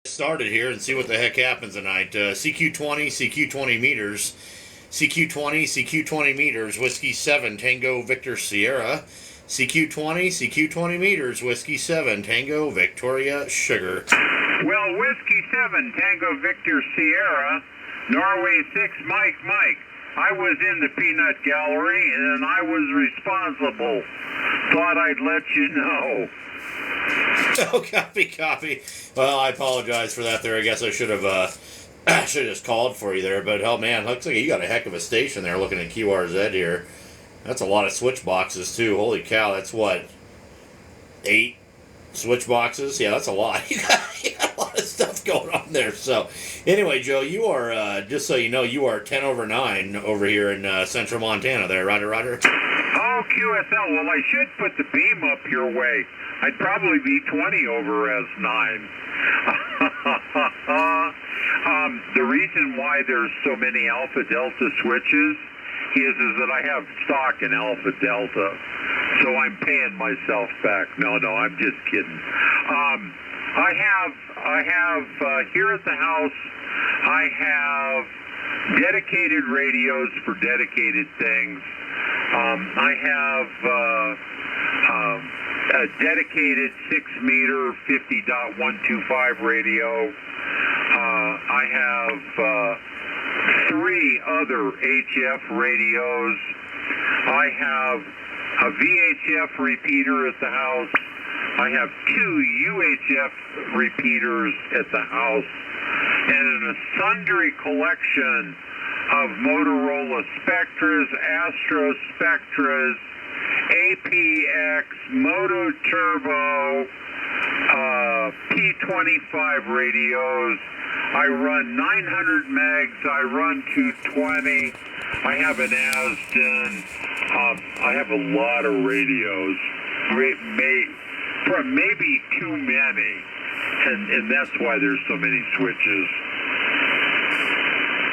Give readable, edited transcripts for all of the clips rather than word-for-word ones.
Started here and see what the heck happens tonight. CQ20 meters, CQ20 meters, Whiskey 7, Tango Victor Sierra, CQ20 meters, Whiskey 7, Tango Victoria Sugar. Well, Whiskey 7, Tango Victor Sierra, Norway 6, Mike. I was in the peanut gallery and I was responsible. Thought I'd let you know. Oh, copy. Well, I apologize for that there. I guess I should have just called for you there. But, oh, man, looks like you got a heck of a station there looking at QRZ here. That's a lot of switch boxes, too. Holy cow, that's what, 8 switch boxes? Yeah, that's a lot. You got a lot of stuff going on there. So, anyway, Joe, you are, just so you know, you are 10 over 9 over here in central Montana there. Roger? Oh, QSL. Well, I should put the beam up your way. I'd probably be 20 over as 9. The reason why there's so many Alpha Delta switches is that I have stock in Alpha Delta, so I'm paying myself back. No, I'm just kidding. I have here at the house, I have dedicated radios for dedicated things. I have a dedicated 6-meter 50.125 radio. I have 3 other HF radios. I have a VHF repeater at the house. I have 2 UHF repeaters at the house, and a sundry collection of Motorola Spectras, Astro Spectras, APX, Moto Turbo, P25 radios. I run 900 megs. I run 220. I have an Asden. I have a lot of radios. Maybe too many. And that's why there's so many switches.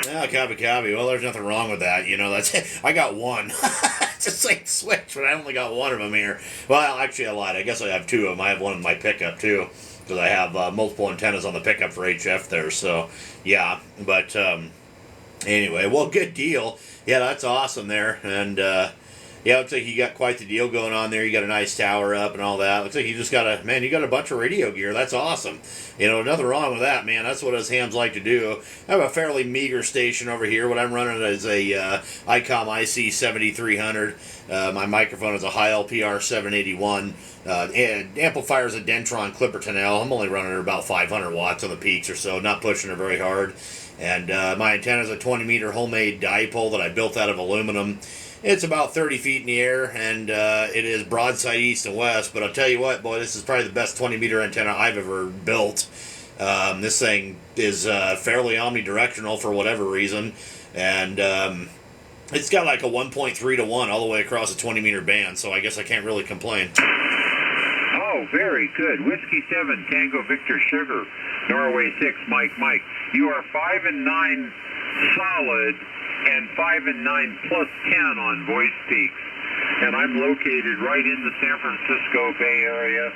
Yeah, copy. Well, there's nothing wrong with that. You know, I got one. It's the same switch, but I only got one of them here. Well, actually, I lied. I guess I have 2 of them. I have one in my pickup, too, because I have multiple antennas on the pickup for HF there. So, yeah. But anyway, well, good deal. Yeah, that's awesome there. And, yeah, looks like you got quite the deal going on there. You got a nice tower up and all that. Looks like you just got you got a bunch of radio gear. That's awesome. You know, nothing wrong with that, man. That's what us hams like to do. I have a fairly meager station over here. What I'm running is a ICOM IC 7300. My microphone is a high LPR 781. And amplifier is a Dentron Clipperton L. I'm only running at about 500 watts on the peaks or so, not pushing it very hard. And my antenna is a 20-meter homemade dipole that I built out of aluminum. It's about 30 feet in the air, and it is broadside east and west. But I'll tell you what, boy, this is probably the best 20-meter antenna I've ever built. This thing is fairly omnidirectional for whatever reason, and it's got like a 1.3 to 1 all the way across a 20-meter band, so I guess I can't really complain. Oh, very good. Whiskey 7, Tango Victor Sugar, Norway 6, Mike. You are 5 and 9 solid, and 5 and 9 plus 10 on voice peaks. And I'm located right in the San Francisco Bay Area,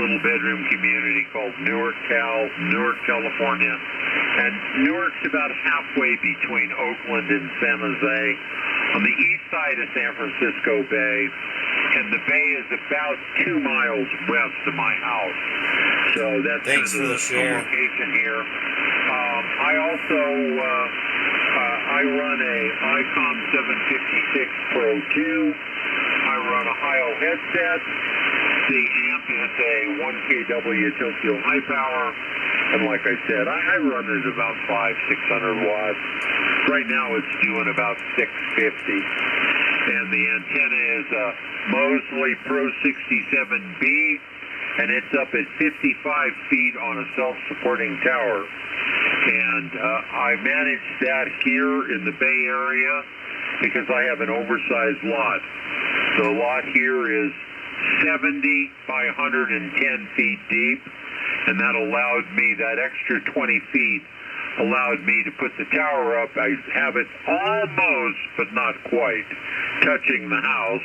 little bedroom community called Newark, California. And Newark's about halfway between Oakland and San Jose, on the east side of San Francisco Bay. And the bay is about 2 miles west of my house. So that's Thanks for the share. Location here. I also I run a ICOM 756 Pro 2. I run a Heil headset. The amp is a 1kW Tokyo High Power. And like I said, I run it about 500-600 watts. Right now it's doing about 650. And the antenna is a Mosley Pro 67B. And it's up at 55 feet on a self-supporting tower. And I manage that here in the Bay Area because I have an oversized lot. The lot here is 70 by 110 feet deep, and that allowed me, that extra 20 feet allowed me to put the tower up. I have it almost, but not quite, touching the house,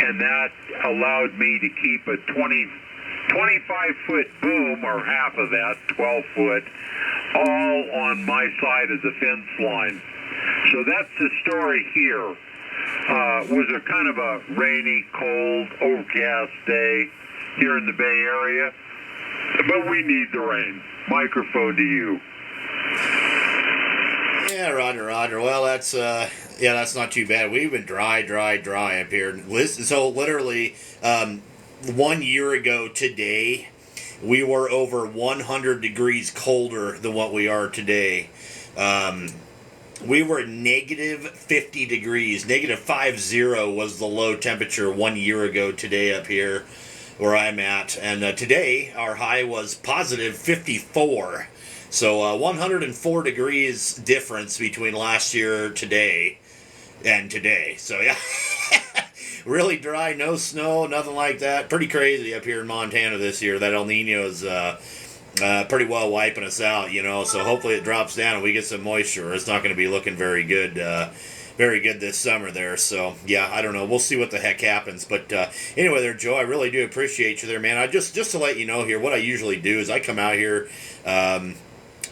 and that allowed me to keep a 20 25-foot boom, or half of that, 12 foot, all on my side of the fence line. So that's the story here. Was a kind of a rainy, cold, overcast day here in the Bay Area, but we need the rain. Microphone to you. Yeah, Roger. Well, that's not too bad. We've been dry up here. So literally, 1 year ago today, we were over 100 degrees colder than what we are today. We were negative 50 degrees. Negative 50 was the low temperature 1 year ago today up here where I'm at. And today, our high was positive 54. So 104 degrees difference between last year today and today. So yeah, really dry, no snow, nothing like that. Pretty crazy up here in Montana this year. That El Nino's pretty well wiping us out, so hopefully it drops down and we get some moisture. It's not going to be looking very good this summer there. So yeah, I don't know. We'll see what the heck happens. But anyway there, Joe, I really do appreciate you there, man. I just to let you know here, what I usually do is I come out here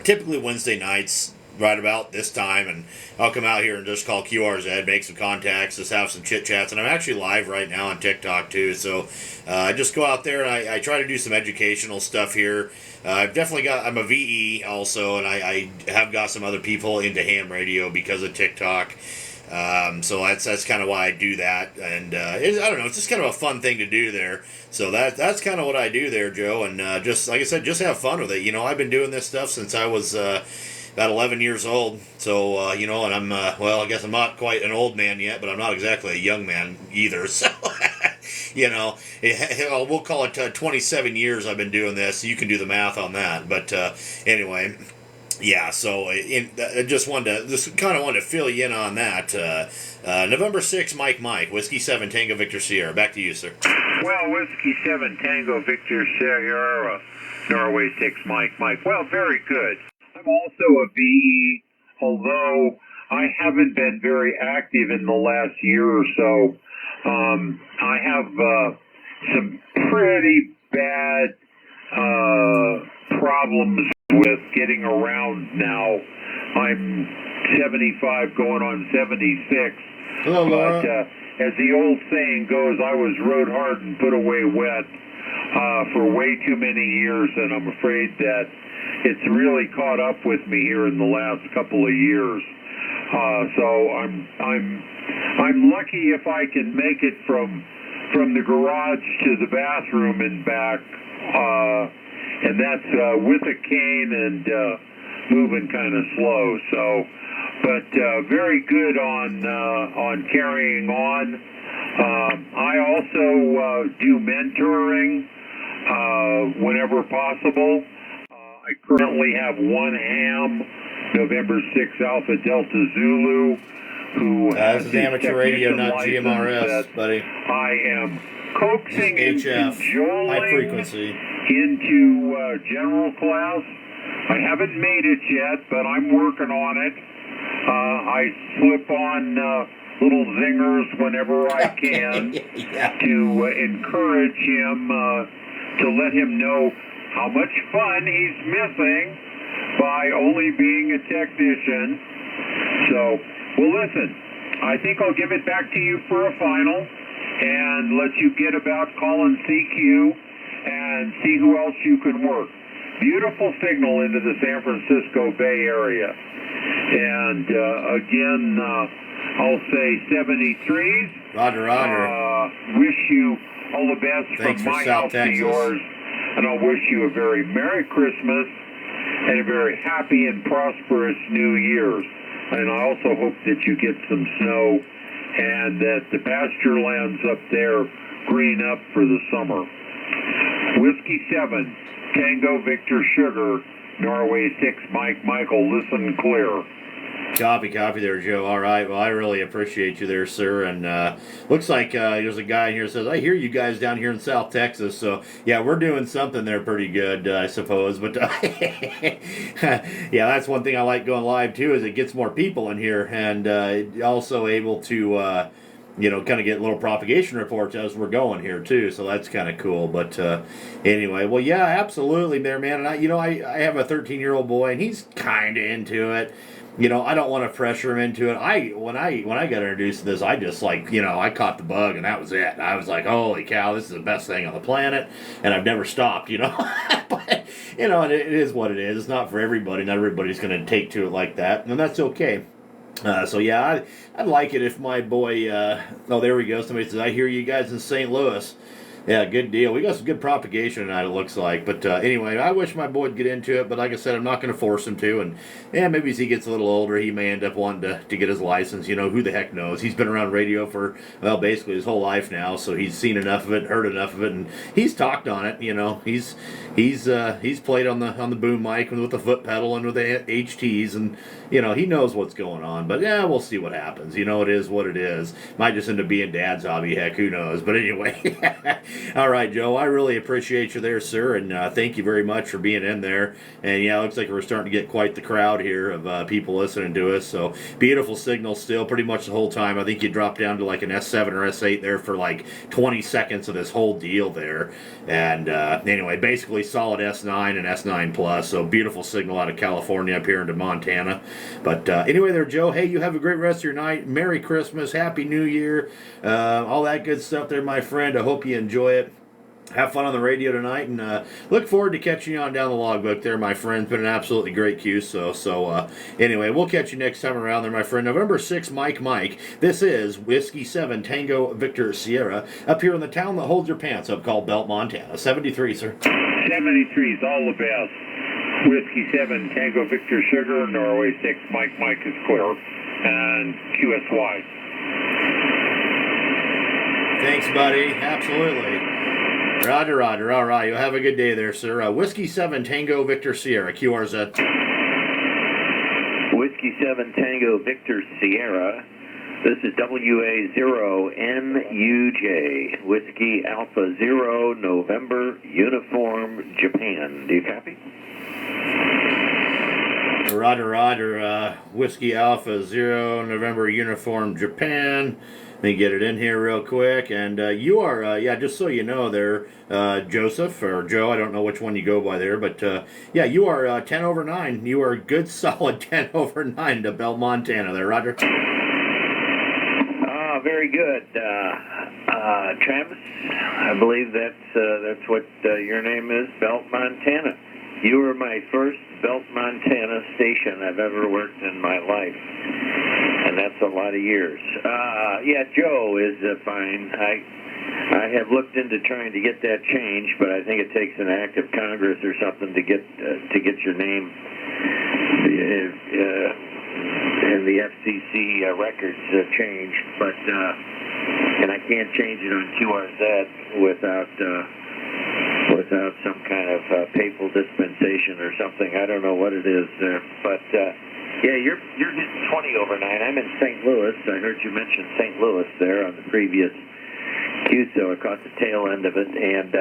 typically Wednesday nights right about this time, and I'll come out here and just call QRZ, make some contacts, just have some chit chats. And I'm actually live right now on TikTok too, so I just go out there and I try to do some educational stuff here. I've definitely I'm a VE also, and I have got some other people into ham radio because of TikTok. So that's kind of why I do that, and I don't know, it's just kind of a fun thing to do there. So that's kind of what I do there, Joe, and just like I said, just have fun with it. I've been doing this stuff since I was about 11 years old. So and I'm well, I guess I'm not quite an old man yet, but I'm not exactly a young man either. So we'll call it 27 years I've been doing this. You can do the math on that, but anyway. Yeah, so I kind of wanted to fill you in on that. November 6th, Mike, Whiskey 7, Tango Victor Sierra. Back to you, sir. Well, Whiskey 7, Tango Victor Sierra, Norway 6, Mike. Well, very good. I'm also a VE, although I haven't been very active in the last year or so. I have some pretty bad problems with getting around now. I'm 75 going on 76. Hello, Laura. But as the old saying goes, I was rode hard and put away wet for way too many years, and I'm afraid that it's really caught up with me here in the last couple of years. So I'm lucky if I can make it from the garage to the bathroom and back. And that's with a cane and moving kind of slow. So, but very good on carrying on. I also do mentoring whenever possible. I currently have one ham, November 6 Alpha Delta Zulu, who has this is amateur radio, not license GMRS, buddy. I am coaxing and HF, cajoling high frequency. into general class. I haven't made it yet, but I'm working on it. I slip on little zingers whenever I can to encourage him, to let him know how much fun he's missing by only being a technician. So, well, listen, I think I'll give it back to you for a final and let you get about calling CQ and see who else you can work. Beautiful signal into the San Francisco Bay Area. And again, I'll say 73s. Roger. Wish you all the best Thanks from for my South house Texas. to yours. And I'll wish you a very Merry Christmas and a very happy and prosperous New Year's. And I also hope that you get some snow and that the pasture lands up there green up for the summer. Whiskey 7, Tango Victor Sugar, Norway 6, Michael, listen clear. Copy there, Joe. All right. Well, I really appreciate you there, sir. And looks like there's a guy here that says, I hear you guys down here in South Texas. So, yeah, we're doing something there pretty good, I suppose. But, yeah, that's one thing I like going live, too, is it gets more people in here. And also able to kind of get little propagation reports as we're going here too. So that's kind of cool. But anyway, well, yeah, absolutely there, man. And I have a 13-year-old boy, and he's kind of into it. I don't want to pressure him into it. When I got introduced to this, I just I caught the bug and that was it. I was like, holy cow, this is the best thing on the planet, and I've never stopped. But and it is what it is. It's not for everybody. Not everybody's going to take to it like that, and that's okay. So yeah, I'd like it if my boy. Oh, there we go. Somebody says, I hear you guys in St. Louis. Yeah, good deal. We got some good propagation tonight, it looks like. But anyway, I wish my boy would get into it, but like I said, I'm not going to force him to. And maybe as he gets a little older, he may end up wanting to get his license. Who the heck knows? He's been around radio for, well, basically his whole life now, so he's seen enough of it, heard enough of it, and he's talked on it. He's played on the boom mic and with the foot pedal and with the HTs, and he knows what's going on. But yeah, we'll see what happens. It is what it is. Might just end up being Dad's hobby. Heck, who knows? But anyway. All right, Joe, I really appreciate you there, sir, and thank you very much for being in there. And yeah, it looks like we're starting to get quite the crowd here of people listening to us. So beautiful signal still, pretty much the whole time. I think you dropped down to like an S7 or S8 there for like 20 seconds of this whole deal there. And anyway, basically solid S9 and S9 Plus. So beautiful signal out of California up here into Montana. But anyway there, Joe, hey, you have a great rest of your night. Merry Christmas, Happy New Year, all that good stuff there, my friend. I hope you enjoy it. Have fun on the radio tonight, and look forward to catching you on down the logbook there, my friend. It's been an absolutely great cue. So anyway, we'll catch you next time around there, my friend. November 6th, Mike. This is Whiskey 7 Tango Victor Sierra up here in the town that holds your pants up called Belt, Montana. 73, sir. 73 is all the best. Whiskey 7 Tango Victor Sugar, Norway 6 Mike is clear. And QSY. Thanks, buddy. Absolutely. Roger. All right. You'll have a good day there, sir. Whiskey 7 Tango Victor Sierra, QRZ. Whiskey 7 Tango Victor Sierra. This is WA0MUJ. Whiskey Alpha 0 November Uniform Japan. Do you copy? Roger. Whiskey Alpha 0 November Uniform Japan. Let me get it in here real quick. And you are, just so you know there, Joseph, or Joe, I don't know which one you go by there, but you are 10 over 9. You are good, solid 10 over 9 to Belt, Montana there, Roger. Very good. Travis, I believe that's what your name is, Belt, Montana. You were my first Belt, Montana station I've ever worked in my life, and that's a lot of years. Joe is fine. I have looked into trying to get that changed, but I think it takes an act of Congress or something to get your name and the FCC records changed. But and I can't change it on QRZ without some kind of papal dispensation or something. I don't know what it is there, but you're hitting 20 over 9. I'm in St. Louis. I heard you mention St. Louis there on the previous cue, so I caught the tail end of it. And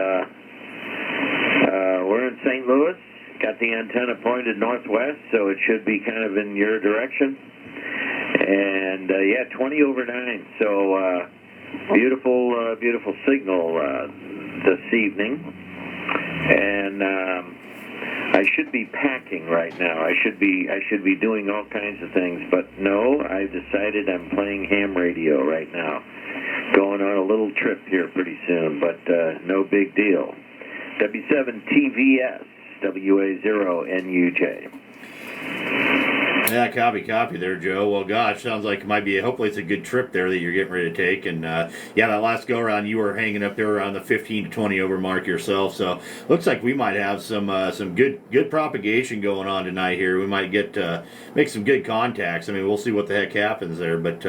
we're in St. Louis. Got the antenna pointed northwest, so it should be kind of in your direction. And 20 over 9. So beautiful signal this evening. And I should be packing right now. I should be doing all kinds of things, but no, I've decided I'm playing ham radio right now. Going on a little trip here pretty soon, but no big deal. W7TVS, WA0NUJ. Yeah, copy there, Joe. Well, gosh, sounds like it might be, hopefully it's a good trip there that you're getting ready to take. And, that last go-around, you were hanging up there around the 15 to 20 over mark yourself. So, looks like we might have some good propagation going on tonight here. We might make some good contacts. I mean, we'll see what the heck happens there. But,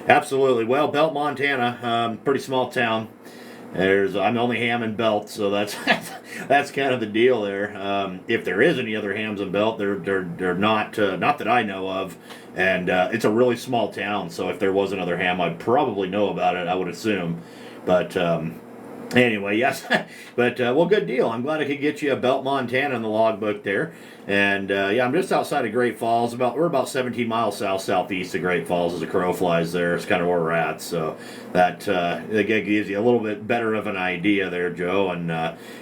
absolutely. Well, Belt, Montana, pretty small town. I'm only ham and Belt, so that's that's kind of the deal there. If there is any other hams and Belt, they're not that I know of, and it's a really small town. So if there was another ham, I'd probably know about it. I would assume, but Anyway, yes, but well, good deal. I'm glad I could get you a Belt, Montana in the logbook there, and yeah, I'm just outside of Great Falls. We're about 17 miles southeast of Great Falls as the crow flies. There, it's kind of where we're at. So that gives you a little bit better of an idea there, Joe. And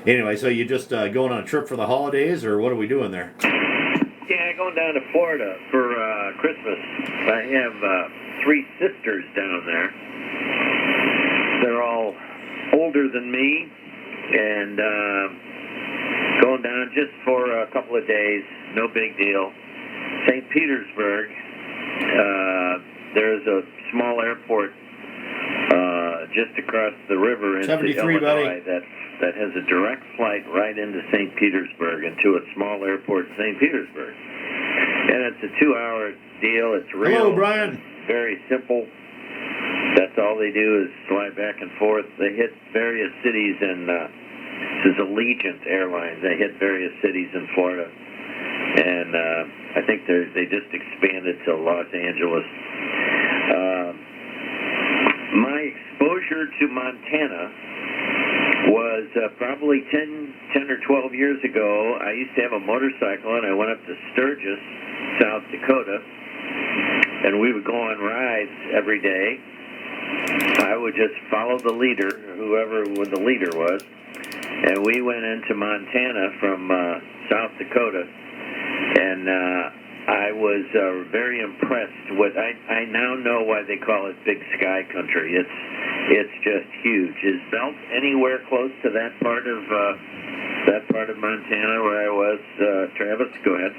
anyway, so you just going on a trip for the holidays, or what are we doing there? Yeah, going down to Florida for Christmas. I have 3 sisters down there. They're all older than me, and going down just for a couple of days, no big deal. St. Petersburg, there's a small airport just across the river into 73, Illinois that has a direct flight right into St. Petersburg, into a small airport in St. Petersburg. And it's a 2-hour deal. It's real. Hello, Brian. Very simple. That's all they do is fly back and forth. They hit various cities in, this is Allegiant Airlines. They hit various cities in Florida. And I think they just expanded to Los Angeles. My exposure to Montana was probably 10 or 12 years ago. I used to have a motorcycle, and I went up to Sturgis, South Dakota, and we would go on rides every day. I would just follow the leader, whoever the leader was, and we went into Montana from South Dakota, and I was very impressed with. I now know why they call it Big Sky Country. It's just huge. Is Belt anywhere close to that part of Montana where I was? Travis, go ahead.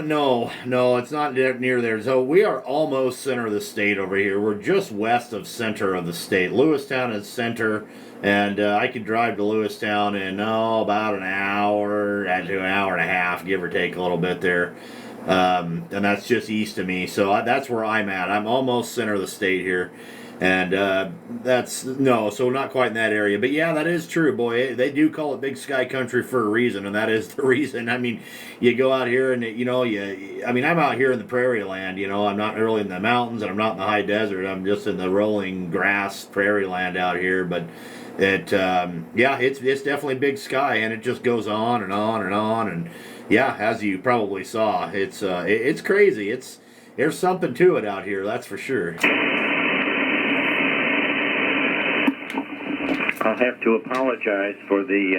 No, it's not near there. So we are almost center of the state over here. We're just west of center of the state. Lewistown is center, and I could drive to Lewistown in about an hour to an hour and a half, give or take a little bit there. And that's just east of me. So that's where I'm at. I'm almost center of the state here. And so not quite in that area. But yeah, that is true, boy. They do call it Big Sky Country for a reason, and that is the reason. I mean, you go out here and, I'm out here in the prairie land, I'm not really in the mountains, and I'm not in the high desert. I'm just in the rolling grass prairie land out here. But it's definitely Big Sky, and it just goes on and on and on. And yeah, as you probably saw, it's crazy. There's something to it out here, that's for sure. I'll have to apologize for the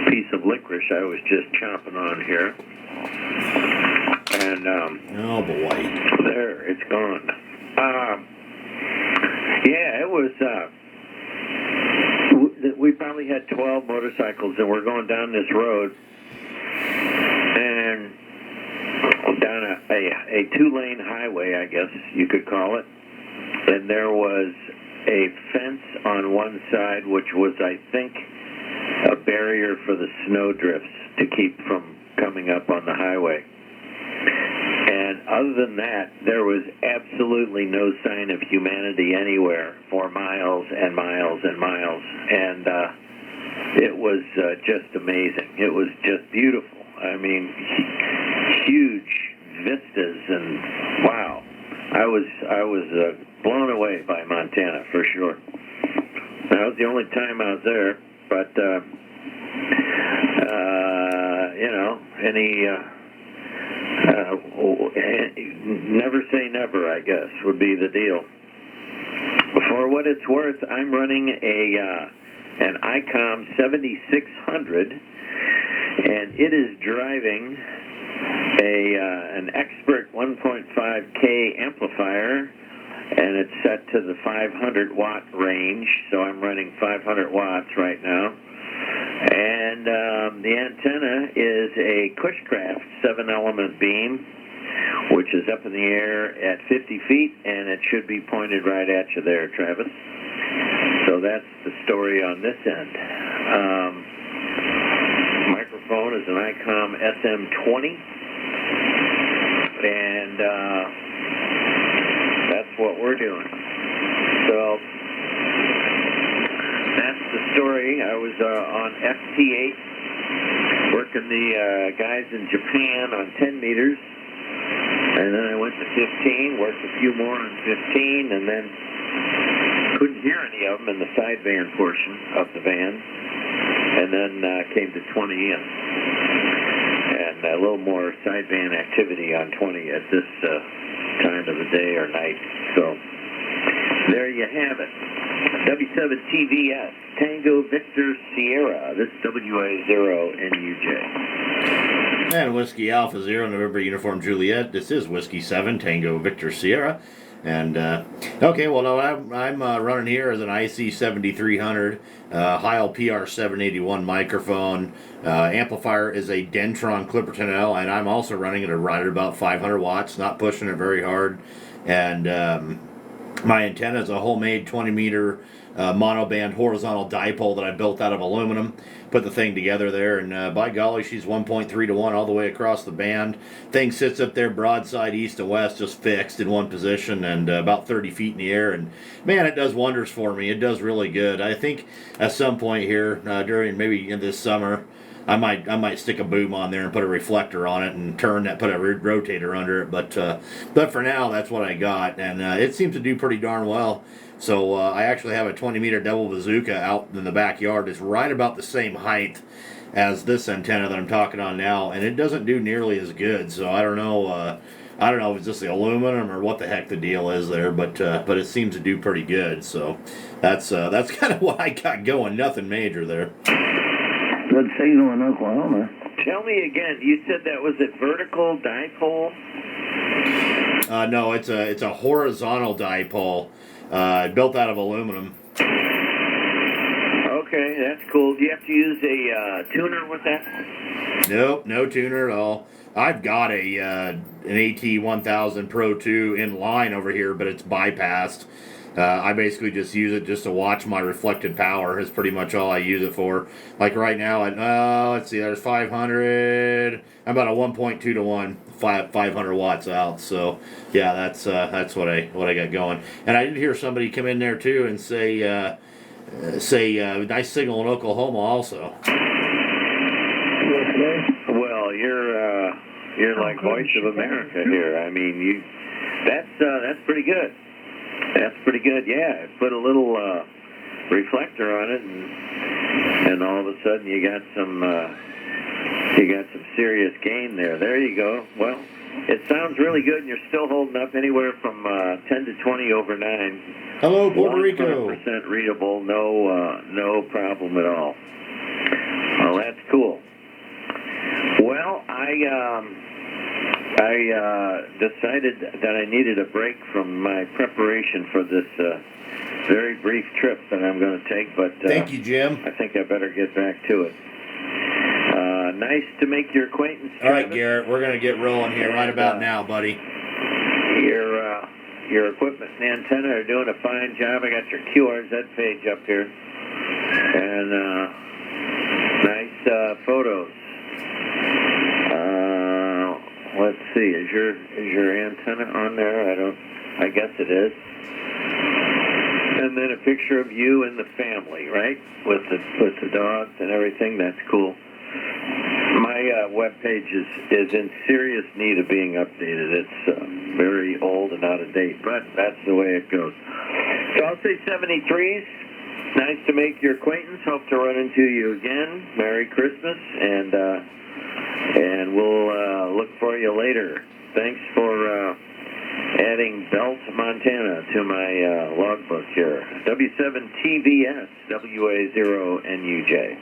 piece of licorice I was just chomping on here. And, oh boy. There, it's gone. Yeah, it was, we probably had 12 motorcycles, and we're going down this road, and down a 2-lane highway, I guess you could call it, and there was a fence on one side, which was, I think, a barrier for the snowdrifts to keep from coming up on the highway. And other than that, there was absolutely no sign of humanity anywhere for miles and miles and miles. And it was just amazing. It was just beautiful. I mean, huge vistas, and wow. I was blown away by Montana, for sure. That was the only time I was there, but, never say never, I guess, would be the deal. For what it's worth, I'm running an ICOM 7600, and it is driving an Expert 1.5K amplifier, and it's set to the 500 watt range, so I'm running 500 watts right now. And the antenna is a Cushcraft 7-element beam, which is up in the air at 50 feet, and it should be pointed right at you there, Travis. So that's the story on this end. Microphone is an ICOM SM20, and that's what we're doing. So that's the story. I was on FT8, working the guys in Japan on 10 meters, and then I went to 15, worked a few more on 15, and then couldn't hear any of them in the sideband portion of the van, and then came to 20 in. And a little more sideband activity on 20 at this time of the day or night. So there you have it. W7TVS, Tango Victor Sierra. This is WA0NUJ. And Whiskey Alpha Zero, November Uniform Juliet. This is Whiskey 7, Tango Victor Sierra. And, okay, well, no, I'm running here as an IC 7300, Heil PR 781 microphone. Amplifier is a Dentron Clipperton L, and I'm also running it right at about 500 watts, not pushing it very hard. And my antenna is a homemade 20-meter monoband horizontal dipole that I built out of aluminum. Put the thing together there, and by golly, she's 1.3 to 1 all the way across the band. Thing sits up there broadside east and west, just fixed in one position and about 30 feet in the air. And man, it does wonders for me. It does really good. I think at some point here, during maybe in this summer, I might stick a boom on there and put a reflector on it and put a rotator under it. But for now, that's what I got, and it seems to do pretty darn well. So I actually have a 20-meter double bazooka out in the backyard. It's right about the same height as this antenna that I'm talking on now, and it doesn't do nearly as good. So I don't know. I don't know if it's just the aluminum or what the heck the deal is there, but it seems to do pretty good. So that's kind of what I got going. Nothing major there. Good signal in Oklahoma. Tell me again, you said that was a vertical dipole? No, it's a horizontal dipole, built out of aluminum. Okay, that's cool. Do you have to use a tuner with that? Nope, no tuner at all. I've got an AT1000 Pro 2 in line over here, but it's bypassed. I basically just use it just to watch my reflected power. Is pretty much all I use it for. Like right now, let's see, there's 500. I'm about a 1.2 to 1, 500 watts out. So yeah, that's what I got going. And I did hear somebody come in there too and say nice signal in Oklahoma also. Well, you're like Voice of America here. I mean, that's pretty good. That's pretty good, yeah. Put a little reflector on it, and all of a sudden you got some serious gain there. There you go. Well, it sounds really good, and you're still holding up anywhere from 10 to 20 over 9. Hello, Puerto Rico. 100% readable, no problem at all. Well, that's cool. Well, I decided that I needed a break from my preparation for this very brief trip that I'm going to take, but thank you, Jim. I think I better get back to it. Nice to make your acquaintance, Travis. All right, Garrett, we're going to get rolling here right about now, buddy. Your equipment and antenna are doing a fine job. I got your QRZ page up here, and nice photos. Let's see. Is your antenna on there? I guess it is. And then a picture of you and the family, right? With the dogs and everything. That's cool. My web page is in serious need of being updated. It's very old and out of date, but that's the way it goes. So I'll say 73s. Nice to make your acquaintance. Hope to run into you again. Merry Christmas, and we'll look for you later. Thanks for adding Belt, Montana to my logbook here. W7TVS, WA0NUJ.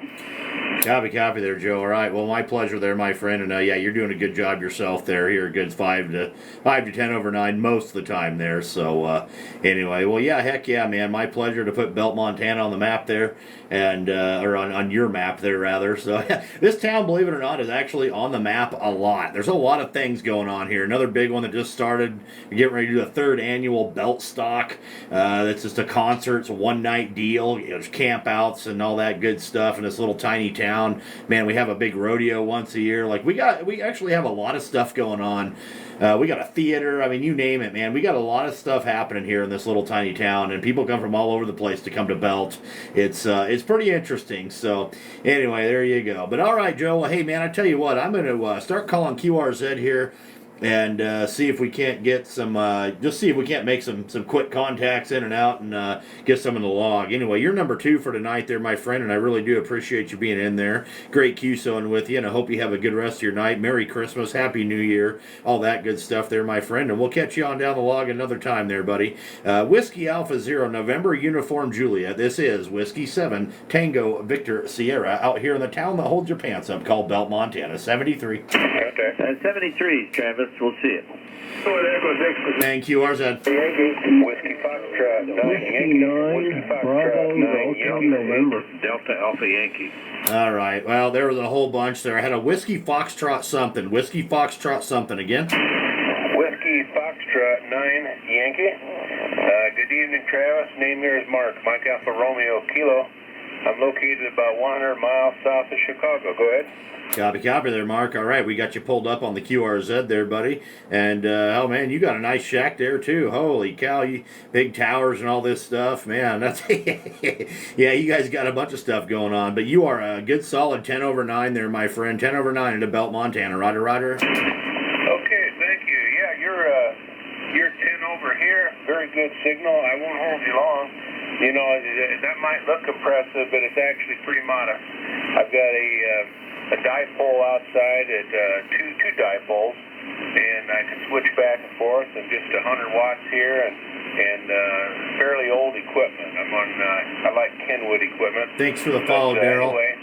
Copy there, Joe. All right. Well, my pleasure there, my friend. And yeah, you're doing a good job yourself there. You're a good 5 to 10 over 9 most of the time there. So anyway, well, yeah, heck yeah, man. My pleasure to put Belt, Montana on the map there, and or on your map there rather. So yeah, this town, believe it or not, is actually on the map a lot. There's a lot of things going on here. Another big one that just started. We're getting ready to do the 3rd annual Belt Stock. That's just a concert. It's a one-night deal. There's campouts and all that good stuff in this little tiny town. Man, we have a big rodeo once a year. Like we actually have a lot of stuff going on. We got a theater. I mean, you name it, man. We got a lot of stuff happening here in this little tiny town, and people come from all over the place to come to Belt. It's pretty interesting. So anyway, there you go. But all right, Joe. Well, hey, man, I tell you what, I'm going to start calling QRZ here. and see if we can't get some, just see if we can't make some quick contacts in and out and get some in the log. Anyway, you're number 2 for tonight there, my friend, and I really do appreciate you being in there. Great QSOing with you, and I hope you have a good rest of your night. Merry Christmas, Happy New Year, all that good stuff there, my friend, and we'll catch you on down the log another time there, buddy. Whiskey Alpha Zero November Uniform Julia. This is Whiskey 7 Tango Victor Sierra out here in the town that holds your pants up called Belt, Montana. 73. Okay. 73, Travis. We'll see you. Thank you, RZ. Yankee, Whiskey Foxtrot 9, Whiskey Yankee, 9, Whiskey Foxtrot Bravo, 9, Delta, Yankee, November. Delta Alpha Yankee. All right. Well, there was a whole bunch there. I had a Whiskey Foxtrot something. Whiskey Foxtrot something again. Whiskey Foxtrot 9, Yankee. Good evening, Travis. Name here is Mark. Mike Alpha Romeo Kilo. I'm located about 100 miles south of Chicago. Go ahead. Copy there, Mark. All right, we got you pulled up on the QRZ there, buddy. And, oh, man, you got a nice shack there, too. Holy cow, you big towers and all this stuff. Man, that's, yeah, you guys got a bunch of stuff going on. But you are a good, solid 10 over 9 there, my friend. 10 over 9 into Belt, Montana. Roger. Okay, thank you. Yeah, you're 10 over here. Very good signal. I won't hold you long. You know, that might look impressive, but it's actually pretty modest. I've got a dipole outside at two dipoles, and I can switch back and forth, and just 100 watts here, and fairly old equipment. I'm on I like Kenwood equipment. Thanks for the follow, Daryl. Anyway,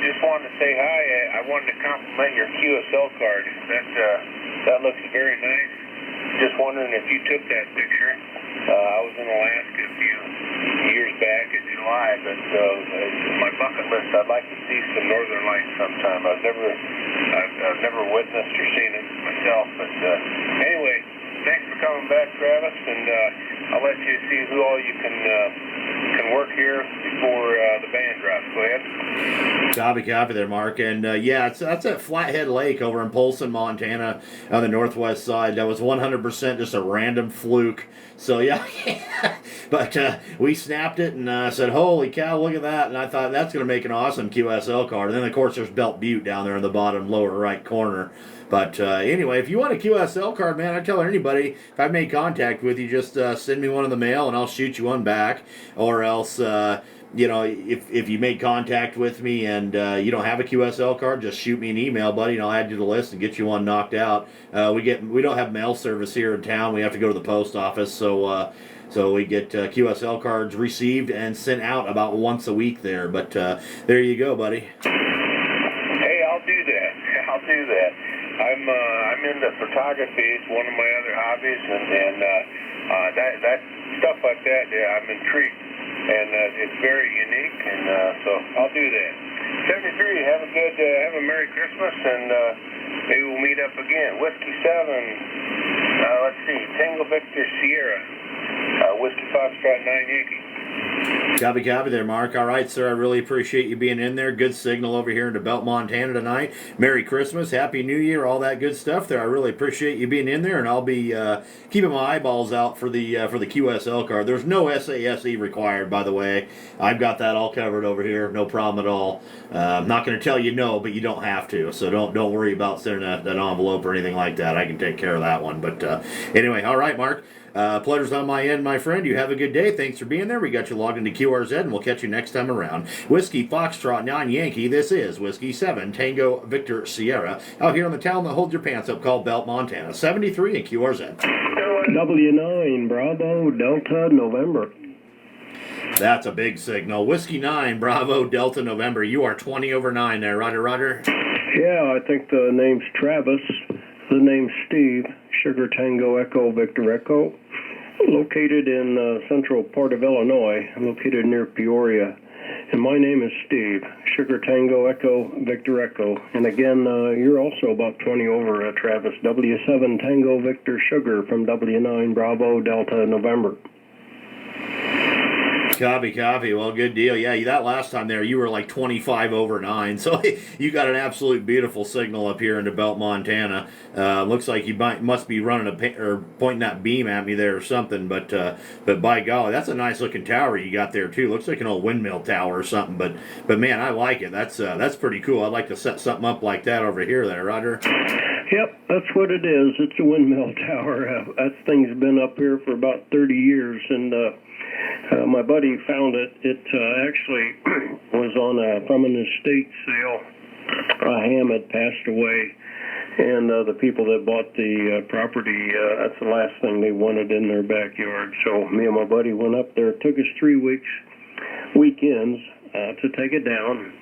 just wanted to say hi. I wanted to compliment your QSL card. That looks very nice. Just wondering if you took that picture. I was in Alaska a few years back in July, but my bucket list, I'd like to see some northern lights sometime. I've never witnessed or seen it myself, but anyway, thanks for coming back, Travis, and I'll let you see who all you can work here before the band drops. Go ahead. Copy there, Mark. And yeah, that's at Flathead Lake over in Polson, Montana, on the northwest side. That was 100% just a random fluke. So yeah, but we snapped it and said, "Holy cow, look at that!" And I thought that's going to make an awesome QSL card. And then of course there's Belt Butte down there in the bottom lower right corner. But anyway, if you want a QSL card, man, I tell anybody, if I make contact with you, just send me one in the mail and I'll shoot you one back. Or else, you know, if you make contact with me and you don't have a QSL card, just shoot me an email, buddy, and I'll add you to the list and get you one knocked out. We don't have mail service here in town. We have to go to the post office, so we get QSL cards received and sent out about once a week there. But there you go, buddy. Hey, I'll do that. I'm into photography. It's one of my other hobbies, and that stuff like that. Yeah, I'm intrigued, and it's very unique, and so I'll do that. 73. Have a Merry Christmas, and maybe we'll meet up again. Whiskey 7. Let's see, Tango Victor Sierra, Whiskey Foxtrot 9 Yankee. Copy there, Mark. All right, sir, I really appreciate you being in there. Good signal over here into Belt, Montana tonight. Merry Christmas, Happy New Year, all that good stuff there. I really appreciate you being in there, and I'll be keeping my eyeballs out for the QSL card. There's no SASE required, by the way. I've got that all covered over here, no problem at all. I'm not going to tell you no, but you don't have to, so don't worry about sending that envelope or anything like that. I can take care of that one. But anyway, all right, Mark. Pleasure's on my end, my friend. You have a good day. Thanks for being there. We got you logged into QRZ, and we'll catch you next time around. Whiskey Foxtrot 9 Yankee. This is Whiskey 7 Tango Victor Sierra out here in the town that holds your pants up called Belt, Montana. 73 in QRZ. W9 Bravo Delta November. That's a big signal. Whiskey 9 Bravo Delta November. You are 20 over 9 there. Roger. Yeah, I think the name's Travis. The name's Steve. Sugar Tango Echo Victor Echo. Located in central part of Illinois. I'm located near Peoria. And my name is Steve. Sugar Tango Echo Victor Echo. And again, you're also about 20 over, Travis. W7 Tango Victor Sugar from W9 Bravo Delta November. Copy. Well, good deal. Yeah, that last time there, you were like 25 over 9. So you got an absolute beautiful signal up here into Belt, Montana. Looks like you must be running or pointing that beam at me there or something. But by golly, that's a nice looking tower you got there too. Looks like an old windmill tower or something. But man, I like it. That's pretty cool. I'd like to set something up like that over here there, Roger. Yep, that's what it is. It's a windmill tower. That thing's been up here for about 30 years, and my buddy found it. It actually was from an estate sale. A ham had passed away, and the people that bought the property, that's the last thing they wanted in their backyard. So me and my buddy went up there. It took us 3 weekends to take it down,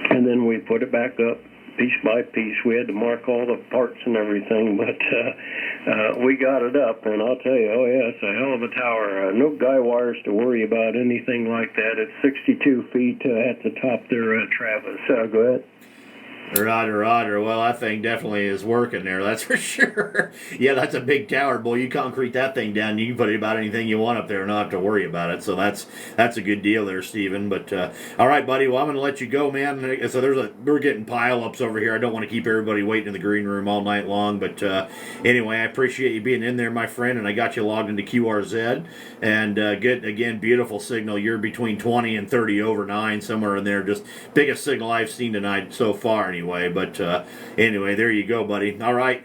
and then we put it back up piece by piece. We had to mark all the parts and everything, but we got it up, and I'll tell you, oh yeah, it's a hell of a tower. No guy wires to worry about anything like that. It's 62 feet at the top there, Travis. Go ahead. Roger. Well, that thing definitely is working there, that's for sure. Yeah, that's a big tower, boy. You concrete that thing down, you can put about anything you want up there and not have to worry about it. So that's a good deal there, Stephen. But all right, buddy. Well, I'm going to let you go, man. So we're getting pile-ups over here. I don't want to keep everybody waiting in the green room all night long. But anyway, I appreciate you being in there, my friend, and I got you logged into QRZ. And good, again, beautiful signal. You're between 20 and 30 over 9, somewhere in there. Just biggest signal I've seen tonight so far, anyway. But anyway, there you go, buddy. All right,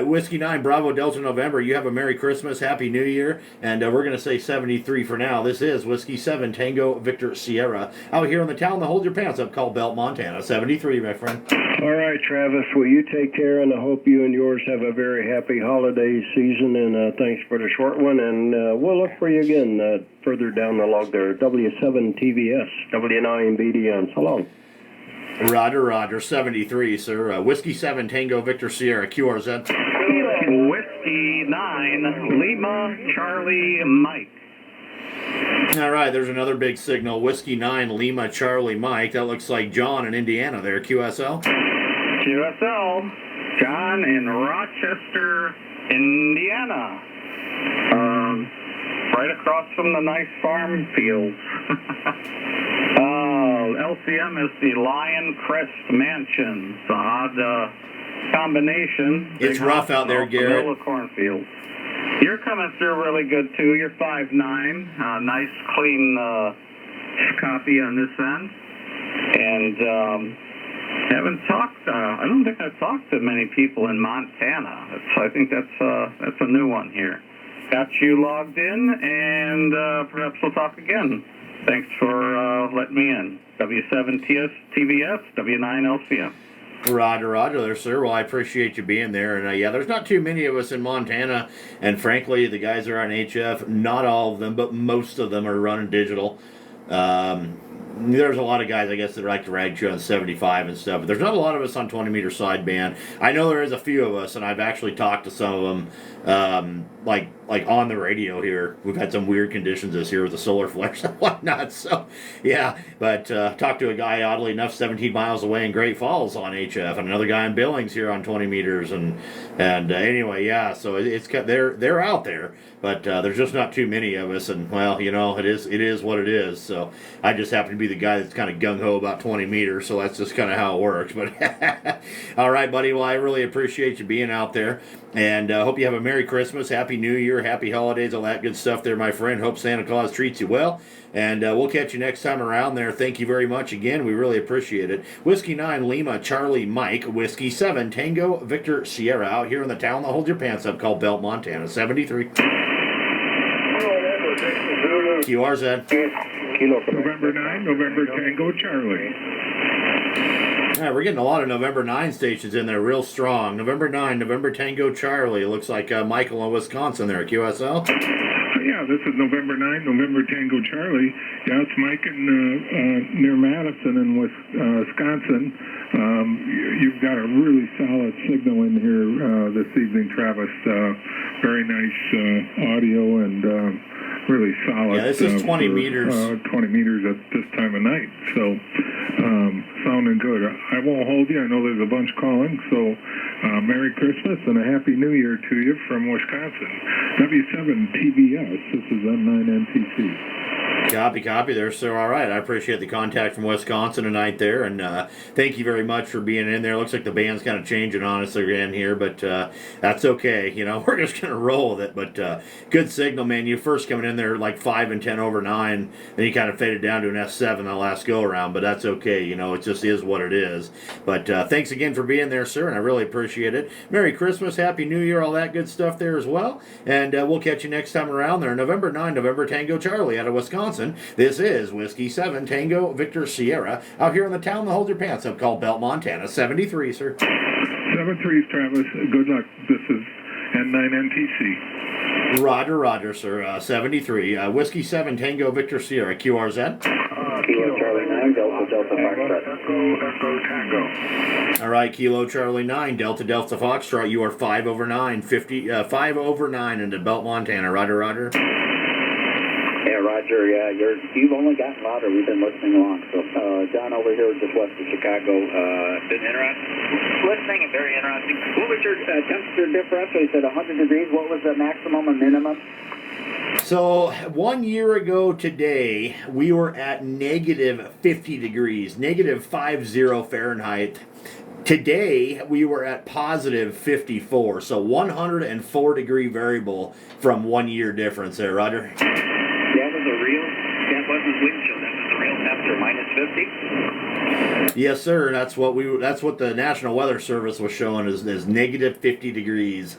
Whiskey 9 Bravo Delta November, you have a Merry Christmas, Happy New Year, and we're going to say 73 for now. This is Whiskey 7 Tango Victor Sierra out here in the town that holds your pants up called Belt, Montana. 73, my friend. All right, Travis, well, you take care, and I hope you and yours have a very happy holiday season, and thanks for the short one, and we'll look for you again further down the log there. W7 TVS, W9 BDN. So long. Roger, 73, sir. Whiskey 7 Tango Victor Sierra, QRZ. Whiskey 9 Lima Charlie Mike. All right, there's another big signal. Whiskey 9 Lima Charlie Mike. That looks like John in Indiana there, QSL. QSL, John in Rochester, Indiana. Right across from the nice farm fields. LCM is the Lion Crest Mansions. Odd combination. It's rough out there, Garrett. Middle of cornfields. You're coming through really good, too. You're 5'9". Nice, clean copy on this end. And haven't talked, I don't think I've talked to many people in Montana. I think that's a new one here. Got you logged in, and perhaps we'll talk again. Thanks for letting me in. W7 TVS, W9 LCM. Roger there, sir. Well, I appreciate you being there. And yeah, there's not too many of us in Montana. And frankly, the guys that are on HF, not all of them, but most of them are running digital. There's a lot of guys, I guess, that like to rag you on 75 and stuff, but there's not a lot of us on 20-meter sideband. I know there is a few of us, and I've actually talked to some of them, like on the radio here. We've had some weird conditions this year with the solar flares and whatnot. So, yeah, but talked to a guy, oddly enough, 17 miles away in Great Falls on HF, and another guy in Billings here on 20 meters. And anyway, yeah, so they're out there, but there's just not too many of us. And well, you know, it is what it is. So I just happen to be the guy that's kind of gung-ho about 20 meters, so that's just kind of how it works. But all right, buddy, well, I really appreciate you being out there, and hope you have a Merry Christmas, Happy New Year, Happy Holidays, all that good stuff there, my friend. Hope Santa Claus treats you well, and we'll catch you next time around there. Thank you very much again. We really appreciate it. Whiskey 9 Lima Charlie Mike, Whiskey 7 Tango Victor Sierra out here in the town that holds your pants up called Belt, Montana. 73. QRZ. November 9, November Tango Charlie. Yeah, we're getting a lot of November 9 stations in there real strong. November 9, November Tango Charlie. It looks like Michael in Wisconsin there, QSL. Yeah, this is November 9, November Tango Charlie. Yeah, it's Mike near Madison in Wisconsin. You've got a really solid signal in here this evening, Travis. Very nice audio and really solid. Yeah, this is 20 meters. 20 meters at this time of night. So, sounding good. I won't hold you. I know there's a bunch calling. So, Merry Christmas and a Happy New Year to you from Wisconsin. W7 TVS. This is M9 NTC. Copy there, sir. All right. I appreciate the contact from Wisconsin tonight there, and thank you very much for being in there. Looks like the band's kind of changing on us again here, but that's okay. You know, we're just going to roll with it, but good signal, man. You first coming in there like 5 and 10 over 9, then you kind of faded down to an S7 the last go-around, but that's okay. You know, it just is what it is. But thanks again for being there, sir, and I really appreciate it. Merry Christmas, Happy New Year, all that good stuff there as well, and we'll catch you next time around there. November 9, November Tango Charlie out of Wisconsin. This is Whiskey 7 Tango Victor Sierra out here in the town that holds your pants up called Belt, Montana. 73, sir. 7-3, Travis. Good luck. This is N9NTC. Roger, sir. 73. Whiskey 7 Tango Victor Sierra. QRZ. Kilo Charlie 9, Delta Foxtrot. Echo Tango. All right, Kilo Charlie 9, Delta Foxtrot. You are 5 over 9, 5 over 9 into Belt, Montana. Roger. Yeah, Roger, yeah, you've only gotten louder. We've been listening along. So, John over here just west of Chicago, been interesting? Listening and very interesting. What was your temperature differential? You said 100 degrees. What was the maximum and minimum? So 1 year ago today, we were at negative 50 degrees, negative 50 Fahrenheit. Today, we were at positive 54, so 104 degree variable from 1 year difference there, Roger. That was a real, that wasn't wind chill, that was a real temperature, minus 50? Yes, sir. That's what the National Weather Service was showing is negative 50 degrees.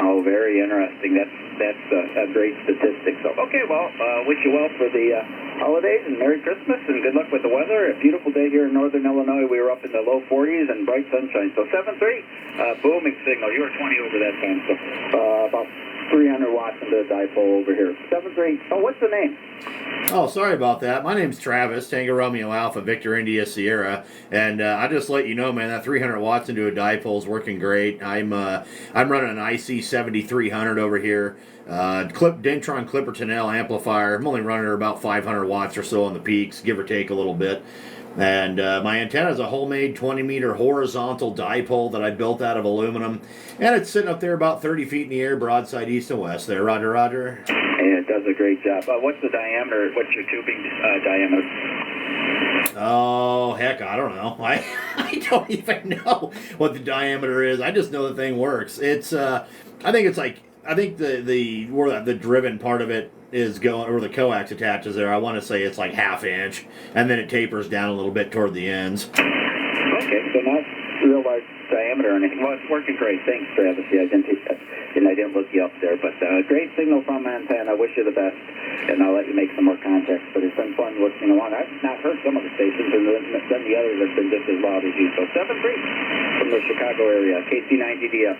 Oh, very interesting. That's a great statistic. So, okay, well, wish you well for the holidays and Merry Christmas and good luck with the weather. A beautiful day here in northern Illinois. We were up in the low 40s and bright sunshine. So 7-3, booming signal. You were 20 over that time. So about 300 watts into the dipole over here. 7-3. Oh, what's the name? Oh, sorry about that. My name's Travis, Tango Romeo Alpha, Victor India Sierra, and I just let you know, man, that 300 watts into a dipole is working great. I'm running an IC 7300 over here, Dentron Clipperton L amplifier. I'm only running about 500 watts or so on the peaks, give or take a little bit. And my antenna is a homemade 20-meter horizontal dipole that I built out of aluminum, and it's sitting up there about 30 feet in the air, broadside east and west there. Roger. And it does a great job. What's the diameter? What's your tubing diameter? Oh, heck, I don't know. I don't even know what the diameter is. I just know the thing works. It's I think where the driven part of it is going, or the coax attaches there, I want to say it's like ½ inch, and then it tapers down a little bit toward the ends. Okay, so not real large diameter or anything. Well, it's working great. Thanks, Travis. Yeah, I didn't look you up there, but great signal from Montana. I wish you the best, and I'll let you make some more contacts. But it's been fun listening along. I've not heard some of the stations, and then the others have been just as loud as you. So 7-3 from the Chicago area, KC9GDF.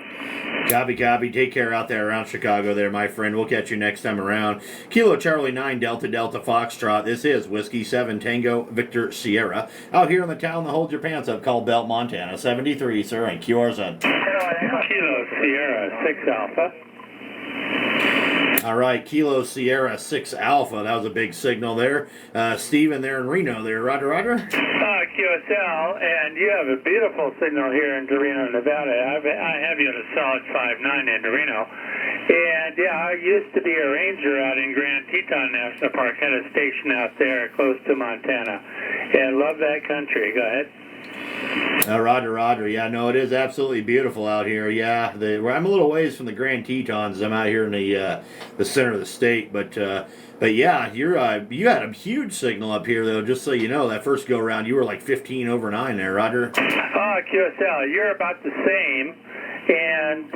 Copy. Take care out there around Chicago there, my friend. We'll catch you next time around. Kilo Charlie 9, Delta Foxtrot. This is Whiskey 7 Tango Victor Sierra out here in the town that holds your pants up called Belt, Montana. 73, sir, and QRZ. Kilo Sierra 6 Alpha. All right, Kilo Sierra 6 Alpha. That was a big signal there. Steven there in Reno there. Roger. QSL, and you have a beautiful signal here in Reno, Nevada. I have you at a solid 5.9 in Reno. And yeah, I used to be a ranger out in Grand Teton National Park. Had a station out there close to Montana. And love that country. Go ahead. Roger. Yeah, no, it is absolutely beautiful out here. Yeah, I'm a little ways from the Grand Tetons. I'm out here in the center of the state, but yeah, you had a huge signal up here though. Just so you know, that first go around, you were like 15 over 9 there, Roger. QSL, you're about the same. And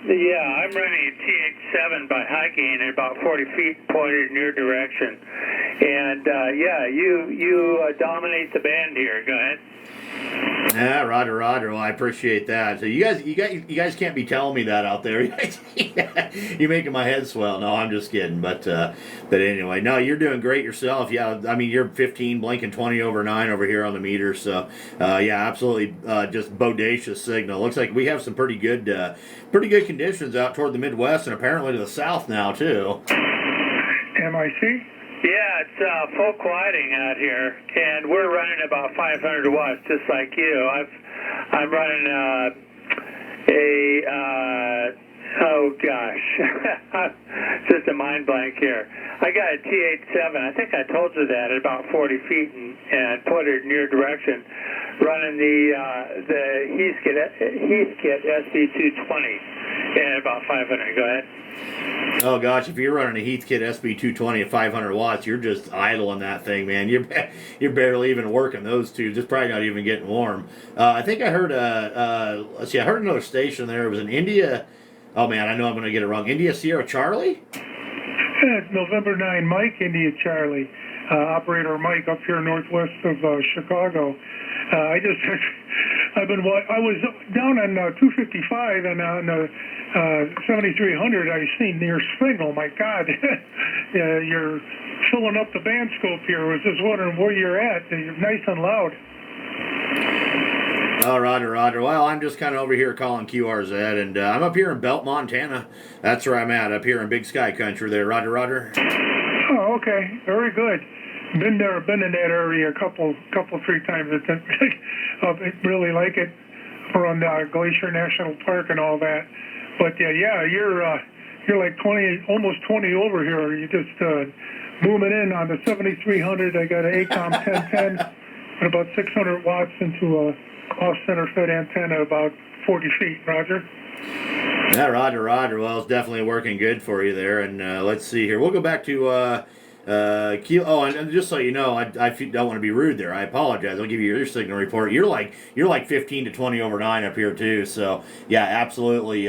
yeah, I'm running a TH7 by high gain at about 40 feet pointed in your direction. And yeah, you dominate the band here. Go ahead. Yeah, Roger. Well, I appreciate that. So you guys can't be telling me that out there. You're making my head swell. No, I'm just kidding. But anyway, no, you're doing great yourself. Yeah, I mean you're 15, blinking 20 over 9 over here on the meter. So yeah, absolutely, just bodacious signal. Looks like we have some pretty good conditions out toward the Midwest and apparently to the south now too. MIC? Yeah, it's full quieting out here, and we're running about 500 watts, just like you. I'm running a Oh gosh, just a mind blank here. I got a T87. I think I told you that at about 40 feet and pointed in your direction, running the Heathkit SB220 at about 500. Go ahead. Oh gosh, if you're running a Heathkit SB220 at 500 watts, you're just idling that thing, man. You're barely even working those two. Just probably not even getting warm. I think I heard let's see, I heard another station there. It was in India. Oh man, I know I'm going to get it wrong. India Sierra Charlie? It's November 9, Mike, India Charlie, operator Mike up here northwest of Chicago. I was down on 255 and on 7300. I seen near Spring. Oh my God, you're filling up the band scope here. I was just wondering where you're at. You're nice and loud. Oh, Roger. Well, I'm just kind of over here calling QRZ, and I'm up here in Belt, Montana. That's where I'm at, up here in Big Sky Country there. Roger. Oh, okay. Very good. Been there, been in that area a couple, 3 times. I really like it around Glacier National Park and all that. But yeah, you're like 20, almost 20 over here. You just booming in on the 7300. I got an ACOM 1010 and about 600 watts into a off-center fed antenna about 40 feet. Roger. Yeah, Roger. Well, it's definitely working good for you there. And let's see here. We'll go back to Kilo. Oh, and just so you know, I don't want to be rude there. I apologize. I'll give you your signal report. You're like 15 to 20 over 9 up here too. So yeah, absolutely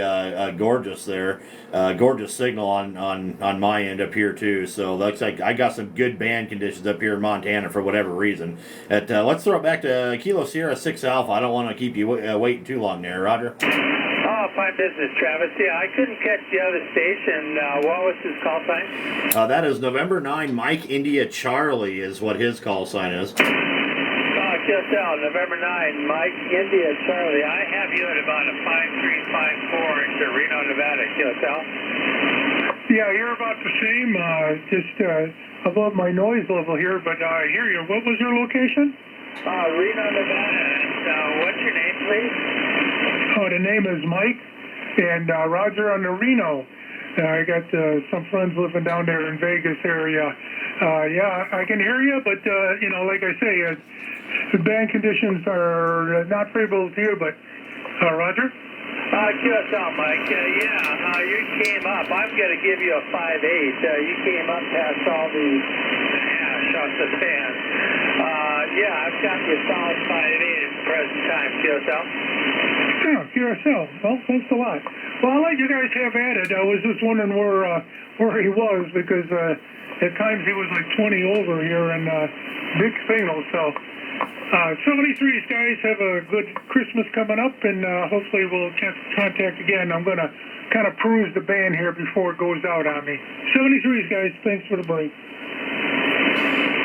gorgeous there. Gorgeous signal on my end up here too. So looks like I got some good band conditions up here in Montana for whatever reason. Let's throw it back to Kilo Sierra 6 Alpha. I don't want to keep you waiting too long there, Roger. Oh, fine business, Travis. Yeah, I couldn't catch the other station. What was his call sign? That is November 9, Mike India Charlie is what his call sign is. QSL, November 9, Mike India Charlie. I have you at about a 5354 into Reno, Nevada. QSL? Yeah, you're about the same. Just above my noise level here, but I hear you. What was your location? Reno, Nevada. And what's your name, please? Oh, the name is Mike, and Roger on the Reno. I got some friends living down there in Vegas area. Yeah, I can hear you, but, like I say, the band conditions are not favorable to you, but Roger? QSL, Mike. You came up. I'm going to give you a 5.8. You came up past all the ash off the fan. I've got you a solid 5.8 at the present time, QSL. Yeah, QSL. Well, thanks a lot. Well, I'll let you guys have at it. I was just wondering where he was because at times he was like 20 over here and big signal. So 73s guys, have a good Christmas coming up, and hopefully we'll contact again. I'm going to kind of peruse the band here before it goes out on me. 73s guys, thanks for the break.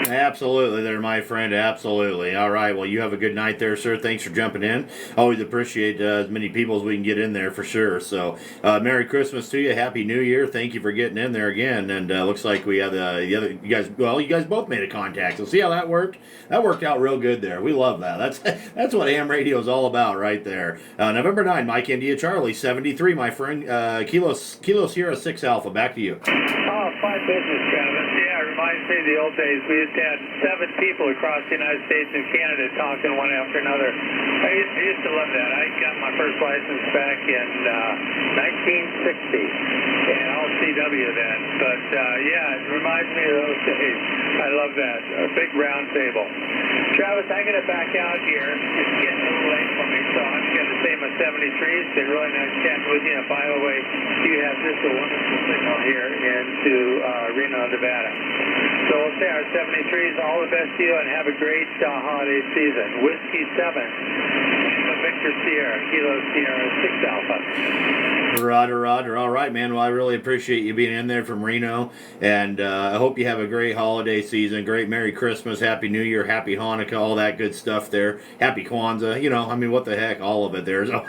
Absolutely there, my friend. Absolutely. All right. Well, you have a good night there, sir. Thanks for jumping in. Always appreciate as many people as we can get in there for sure. So, Merry Christmas to you. Happy New Year. Thank you for getting in there again. And looks like we have the other you guys both made a contact. So see how that worked? That worked out real good there. We love that. That's what ham radio is all about right there. November 9, Mike India Charlie 73, my friend. Kilo Sierra 6 Alpha. Back to you. Oh, fine business, Travis. Yeah, it reminds me of the old days. We used to have 7 people across the United States and Canada talking one after another. I used to love that. I got my first license back in 1960 and all CW then. But it reminds me of those days. I love that. A big round table. Travis, I'm going to back out here. It's getting a little late for me, so I'm going to say my 73s. It's been really nice chatting with you. And by the way, you have just a wonderful signal here into Reno, Nevada. So we'll say our 73s, all the best to you, and have a great holiday season. Whiskey 7, Victor Sierra, Kilo Sierra 6 Alpha. Roger. All right, man. Well, I really appreciate you being in there from Reno, and I hope you have a great holiday season, great Merry Christmas, Happy New Year, Happy Hanukkah, all that good stuff there. Happy Kwanzaa, what the heck, all of it there. So,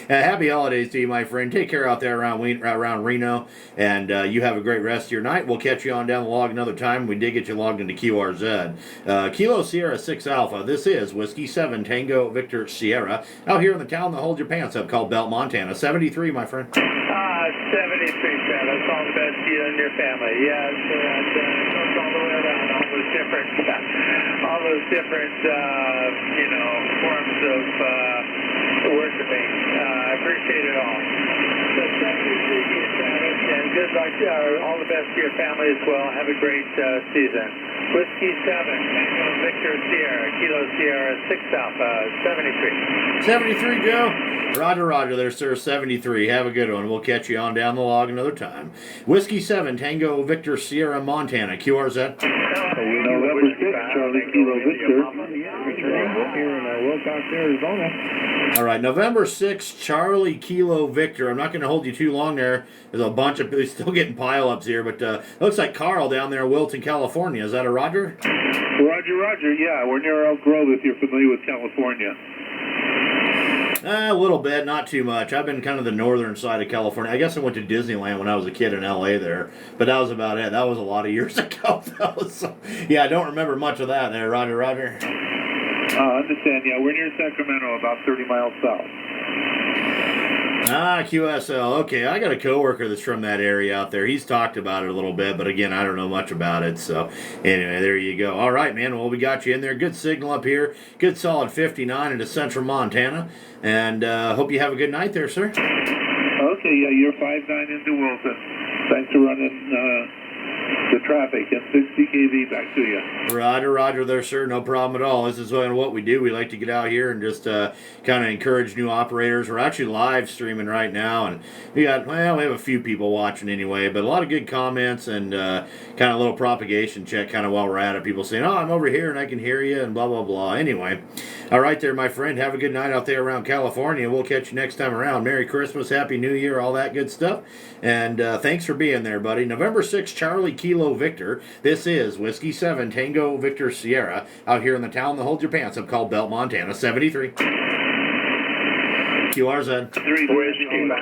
happy holidays to you, my friend. Take care out there around Reno, and you have a great rest of your night. We'll catch you on down the log another time. We did get you logged into QRZ. Kilo Sierra 6 Alpha. This is Whiskey 7 Tango Victor Sierra out here in the town that holds your pants up called Belt, Montana. 73, my friend. 73, Travis. All the best to you and your family. Yes, and it goes all the way around. All those different, forms of worshiping. I appreciate it all. So 73 to you, Travis, and good luck. All the best to your family as well. Have a great season. Whiskey 7, Tango Victor Sierra, Kilo Sierra 6 Alpha, 73. 73, Joe. Roger there, sir. 73. Have a good one. We'll catch you on down the log another time. Whiskey 7, Tango Victor Sierra, Montana. QRZ. November 6th, Charlie Kilo Victor. Here in Wilcox, Arizona. All right, November 6th, Charlie Kilo Victor. I'm not going to hold you too long there. There's a bunch of people still getting pile-ups here, but looks like Carl down there in Wilton, California. Is that a Roger? Roger, yeah. We're near Elk Grove if you're familiar with California. A little bit, not too much. I've been kind of the northern side of California. I guess I went to Disneyland when I was a kid in L.A. there, but that was about it. That was a lot of years ago, though. So, yeah, I don't remember much of that there, Roger. Understand, yeah. We're near Sacramento, about 30 miles south. QSL. Okay, I got a coworker that's from that area out there. He's talked about it a little bit, but again, I don't know much about it. So, anyway, there you go. All right, man. Well, we got you in there. Good signal up here. Good solid 59 into central Montana. And hope you have a good night there, sir. Okay, yeah, you're 5-9 into Wilson. Thanks for running the traffic and 60 kV back to you. Roger there, sir. No problem at all. This is what we do. We like to get out here and just kind of encourage new operators. We're actually live streaming right now, and we have a few people watching anyway, but a lot of good comments and kind of a little propagation check kind of while we're at it. People saying, oh, I'm over here and I can hear you and blah, blah, blah. Anyway, all right there, my friend. Have a good night out there around California. We'll catch you next time around. Merry Christmas, Happy New Year, all that good stuff. And thanks for being there, buddy. November 6th, Charlie Kilo Victor. This is Whiskey 7, Tango Victor Sierra, out here in the town that holds your pants up called Belt, Montana. 73. QRZ. 3 Whiskey 5,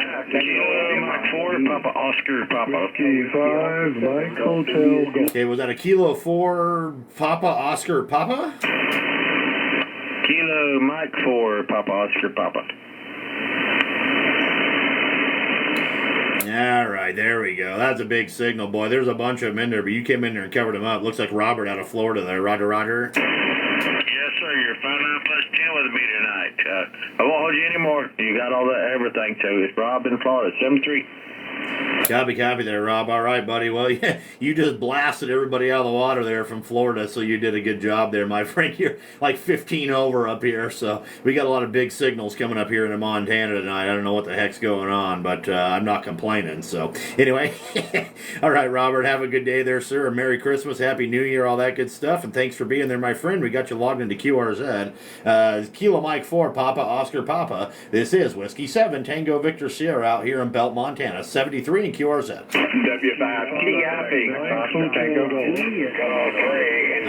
Mike 4, Papa Oscar, Papa. Whiskey 5, Mike Hotel Golf. Okay, was that a Kilo 4, Papa Oscar, Papa? Kilo Mike 4, Papa Oscar, Papa. All right, there we go. That's a big signal, boy. There's a bunch of them in there, but you came in there and covered them up. Looks like Robert out of Florida there. Roger. Yes, sir. You're 5-9 plus 10 with me tonight. I won't hold you anymore. You got all that everything, so it's Rob in Florida, 7-3. Copy there, Rob. All right, buddy. Well, yeah, you just blasted everybody out of the water there from Florida, so you did a good job there, my friend. You're like 15 over up here, so we got a lot of big signals coming up here into Montana tonight. I don't know what the heck's going on, but I'm not complaining. So anyway, all right, Robert, have a good day there, sir. Merry Christmas, Happy New Year, all that good stuff, and thanks for being there, my friend. We got you logged into QRZ. Kilo Mike 4, Papa Oscar Papa. This is Whiskey 7, Tango Victor Sierra out here in Belt, Montana. 73 in QRZ. W5,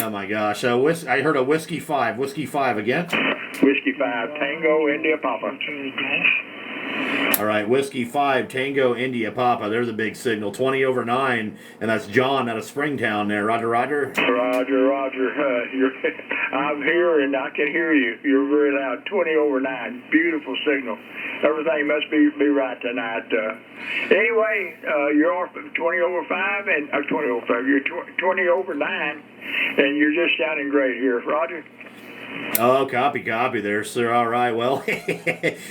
Oh my gosh! I heard a Whiskey 5. Whiskey 5 again. Whiskey 5, Tango, India, Papa. All right, Whiskey 5, Tango, India, Papa. There's a big signal. 20 over 9, and that's John out of Springtown there. Roger. Roger. I'm here and I can hear you. You're very loud. 20 over 9. Beautiful signal. Everything must be right tonight. Anyway, you're off 20 over 5 and 20 over 5. You're 20 over 9, and you're just sounding great here, Roger. Oh, copy there, sir. All right, well,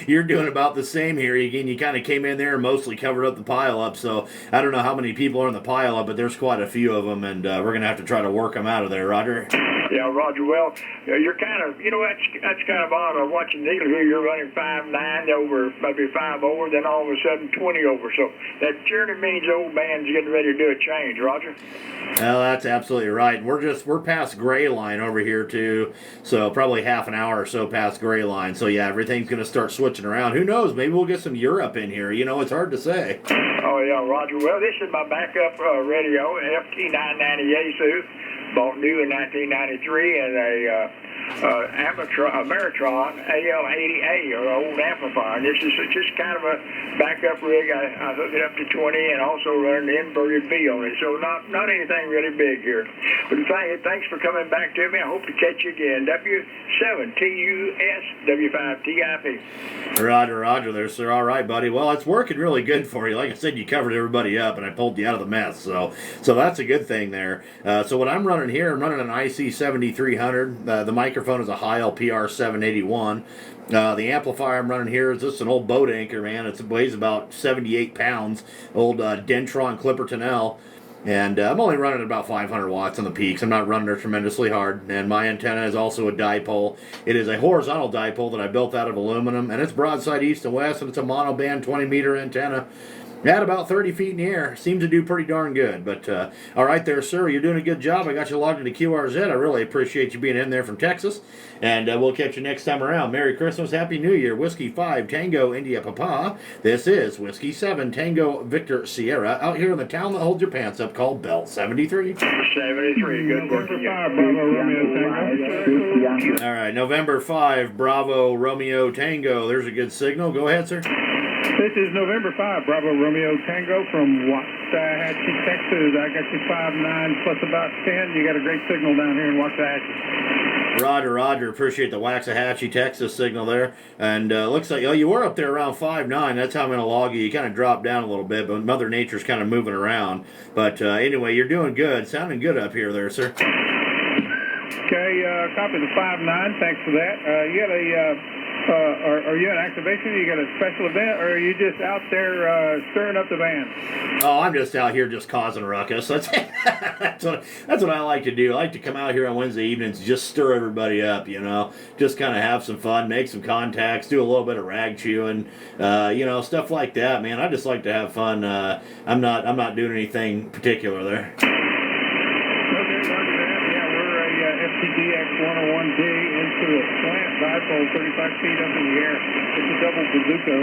you're doing about the same here. Again, you kind of came in there and mostly covered up the pile-up, so I don't know how many people are in the pile-up, but there's quite a few of them, and we're going to have to try to work them out of there, Roger. Yeah, Roger. Well, you're kind of, that's kind of odd. I'm watching Neil here. You're running 5-9 over, maybe 5 over, then all of a sudden 20 over. So that surely means the old man's getting ready to do a change, Roger. Well, that's absolutely right. We're past Gray Line over here too, so probably half an hour or so past Gray Line. So yeah, everything's going to start switching around. Who knows? Maybe we'll get some Europe in here. It's hard to say. Oh yeah, Roger. Well, this is my backup radio, FT990 Yaesu. Bought new in 1993, and Ameritron AL80A, or old amplifier. This is just kind of a backup rig. I hooked it up to 20 and also run the inverted V on it. So not anything really big here. But thanks for coming back to me. I hope to catch you again. W7TUS W5TIP. Roger, Roger there, sir. All right, buddy. Well, it's working really good for you. Like I said, you covered everybody up, and I pulled you out of the mess. So that's a good thing there. So what I'm running here, I'm running an IC7300. The microphone is a Heil PR781. The amplifier I'm running here is just an old boat anchor, man. It weighs about 78 pounds. Old Dentron Clipperton L. And I'm only running about 500 watts on the peaks. I'm not running it tremendously hard. And my antenna is also a dipole. It is a horizontal dipole that I built out of aluminum. And it's broadside east and west. And it's a monoband 20-meter antenna. At about 30 feet in the air. Seems to do pretty darn good. But, all right there, sir. You're doing a good job. I got you logged into QRZ. I really appreciate you being in there from Texas. And we'll catch you next time around. Merry Christmas. Happy New Year. Whiskey 5 Tango India Papa. This is Whiskey 7 Tango Victor Sierra out here in the town that holds your pants up called Belt 73. 73. Good work to you. All right. November 5 Bravo Romeo Tango. There's a good signal. Go ahead, sir. This is November 5, Bravo Romeo Tango from Waxahachie, Texas. I got you 5-9 plus about 10. You got a great signal down here in Waxahachie. Roger, Roger. Appreciate the Waxahachie, Texas signal there. And looks like, you were up there around 5-9. That's how I'm going to log you. You kind of dropped down a little bit, but Mother Nature's kind of moving around. But anyway, you're doing good. Sounding good up here there, sir. Okay, copy the 5-9. Thanks for that. You got are you an activation? You got a special event, or are you just out there stirring up the band? Oh, I'm just out here just causing a ruckus. That's what I like to do. I like to come out here on Wednesday evenings, just stir everybody up, just kind of have some fun, make some contacts, do a little bit of rag chewing, stuff like that, man. I just like to have fun. I'm not doing anything particular there. FTDX 101D into a slant dipole 35 feet up in the air. It's a double bazooka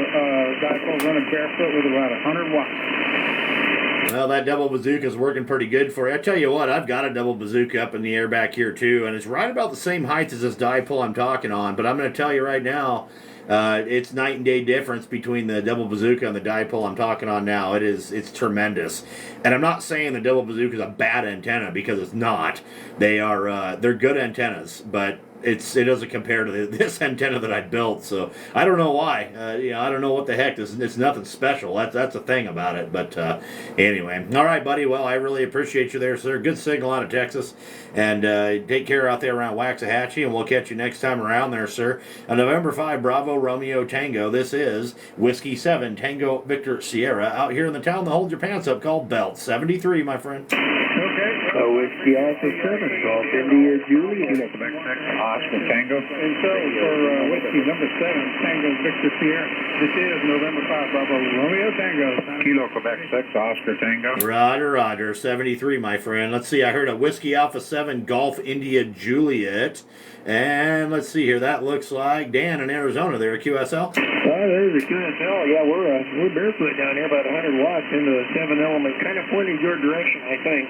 dipole running barefoot with about 100 watts. Well, that double bazooka is working pretty good for you. I tell you what, I've got a double bazooka up in the air back here too, and it's right about the same height as this dipole I'm talking on. But I'm going to tell you right now, it's night and day difference between the double bazooka and the dipole I'm talking on now. It's tremendous. And I'm not saying the double bazooka is a bad antenna, because it's not. They're good antennas, but it doesn't compare to this antenna that I built. So I don't know why. I don't know what the heck. It's nothing special. That's the thing about it. But anyway, all right, buddy. Well, I really appreciate you there, sir. Good signal out of Texas, and take care out there around Waxahachie, and we'll catch you next time around there, sir. On November 5 Bravo Romeo Tango. This is Whiskey 7 Tango Victor Sierra out here in the town that holds your pants up called Belt 73, my friend. Okay. Whiskey Alpha 7 Golf India Juliet. Oscar Tango. And so for Whiskey number 7 Tango Victor Sierra, this is November 5 Bravo Romeo Tango. Kilo Quebec 6 Oscar Tango. Roger, 73, my friend. Let's see, I heard a Whiskey Alpha 7 Golf India Juliet. And let's see here, that looks like Dan in Arizona there at QSL. There's a QSL. Yeah, we're barefoot down here, about 100 watts into a 7-element, kind of pointing your direction, I think.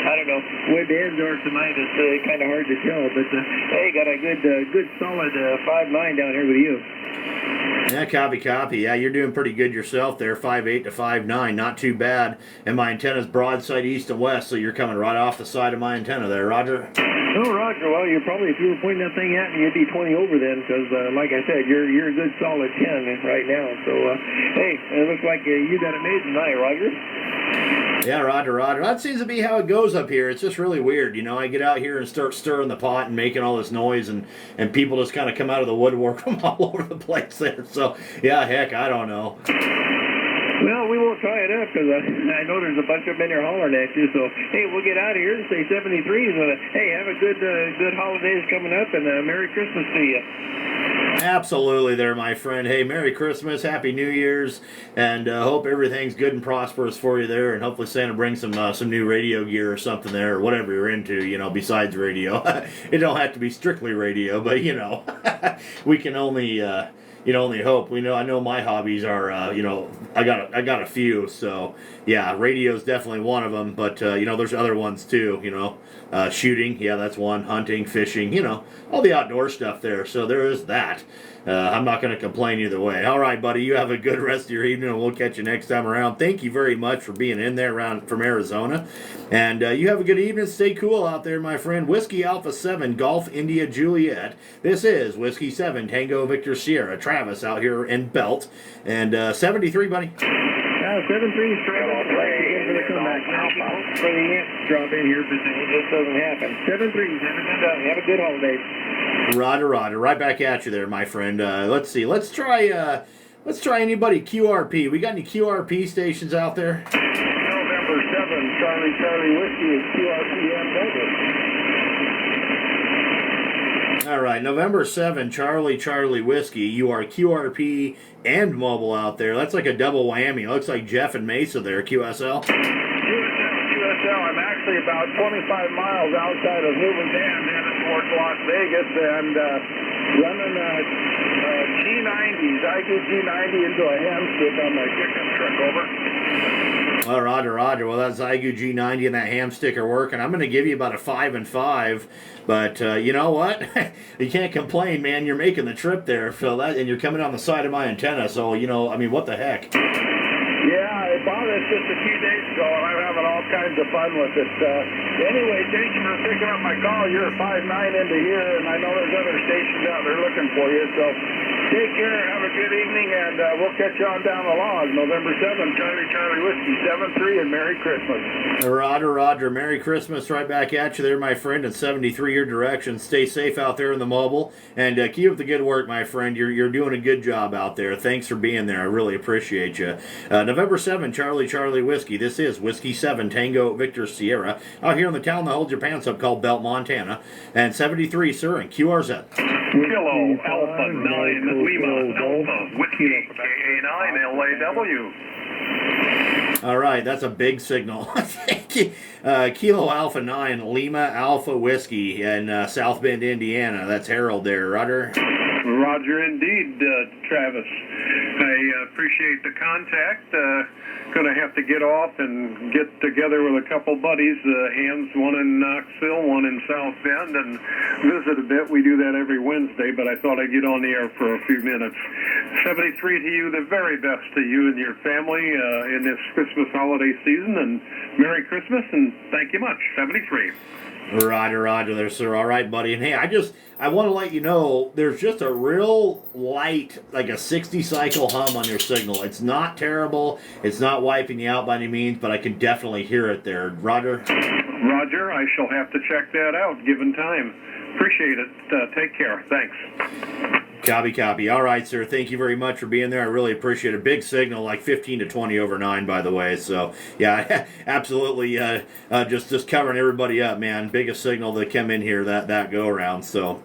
I don't know where the ends are tonight. It's kind of hard to tell, but hey, got a good solid 5-9 down here with you. Yeah, copy. Yeah, you're doing pretty good yourself there, 5'8" to 5'9", not too bad. And my antenna's broadside east and west, so you're coming right off the side of my antenna there, Roger. Oh, Roger. Well, if you were pointing that thing at me, you'd be 20 over then, because like I said, you're a good solid 10 right now. So hey, it looks like you got it made tonight, Roger. Yeah, Roger. That seems to be how it goes up here. It's just really weird, I get out here and start stirring the pot and making all this noise, and people just kind of come out of the woodwork from all over the place there. So, yeah, heck, I don't know. Well, we won't try it up, because I know there's a bunch of them in there hollering at you. So, hey, we'll get out of here and say 73s. Hey, have a good holidays coming up, and Merry Christmas to you. Absolutely there, my friend. Hey, Merry Christmas, Happy New Year's, and hope everything's good and prosperous for you there, and hopefully Santa brings some new radio gear or something there, or whatever you're into, besides radio. It don't have to be strictly radio, but, we can only... you know, only hope. I know my hobbies are, you know, I got a few. So yeah, radio's definitely one of them. But you know, there's other ones too. You know, shooting, yeah, that's one. Hunting, fishing, you know, all the outdoor stuff there. So there is that. I'm not going to complain either way. All right, buddy, you have a good rest of your evening, and we'll catch you next time around. Thank you very much for being in there from Arizona. And you have a good evening. Stay cool out there, my friend. Whiskey Alpha 7, Golf India Juliet. This is Whiskey 7, Tango Victor Sierra. Travis out here in Belt. And 73, buddy. 7-3, Travis. Thanks again for the comeback. For the ants drop in here, but it just doesn't happen. 7-3, have a good holiday. Roger. Right back at you there, my friend. Let's see. Let's try anybody QRP. We got any QRP stations out there? November 7, Charlie Whiskey is QRP and mobile. All right, November 7, Charlie Whiskey. You are QRP and mobile out there. That's like a double whammy. Looks like Jeff and Mesa there, QSL. QSL, I'm actually about 25 miles outside of Newman Dam, headed towards Las Vegas, and running G90s. I get G90 into a hamstick on my pickup truck, over. Well, Roger. Well, that Zygu G90 and that ham stick are working. I'm going to give you about a 5 and 5, but you know what? You can't complain, man. You're making the trip there, Phil, and you're coming on the side of my antenna. So you know, I mean, what the heck? Yeah, I bought it just a few days ago, and I'm having all kinds of fun with it. Anyway, thank you for picking up my call. You're 5-9 into here, and I know there's other stations out there looking for you. So take care, have a good evening, and we'll catch you on down the log. November 7, Charlie Whiskey 7-3, and Merry Christmas. Roger. Merry Christmas right back at you there, my friend, in 73 your direction. Stay safe out there in the mobile, and keep up the good work, my friend. You're doing a good job out there. Thanks for being there. I really appreciate you. November 7, Charlie Whiskey. This is Whiskey 7, Tango Victor Sierra, out here in the town that holds your pants up called Belt, Montana. And 73, sir, and QRZ. Kilo Alpha 9 Lima Alpha Whiskey KA9 LAW. All right, that's a big signal. Kilo Alpha 9 Lima Alpha Whiskey in South Bend, Indiana. That's Harold there, Roger. Roger indeed, Travis. I appreciate the contact. Going to have to get off and get together with a couple buddies, Hans, one in Knoxville, one in South Bend, and visit a bit. We do that every Wednesday, but I thought I'd get on the air for a few minutes. 73 to you, the very best to you and your family in this Christmas holiday season, and Merry Christmas, and thank you much. 73. Roger there, sir. All right, buddy. And hey, I want to let you know there's just a real light, like a 60 cycle hum on your signal. It's not terrible. It's not wiping you out by any means, but I can definitely hear it there. Roger? Roger, I shall have to check that out given time. Appreciate it. Take care. Thanks. Copy. All right, sir. Thank you very much for being there. I really appreciate it. Big signal, like 15 to 20 over 9, by the way. So, yeah, absolutely. Just covering everybody up, man. Biggest signal that came in here that go around. So,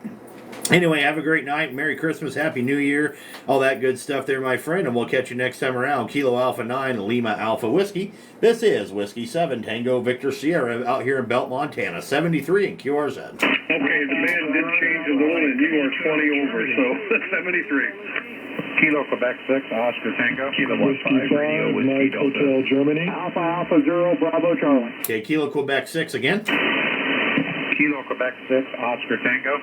anyway, have a great night. Merry Christmas. Happy New Year. All that good stuff there, my friend. And we'll catch you next time around. Kilo Alpha 9 Lima Alpha Whiskey. This is Whiskey 7 Tango Victor Sierra out here in Belt, Montana. 73 in QRZ. Okay, the man did change a little, and you are 20 over, so 73. Kilo Quebec 6, Oscar Tango. Kilo 15 Radio Whiskey Hotel Germany. Alpha 0, Bravo Charlie. Okay, Kilo Quebec 6 again. Kilo Quebec 6, Oscar Tango.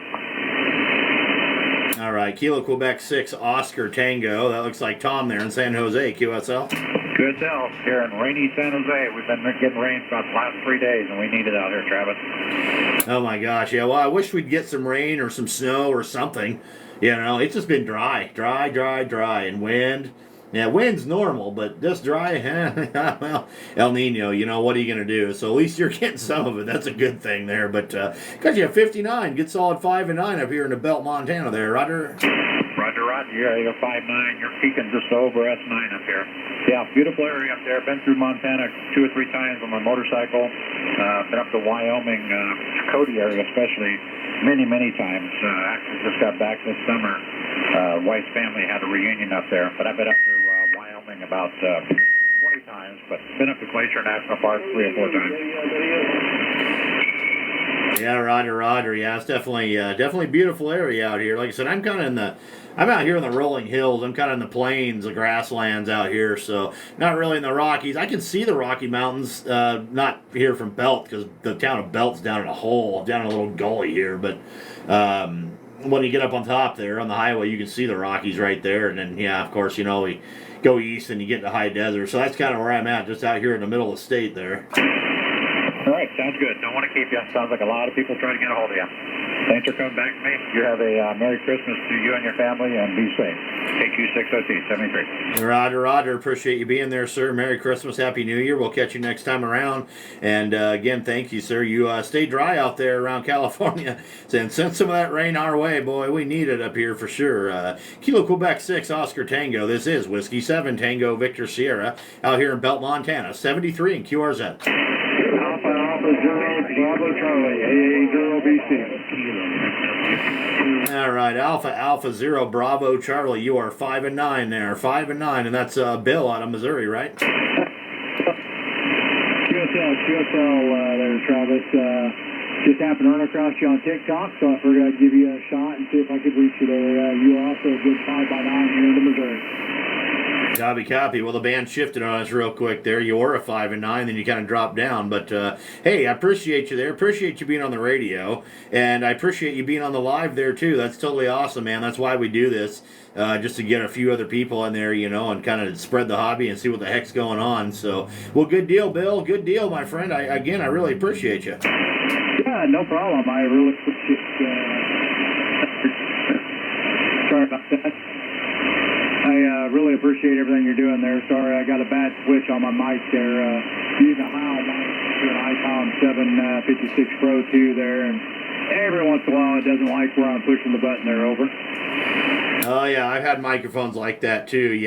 All right, Kilo Quebec 6, Oscar Tango. That looks like Tom there in San Jose, QSL. QSL, here in rainy San Jose. We've been getting rain for the last 3 days, and we need it out here, Travis. Oh, my gosh. Yeah, well, I wish we'd get some rain or some snow or something. You know, it's just been dry. And wind. Yeah, wind's normal, but this dry, well, El Nino, you know, what are you going to do? So at least you're getting some of it. That's a good thing there. But because you have 59, good solid 5 and 9 up here in the Belt, Montana there, Roger. Roger. Yeah, you're 5'9". You're peaking just over S9 up here. Yeah, beautiful area up there. Been through Montana 2 or 3 times on my motorcycle. Been up to Wyoming, Cody area especially, many times. Actually just got back this summer. Wife's family had a reunion up there, but I've been up through Wyoming about 20 times, but been up to Glacier National Park 3 or 4 times. Yeah, Roger. Yeah, it's definitely beautiful area out here. Like I said, I'm out here in the rolling hills. I'm kind of in the plains, the grasslands out here, so not really in the Rockies. I can see the Rocky Mountains, not here from Belt, because the town of Belt's down in a hole, down in a little gully here, but when you get up on top there on the highway, you can see the Rockies right there, and then, yeah, of course, we go east and you get to high desert, so that's kind of where I'm at, just out here in the middle of the state there. All right, sounds good. Don't want to keep you. Sounds like a lot of people trying to get a hold of you. Thanks for coming back to me. You have a Merry Christmas to you and your family, and be safe. KQ602, 73. Roger. Appreciate you being there, sir. Merry Christmas, Happy New Year. We'll catch you next time around. And again, thank you, sir. You stay dry out there around California. And send some of that rain our way, boy. We need it up here for sure. Kilo Quebec 6, Oscar Tango. This is Whiskey 7, Tango Victor Sierra, out here in Belt, Montana. 73 in QRZ. Alpha 0, Bravo Charlie, AA0BC. All right, Alpha 0, Bravo Charlie. You are 5 and 9 there, 5 and 9, and that's Bill out of Missouri, right? QSL there, Travis. Just happened to run across you on TikTok, so I figured I'd give you a shot and see if I could reach you there. You are also a good 5x9 here in Missouri. Copy. Well, the band shifted on us real quick there. You were a 5 and 9, then you kind of dropped down. But hey, I appreciate you there. Appreciate you being on the radio, and I appreciate you being on the live there too. That's totally awesome, man. That's why we do this, just to get a few other people in there, and kind of spread the hobby and see what the heck's going on. So, well, good deal, Bill. Good deal, my friend. I really appreciate you. Yeah, no problem. I really appreciate. Sorry about that. I really appreciate everything you're doing there. Sorry, I got a bad switch on my mic there. Using a Heil mic, an Icon 756 Pro 2 there, and every once in a while it doesn't like where I'm pushing the button there. Over. Oh yeah, I've had microphones like that too.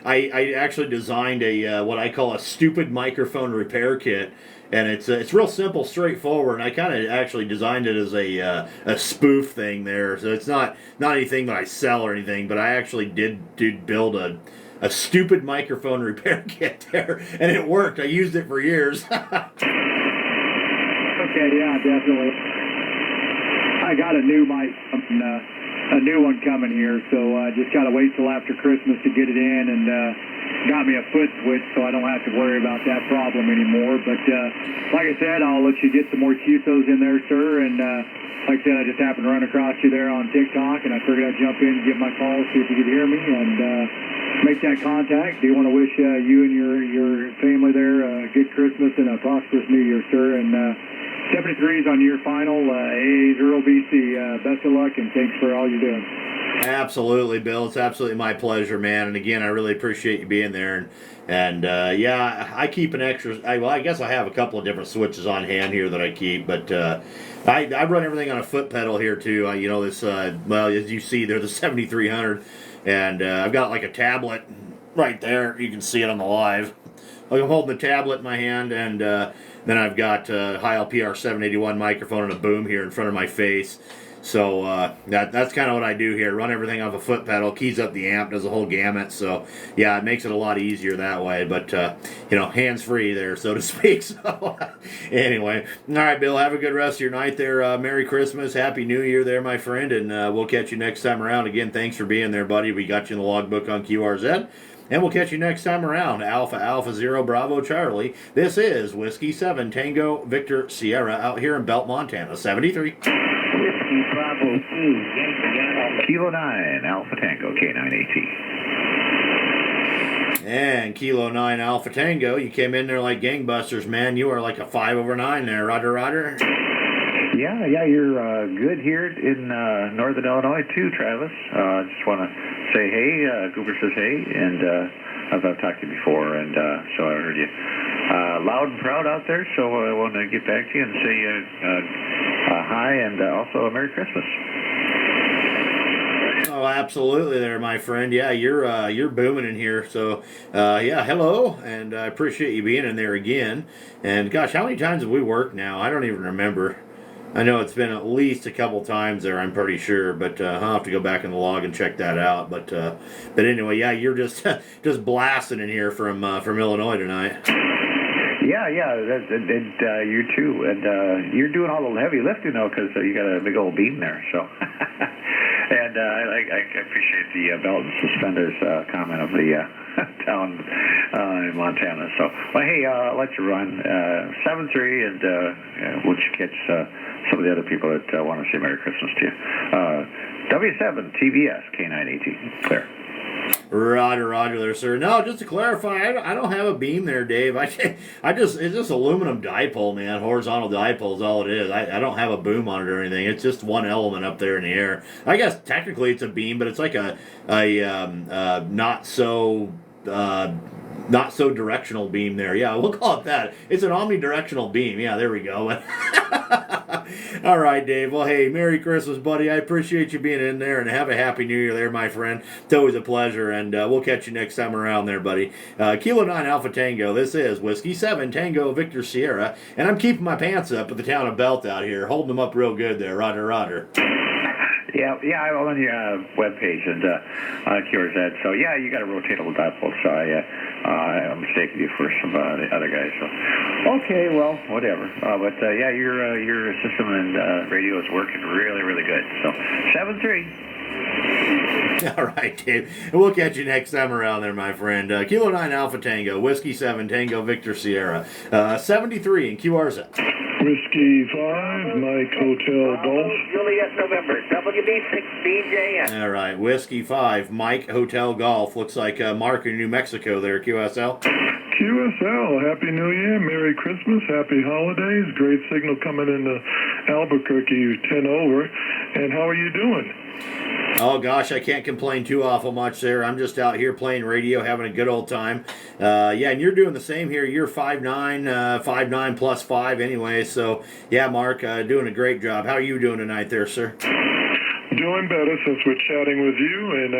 I actually designed a what I call a stupid microphone repair kit. And it's real simple, straightforward. And I kind of actually designed it as a spoof thing there, so it's not anything that I sell or anything. But I actually did build a stupid microphone repair kit there, and it worked. I used it for years. Okay, yeah, definitely. I got a new mic, a new one coming here, so I just gotta wait till after Christmas to get it in, and got me a foot switch, so I don't have to worry about that problem anymore. But like I said, I'll let you get some more QSOs in there, sir. And like I said, I just happened to run across you there on TikTok, and I figured I'd jump in and give my call, see if you could hear me, and make that contact. Do you want to wish you and your family there a good Christmas and a prosperous New Year, sir? And 73 is on your final AA0BC. Best of luck, and thanks for all you're doing. Absolutely, Bill. It's absolutely my pleasure, man. And again, I really appreciate you being there. And yeah, I keep an extra. I guess I have a couple of different switches on hand here that I keep, but I run everything on a foot pedal here too. This well, as you see, they're the 7300, and I've got like a tablet right there. You can see it on the live. I'm holding the tablet in my hand, and then I've got Heil PR781 microphone and a boom here in front of my face. So that's kind of what I do here. Run everything off a foot pedal, keys up the amp, does the whole gamut. So yeah, it makes it a lot easier that way. But hands free there, so to speak. So anyway, all right, Bill. Have a good rest of your night there. Merry Christmas, Happy New Year, there, my friend, and we'll catch you next time around. Again, thanks for being there, buddy. We got you in the logbook on QRZ. And we'll catch you next time around. Alpha 0, Bravo Charlie. This is Whiskey 7, Tango Victor Sierra, out here in Belt, Montana. 73. Whiskey Bravo 2, Kilo 9, Alpha Tango, K9AT. And Kilo 9, Alpha Tango. You came in there like gangbusters, man. You are like a 5/9 there. Roger. Yeah, you're good here in Northern Illinois too, Travis. Just want to say hey. Goober says hey, and I've talked to you before, and so I heard you loud and proud out there. So I want to get back to you and say hi, and also a Merry Christmas. Oh, absolutely, there, my friend. Yeah, you're booming in here. So yeah, hello, and I appreciate you being in there again. And gosh, how many times have we worked now? I don't even remember. I know it's been at least a couple times there, I'm pretty sure, but I'll have to go back in the log and check that out. But anyway, yeah, you're just blasting in here from Illinois tonight. Yeah, you too. And you're doing all the heavy lifting, though, because you got a big old beam there. So, and I appreciate the belt and suspenders comment of the town in Montana. So, well, hey, I'll let you run 7-3, and we'll catch some of the other people that want to say Merry Christmas to you. W7 TVS K9AT. Clear. Roger there, sir. No, just to clarify, I don't have a beam there, Dave. It's just aluminum dipole, man. Horizontal dipole is all it is. I don't have a boom on it or anything. It's just one element up there in the air. I guess technically it's a beam, but it's like a not so directional beam there. Yeah, we'll call it that. It's an omnidirectional beam. Yeah, there we go. All right, Dave. Well, hey, Merry Christmas, buddy. I appreciate you being in there, and have a Happy New Year there, my friend. It's always a pleasure, and we'll catch you next time around there, buddy. Kilo 9 Alpha Tango. This is Whiskey 7 Tango Victor Sierra, and I'm keeping my pants up at the town of Belt out here, holding them up real good there. Roger. Yeah, I'm on your webpage and cures that. So yeah, you got a rotatable dipole. So I'm mistaken you for some of the other guys. So okay, well, whatever. But yeah, your system and radio is working really good. So 7-3. All right, Dave. And we'll catch you next time around there, my friend. Kilo 9 Alpha Tango, Whiskey 7 Tango Victor Sierra, 73 in QRZ. Whiskey 5, Mike Hotel Golf. Juliet November, WB6BJN. All right, Whiskey 5, Mike Hotel Golf. Looks like Mark in New Mexico there, QSL. QSL, Happy New Year, Merry Christmas, Happy Holidays. Great signal coming into Albuquerque, 10 over. And how are you doing? Oh, gosh, I can't complain too awful much there. I'm just out here playing radio, having a good old time. Yeah, and you're doing the same here. You're 5'9", 5'9 plus 5 anyway. So, yeah, Mark, doing a great job. How are you doing tonight there, sir? Doing better since we're chatting with you, and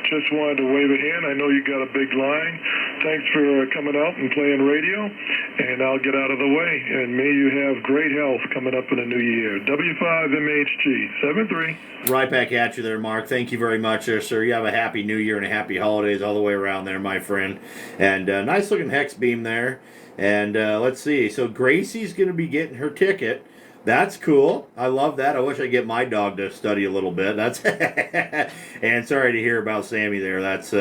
just wanted to wave a hand. I know you got a big line. Thanks for coming out and playing radio, and I'll get out of the way. And may you have great health coming up in the new year. W5MHG 73. Right back at you there, Mark. Thank you very much there, sir. You have a happy new year and a happy holidays all the way around there, my friend. And nice looking hex beam there. And let's see. So Gracie's going to be getting her ticket. That's cool. I love that. I wish I could get my dog to study a little bit. That's and sorry to hear about Sammy there. That's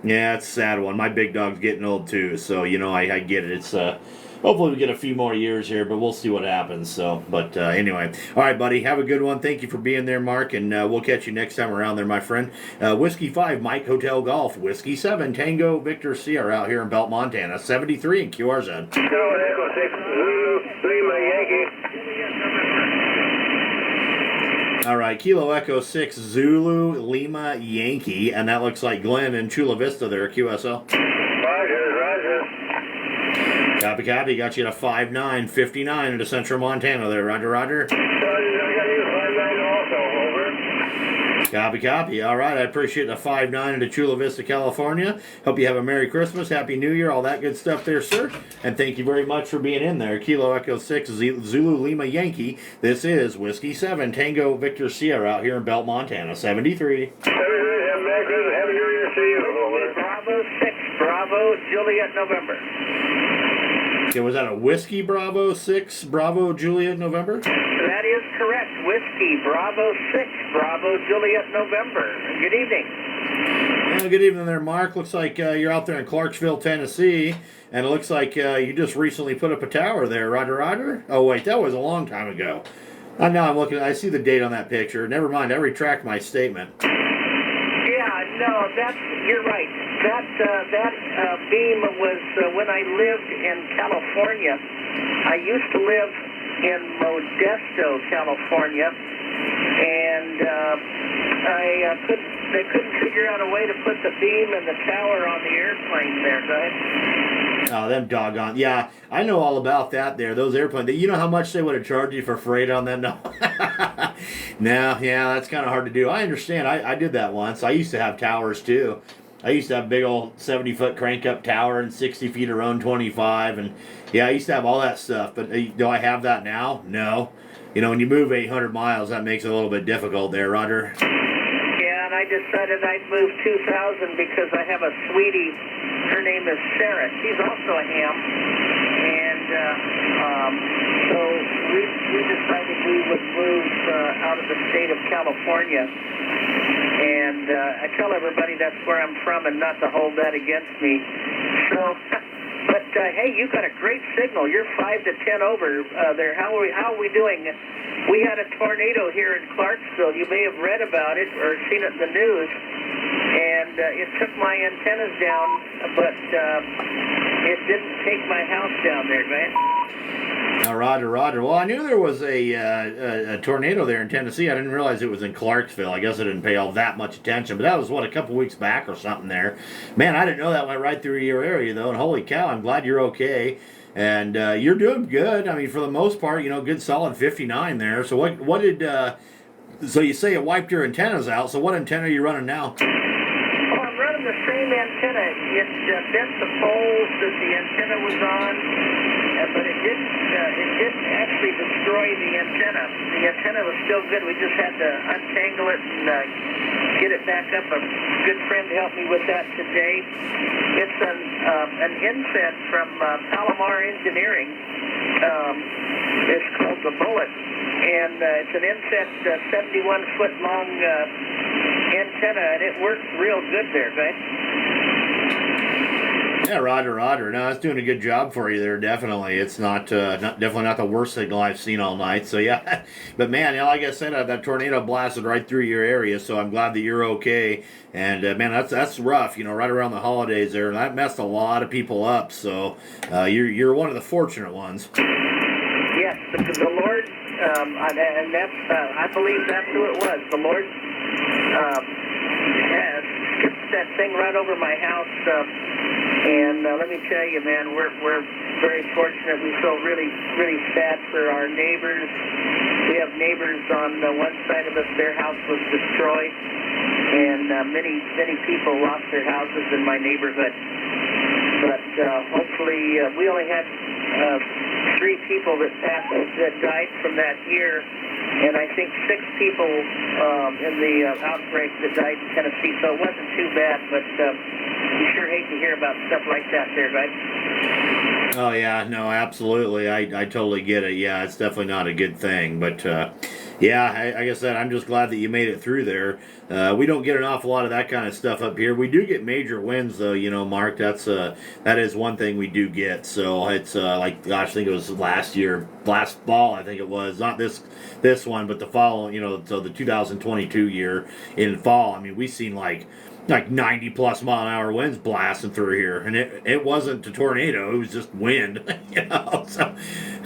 yeah, it's a sad one. My big dog's getting old too, so you know I get it. It's hopefully we get a few more years here, but we'll see what happens. So, but anyway, all right, buddy, have a good one. Thank you for being there, Mark, and we'll catch you next time around there, my friend. Whiskey 5, Mike Hotel Golf. Whiskey 7, Tango Victor Sierra out here in Belt, Montana. 73 in QRZ. Echo 6, Lima Yankee. All right, Kilo Echo 6, Zulu Lima Yankee, and that looks like Glenn in Chula Vista there, QSL. Roger. Copy, got you at a 5'9", 59 into Central Montana there, Roger. I got you 5'9" also, over. Copy. All right, I appreciate the 5'9" into Chula Vista, California. Hope you have a Merry Christmas, Happy New Year, all that good stuff there, sir. And thank you very much for being in there. Kilo Echo 6, Zulu Lima Yankee. This is Whiskey 7, Tango Victor Sierra out here in Belt, Montana. 73. Happy New Year to you, over. Bravo 6, Bravo, Juliet November. Okay, was that a Whiskey Bravo 6, Bravo Juliet November? That is correct. Whiskey Bravo 6, Bravo Juliet November. Good evening. Yeah, good evening there, Mark. Looks like you're out there in Clarksville, Tennessee, and it looks like you just recently put up a tower there, Roger. Oh, wait, that was a long time ago. Now I'm looking, I see the date on that picture. Never mind, I retract my statement. No, you're right. That beam was when I lived in California. I used to live in Modesto, California, and they couldn't figure out a way to put the beam and the tower on the airplane there, guys. Oh, them doggone. Yeah, I know all about that there. Those airplanes. You know how much they would have charged you for freight on that? No. No, yeah, that's kind of hard to do. I understand. I did that once. I used to have towers, too. I used to have a big old 70-foot crank-up tower and 60 feet of Roan 25. And, yeah, I used to have all that stuff. But do I have that now? No. You know, when you move 800 miles, that makes it a little bit difficult there, Roger. Yeah, and I decided I'd move 2,000 because I have a sweetie. Her name is Sarah. She's also a ham. And so we decided we would move out of the state of California. And I tell everybody that's where I'm from and not to hold that against me. So, but hey, you got a great signal. You're 5 to 10 over there. How are we doing? We had a tornado here in Clarksville. You may have read about it or seen it in the news. And it took my antennas down, but it didn't take my house down there, man. Roger. Well, I knew there was a tornado there in Tennessee. I didn't realize it was in Clarksville. I guess I didn't pay all that much attention. But that was, a couple weeks back or something there. Man, I didn't know that went right through your area, though. And holy cow, I'm glad you're okay. And you're doing good. I mean, for the most part, good solid 59 there. So what did... so you say it wiped your antennas out. So what antenna are you running now? Oh, I'm running the same antenna. It bent the poles that the antenna was on, but it didn't actually destroy the antenna. The antenna was still good. We just had to untangle it and get it back up. A good friend helped me with that today. It's an inset from Palomar Engineering. It's called the Bullet. And it's an inset 71-foot long antenna, and it works real good there, right? Yeah, Roger. No, it's doing a good job for you there. Definitely, it's definitely not the worst signal I've seen all night. So yeah, but man, like I said, that tornado blasted right through your area. So I'm glad that you're okay. And man, that's rough. Right around the holidays there, and that messed a lot of people up. So you're one of the fortunate ones. Yes, the Lord, and that's I believe that's who it was. The Lord has skipped that thing right over my house. And let me tell you, man, we're very fortunate. We feel really, really sad for our neighbors. We have neighbors on one side of us. Their house was destroyed, and many people lost their houses in my neighborhood. But hopefully, we only had 3 people that died from that year, and I think 6 people in the outbreak that died in Tennessee. So it wasn't too bad, but you sure hate to hear about stuff like that there, right? Oh yeah, no, absolutely. I totally get it. Yeah, it's definitely not a good thing, but yeah, like I said, I'm just glad that you made it through there. We don't get an awful lot of that kind of stuff up here. We do get major winds, though. Mark. That is one thing we do get. So it's like, gosh, I think it was last fall. I think it was not this one, but the fall. So the 2022 year in fall. I mean, we've seen like 90 plus mile an hour winds blasting through here, and it wasn't a tornado, it was just wind. So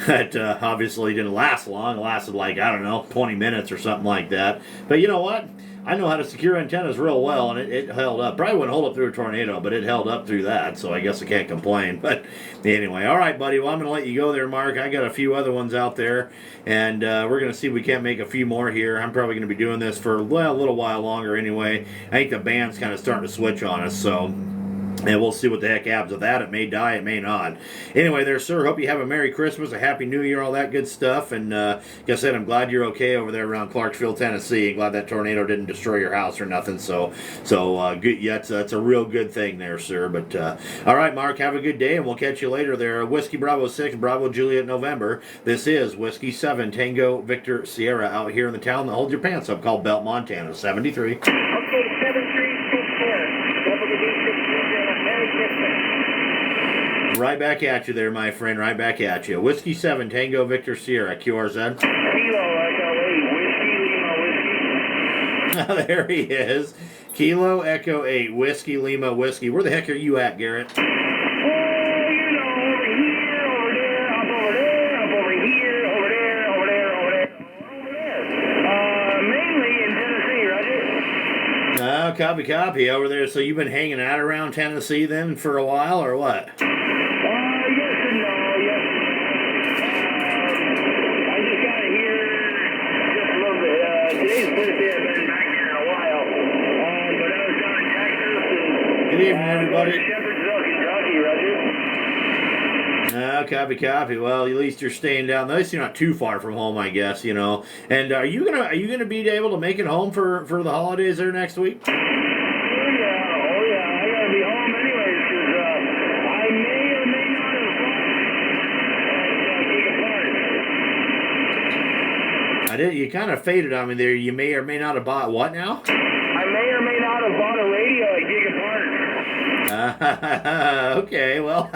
it obviously didn't last long. It lasted 20 minutes or something like that. But you know what, I know how to secure antennas real well, and it held up. Probably wouldn't hold up through a tornado, but it held up through that, so I guess I can't complain. But anyway, all right, buddy, well, I'm going to let you go there, Mark. I got a few other ones out there, and we're going to see if we can't make a few more here. I'm probably going to be doing this for a little while longer anyway. I think the band's kind of starting to switch on us, so... and we'll see what the heck happens with that. It may die, it may not. Anyway there, sir, hope you have a Merry Christmas, a Happy New Year, all that good stuff. And like I said, I'm glad you're okay over there around Clarksville, Tennessee. Glad that tornado didn't destroy your house or nothing. So good. Yeah, that's a real good thing there, sir. But all right, Mark, have a good day, and we'll catch you later there. Whiskey Bravo 6, Bravo Juliet November. This is Whiskey 7, Tango Victor Sierra out here in the town that holds your pants up called Belt, Montana, 73. Okay, 73, take care. Merry Christmas. Right back at you there, my friend. Right back at you. Whiskey 7, Tango Victor Sierra, QRZ. There he is. Kilo Echo 8, Whiskey Lima Whiskey. Where the heck are you at, Garrett? Over here, over there, up over there, up over here, over there, over there, over there, over there. Mainly in Tennessee, Roger. Oh, copy over there. So you've been hanging out around Tennessee then for a while, or what? Yes and no. I just got to hear just a little bit. Today's Thursday. I've been back here in a while. But I was down in Texas. Good evening, everybody. Shepherdsville, Kentucky, Roger. Copy, copy. Well, at least you're staying down. At least you're not too far from home, I guess. You know. And are you gonna be able to make it home for the holidays there next week? Oh yeah, I gotta be home anyways, because I may or may not have bought I did. You kind of faded on me there. You may or may not have bought what now? I may or may not have bought a radio at Gigapark. Okay, well,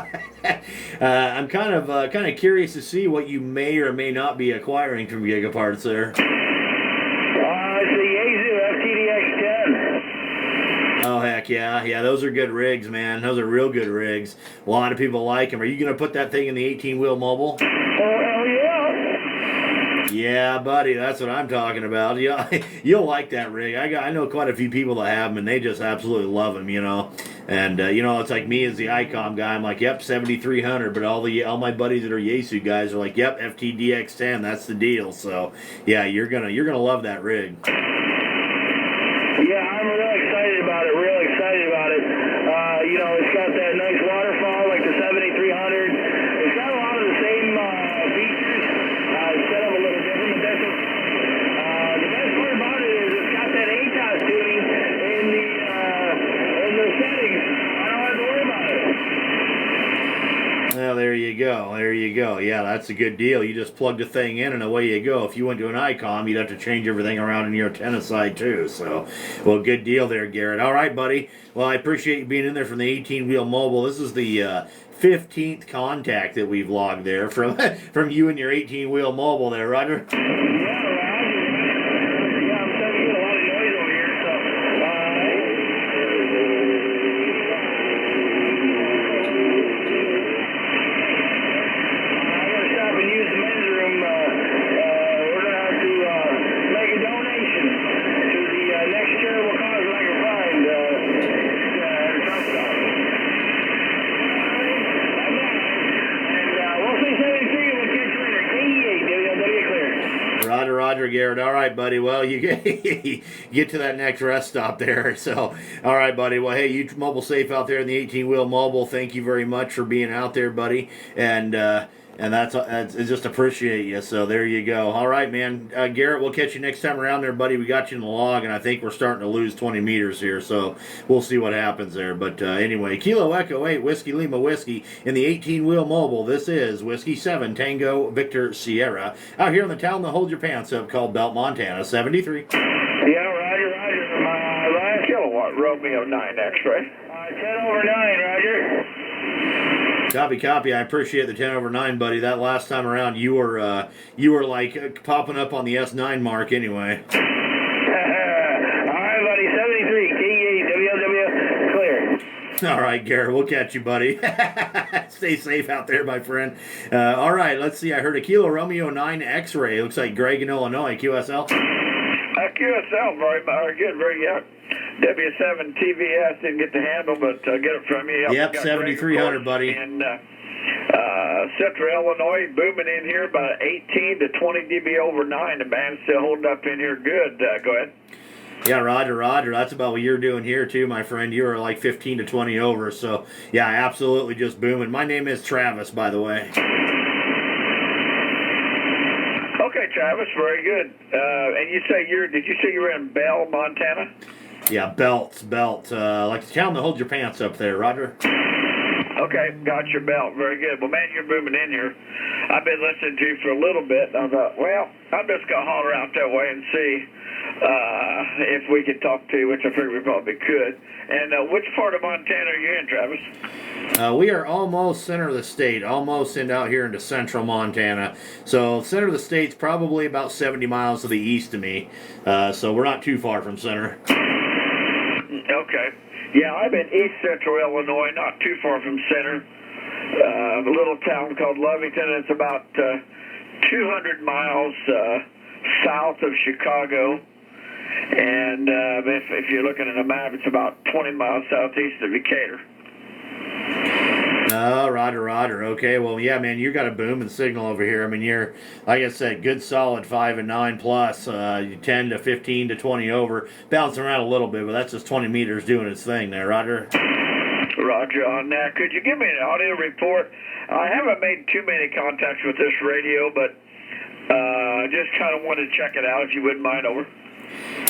I'm kind of curious to see what you may or may not be acquiring from Gigaparts there. It's a Yaesu FTDX 10. Oh heck yeah, those are good rigs, man. Those are real good rigs. A lot of people like them. Are you gonna put that thing in the 18-wheel mobile? Oh hell yeah! Yeah, buddy, that's what I'm talking about. Yeah, you'll like that rig. I know quite a few people that have them, and they just absolutely love them, you know. And it's like me as the ICOM guy. I'm like, yep, 7300. But all my buddies that are Yaesu guys are like, yep, FTDX10. That's the deal. So yeah, you're gonna love that rig. Yeah, I'm real excited about it. It's got that nice waterfall like the 7300. It's got a lot of the same features. Set up a little different, but that's the best part about it is it's got that ATOS tuning in the settings. I don't have to worry about it. Well, there you go. Yeah, that's a good deal. You just plug the thing in and away you go. If you went to an ICOM, you'd have to change everything around in your antenna side too. So, well, good deal there, Garrett. All right, buddy. Well, I appreciate you being in there from the 18-wheel mobile. This is the 15th contact that we've logged there from you and your 18-wheel mobile there, Roger. Roger, Garrett. All right, buddy. Well, you get to that next rest stop there. So, all right, buddy. Well, hey, you mobile safe out there in the 18-wheel mobile. Thank you very much for being out there, buddy. And that's just appreciate you. So there you go. All right, man. Garrett, we'll catch you next time around there, buddy. We got you in the log, and I think we're starting to lose 20 meters here. So we'll see what happens there. But anyway, Kilo Echo 8 Whiskey Lima Whiskey in the 18-wheel mobile. This is Whiskey 7 Tango Victor Sierra out here in the town that holds your pants up called Belt, Montana. 73. Yeah, Roger. My last kilowatt Romeo 9 X-ray. 10/9, Roger. Copy. I appreciate the 10/9, buddy. That last time around, you were like popping up on the S9 mark anyway. All right, buddy. 73 King 8 WLW clear. All right, Garrett. We'll catch you, buddy. Stay safe out there, my friend. All right. Let's see. I heard a Kilo Romeo 9 X-ray. Looks like Greg in Illinois. QSL. QSL. Very good. Very good. W7 TVS didn't get the handle, but get it from you. Yep, 7300, buddy. And Central Illinois booming in here about 18 to 20 dB over 9. The band's still holding up in here good. Go ahead. Yeah, Roger. That's about what you're doing here too, my friend. You are like 15 to 20 over. So yeah, absolutely just booming. My name is Travis, by the way. Okay, Travis, very good. And did you say you were in Bell, Montana? Yeah, Belt. Like the town that holds your pants up there, Roger. Okay, got your belt. Very good. Well, man, you're booming in here. I've been listening to you for a little bit. I thought, well, I'm just going to holler out that way and see if we could talk to you, which I figured we probably could. And which part of Montana are you in, Travis? We are almost center of the state, almost out here into central Montana. So center of the state's probably about 70 miles to the east of me. So we're not too far from center. Okay. Yeah, I'm in east central Illinois, not too far from center. A little town called Lovington. It's about 200 miles south of Chicago. And if you're looking at a map, it's about 20 miles southeast of Decatur. Oh, Roger. Okay, well, yeah, man, you got a booming signal over here. I mean, you're, like I said, good solid 5 and 9 plus, 10 to 15 to 20 over, bouncing around a little bit, but that's just 20 meters doing its thing there, Roger. Roger on that. Could you give me an audio report? I haven't made too many contacts with this radio, but just kind of wanted to check it out if you wouldn't mind. Over.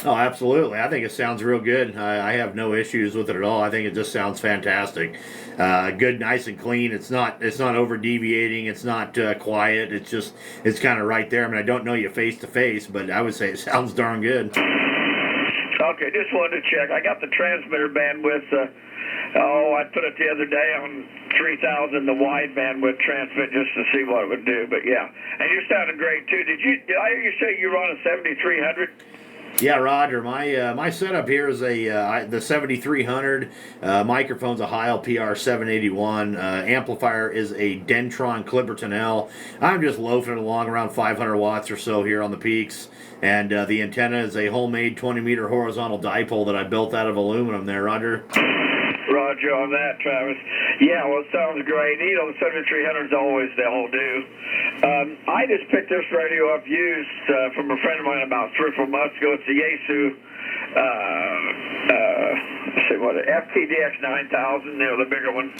Oh, absolutely. I think it sounds real good. I have no issues with it at all. I think it just sounds fantastic. Good, nice and clean. It's not over deviating. It's not quiet. It's kind of right there. I mean, I don't know you face to face, but I would say it sounds darn good. Okay, just wanted to check. I got the transmitter bandwidth. I put it the other day on 3,000, the wide bandwidth transmit, just to see what it would do. But yeah, and you're sounding great too. Did I hear you say you run a 7300? Yeah, Roger. My setup here is the 7300. Microphone's a Heil PR781. Amplifier is a Dentron Clipperton L. I'm just loafing it along around 500 watts or so here on the peaks. And the antenna is a homemade 20-meter horizontal dipole that I built out of aluminum there, Roger. Roger on that, Travis. Yeah, well, it sounds great. You know, the 7300s always, they'll do. I just picked this radio up used from a friend of mine about 3 or 4 months ago. It's the Yaesu, FTDX 9000, you know, the bigger one.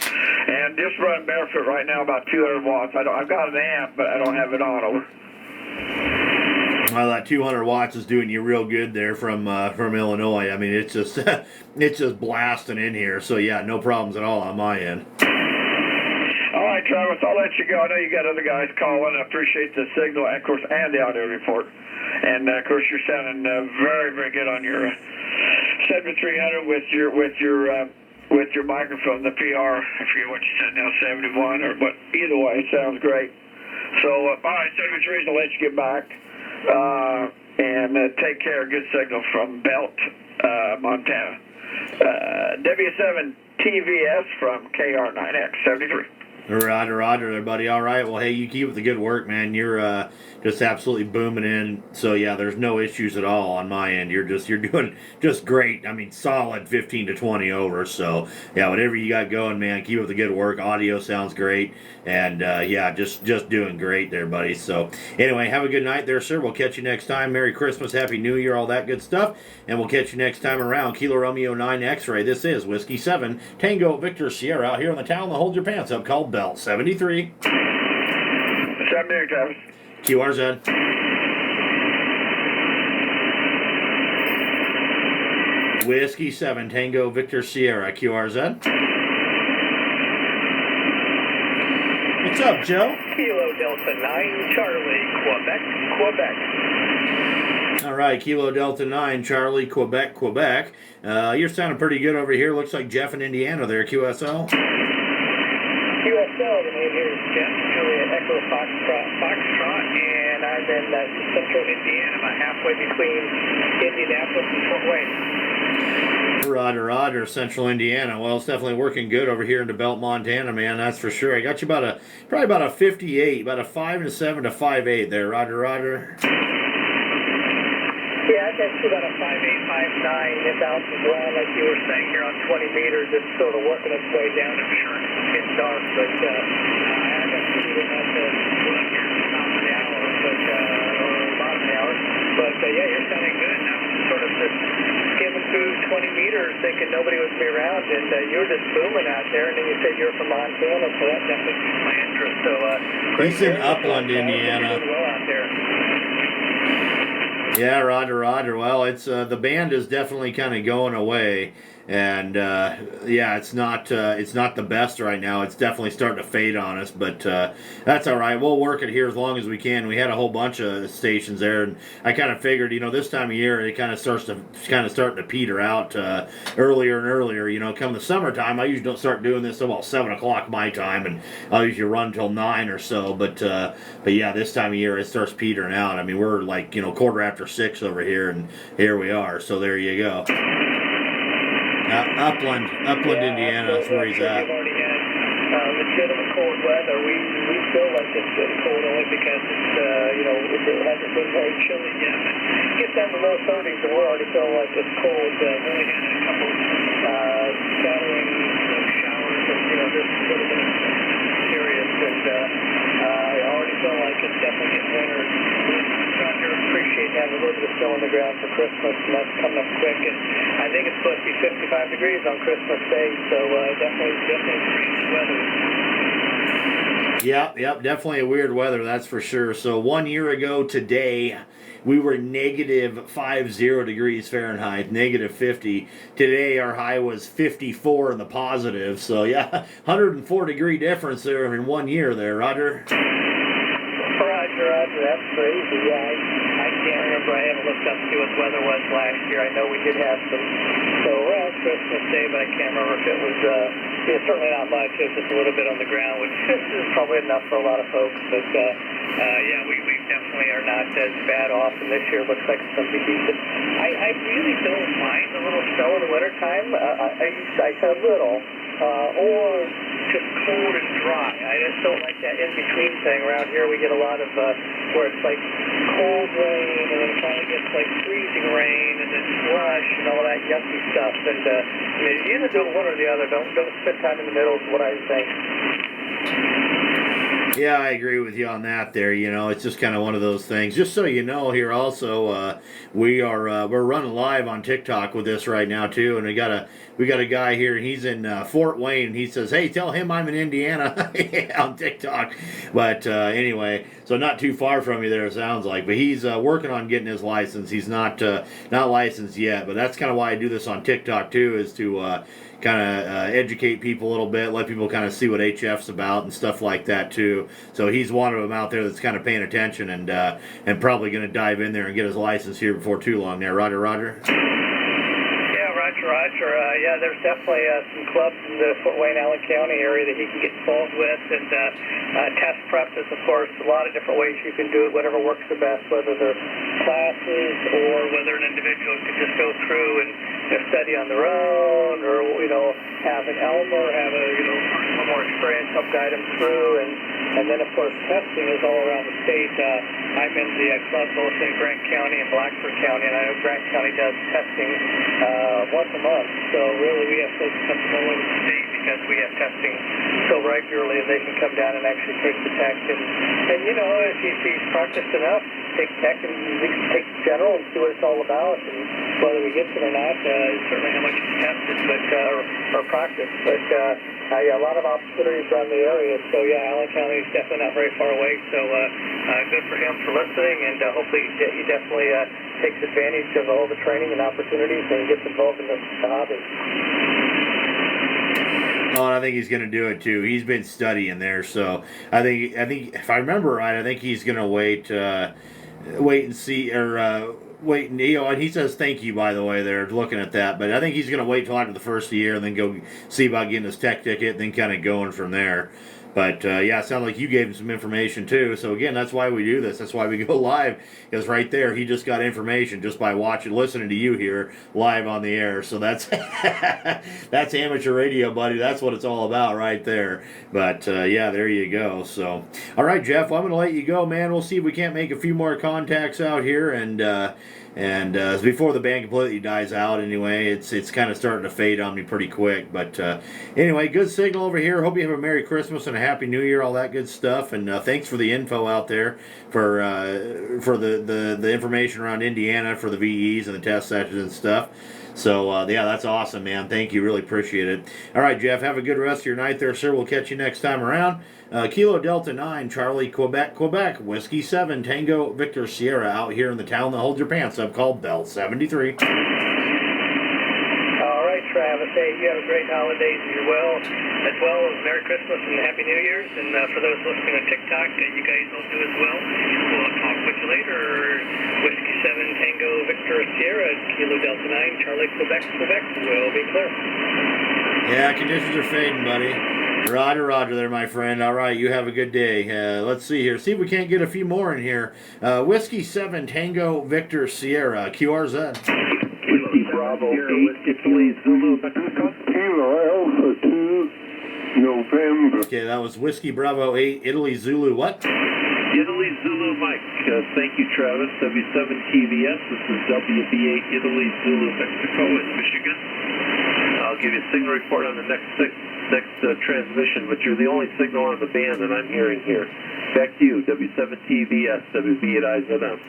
And just running barefoot right now about 200 watts. I've got an amp, but I don't have it on. Over. Well, that 200 watts is doing you real good there from Illinois. I mean, it's just it's just blasting in here. So yeah, no problems at all on my end. All right, Travis, I'll let you go. I know you got other guys calling. I appreciate the signal, and of course, and the audio report. And of course, you're sounding very, very good on your 7300 with your microphone, the PR. I forget what you said now, 71 or what. Either way, it sounds great. So, all right, 73, I'll let you get back. And take care. Good signal from Belt, Montana. W7 TVS from KR9X 73. Roger there, buddy. All right. Well, hey, you keep up the good work, man. You're just absolutely booming in. So yeah, there's no issues at all on my end. You're doing just great. I mean, solid 15 to 20 over. So yeah, whatever you got going, man, keep up the good work. Audio sounds great, and yeah, just doing great there, buddy. So anyway, have a good night there, sir. We'll catch you next time. Merry Christmas, Happy New Year, all that good stuff, and we'll catch you next time around. Kilo Romeo 9 X-Ray. This is Whiskey 7 Tango Victor Sierra out here on the town that holds your pants up called Belt 73. 73, Travis. QRZ. Whiskey 7 Tango Victor Sierra QRZ. What's up, Joe? Kilo Delta 9 Charlie, Quebec. All right, Kilo Delta 9 Charlie, Quebec. You're sounding pretty good over here. Looks like Jeff in Indiana there, QSL. QSL, the name here is Jeff, Juliet Echo Foxtrot, and I'm in central Indiana, about halfway between Indianapolis and Fort Wayne. Roger, central Indiana. Well, it's definitely working good over here in DeBelt, Montana, man, that's for sure. I got you probably about a 58, about a 5.7 to 5.8 there, Roger. Yeah, I got about a 5.8, 5.9. It bounces around like you were saying here on 20 meters. It's sort of working its way down. I'm sure it's getting dark, but I got speeding at the top of the hour, or bottom of the hour. But yeah, you're sounding good now. Sort of just skimming through 20 meters, thinking nobody was be around, and you're just booming out there. And then you said you're from Montana, so that definitely piqued my interest. So he's in Upland, Indiana. Doing well out there. Yeah, Roger. Well, it's the band is definitely kind of going away, and yeah, it's not the best right now. It's definitely starting to fade on us, but that's all right. We'll work it here as long as we can. We had a whole bunch of stations there, and I kind of figured, this time of year it kind of starting to peter out earlier and earlier. Come the summertime, I usually don't start doing this till about 7 o'clock my time, and I'll usually run till 9 or so. But yeah, this time of year it starts petering out. I mean, we're like 6:15 over here, and here we are. So there you go. Upland, Indiana, that's where he's at. We've already had legitimate cold weather. We feel like it's been cold only because it's, it hasn't been very chilly yet. It gets down to low 30s, and we're already feeling like it's cold. We've only had a couple scattering showers, and this has been serious, and I already feel like it's definitely getting winter. I appreciate having a little bit of snow on the the ground for Christmas, and that's coming up quick. And I think it's supposed to be 55 degrees on Christmas Day, so definitely strange weather. Yep, definitely a weird weather, that's for sure. So 1 year ago today, we were negative 50 degrees Fahrenheit, negative 50. Today, our high was 54 in the positive. So, yeah, 104 degree difference there in 1 year there, Roger. Roger, that's crazy. Yeah, I can't remember. I haven't looked up to see what the weather was last year. I know we did have some, so around Christmas Day, but I can't remember if it was, certainly not much. It was just a little bit on the ground, which is probably enough for a lot of folks. But, yeah, we definitely are not as bad off, and this year looks like it's going to be decent. I really don't mind a little snow in the wintertime. I said a little, or just cold and dry. I just don't like that in-between thing. Around here we get a lot of where it's like cold rain, and then it finally gets like freezing rain, and then slush and all that yucky stuff. And I mean, you either do one or the other. Don't spend time in the middle is what I think. Yeah, I agree with you on that there. You know, it's just kind of one of those things. Just so you know here also, we're running live on TikTok with this right now too, and we got a guy here, he's in Fort Wayne, and he says, hey, tell him I'm in Indiana on TikTok. But anyway, so not too far from you there, it sounds like. But he's working on getting his license. He's not licensed yet, but that's kind of why I do this on TikTok too, is to kind of educate people a little bit, let people kind of see what HF's about and stuff like that too. So he's one of them out there that's kind of paying attention and probably going to dive in there and get his license here before too long there. Roger. Roger. Yeah, there's definitely some clubs in the Fort Wayne, Allen County area that he can get involved with, and test prep is, of course, a lot of different ways you can do it, whatever works the best, whether they're classes or whether an individual can just go through and study on their own, or have an elder, have a more experienced help guide them through, and then of course testing is all around the state. I'm in the club both in Grant County and Blackford County, and I know Grant County does testing once a month. So really, we have folks come from all over the state because we have testing so regularly, and they can come down and actually take the tech. And if he's practiced enough, take tech and we can take general and see what it's all about, and whether he gets it or not, certainly how much he's tested, but or practiced. But a lot of opportunities around the area. So yeah, Allen County is definitely not very far away. So good for him for listening, and hopefully he definitely takes advantage of all the training and opportunities and gets involved in the hobby. Oh, and I think he's going to do it too. He's been studying there, so I think if I remember right, I think he's going to wait and see, or wait. And he says thank you, by the way. They're looking at that, but I think he's going to wait till after the first of the year and then go see about getting his tech ticket, and then kind of going from there. But yeah, it sounds like you gave him some information too. So again, that's why we do this. That's why we go live. Because right there, he just got information just by listening to you here live on the air. So that's that's amateur radio, buddy. That's what it's all about right there. But yeah, there you go. So all right, Jeff, well, I'm going to let you go, man. We'll see if we can't make a few more contacts out here, and before the band completely dies out. Anyway, it's kind of starting to fade on me pretty quick. But anyway, good signal over here. Hope you have a Merry Christmas and a Happy New Year, all that good stuff. And thanks for the info out there for the information around Indiana for the VEs and the test sessions and stuff. So yeah, that's awesome, man. Thank you, really appreciate it. All right, Jeff, have a good rest of your night there, sir. We'll catch you next time around. Kilo Delta 9, Charlie, Quebec, Whiskey 7, Tango, Victor Sierra, out here in the town that holds your pants up, called Bell 73. All right, Travis. Hey, you have a great holidays as well as Merry Christmas and Happy New Year's. And for those listening on TikTok, you guys will do as well. We'll talk with you later. Whiskey 7, Tango, Victor Sierra, Kilo Delta 9, Charlie, Quebec, will be clear. Yeah, conditions are fading, buddy. Roger there, my friend. All right, you have a good day. Let's see here. See if we can't get a few more in here. Whiskey 7, Tango, Victor, Sierra, QRZ. Whiskey Bravo 8, Italy, Zulu, Kilo Alpha 2, November. Okay, that was Whiskey Bravo 8, Italy, Zulu, what? Italy, Zulu, Mike. Thank you, Travis. W7TVS. This is WB8, Italy, Zulu, Mexico, in Michigan. I'll give you a signal report on the next 6. next transmission, but you're the only signal on the band that I'm hearing here. Back to you, W7TVS, WB@IZM.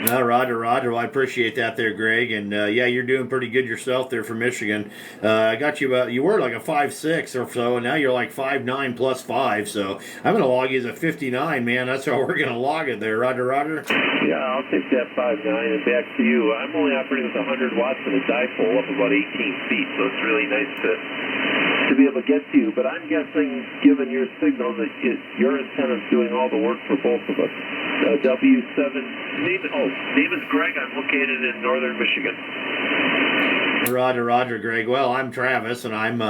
No, Roger. Well, I appreciate that there, Greg. And yeah, you're doing pretty good yourself there from Michigan. I got you about, you were like a 5'6" or so, and now you're like 5'9" plus 5. So I'm going to log you as a 59, man. That's how we're going to log it there, Roger. Yeah, I'll take that 5'9", and back to you. I'm only operating with 100 watts and a dipole up about 18 feet, so it's really nice to be able to get to you. But I'm guessing, given your signal, that your antenna's doing all the work for both of us. W7, name is Greg. I'm located in northern Michigan. Roger, Greg. Well, I'm Travis, and I'm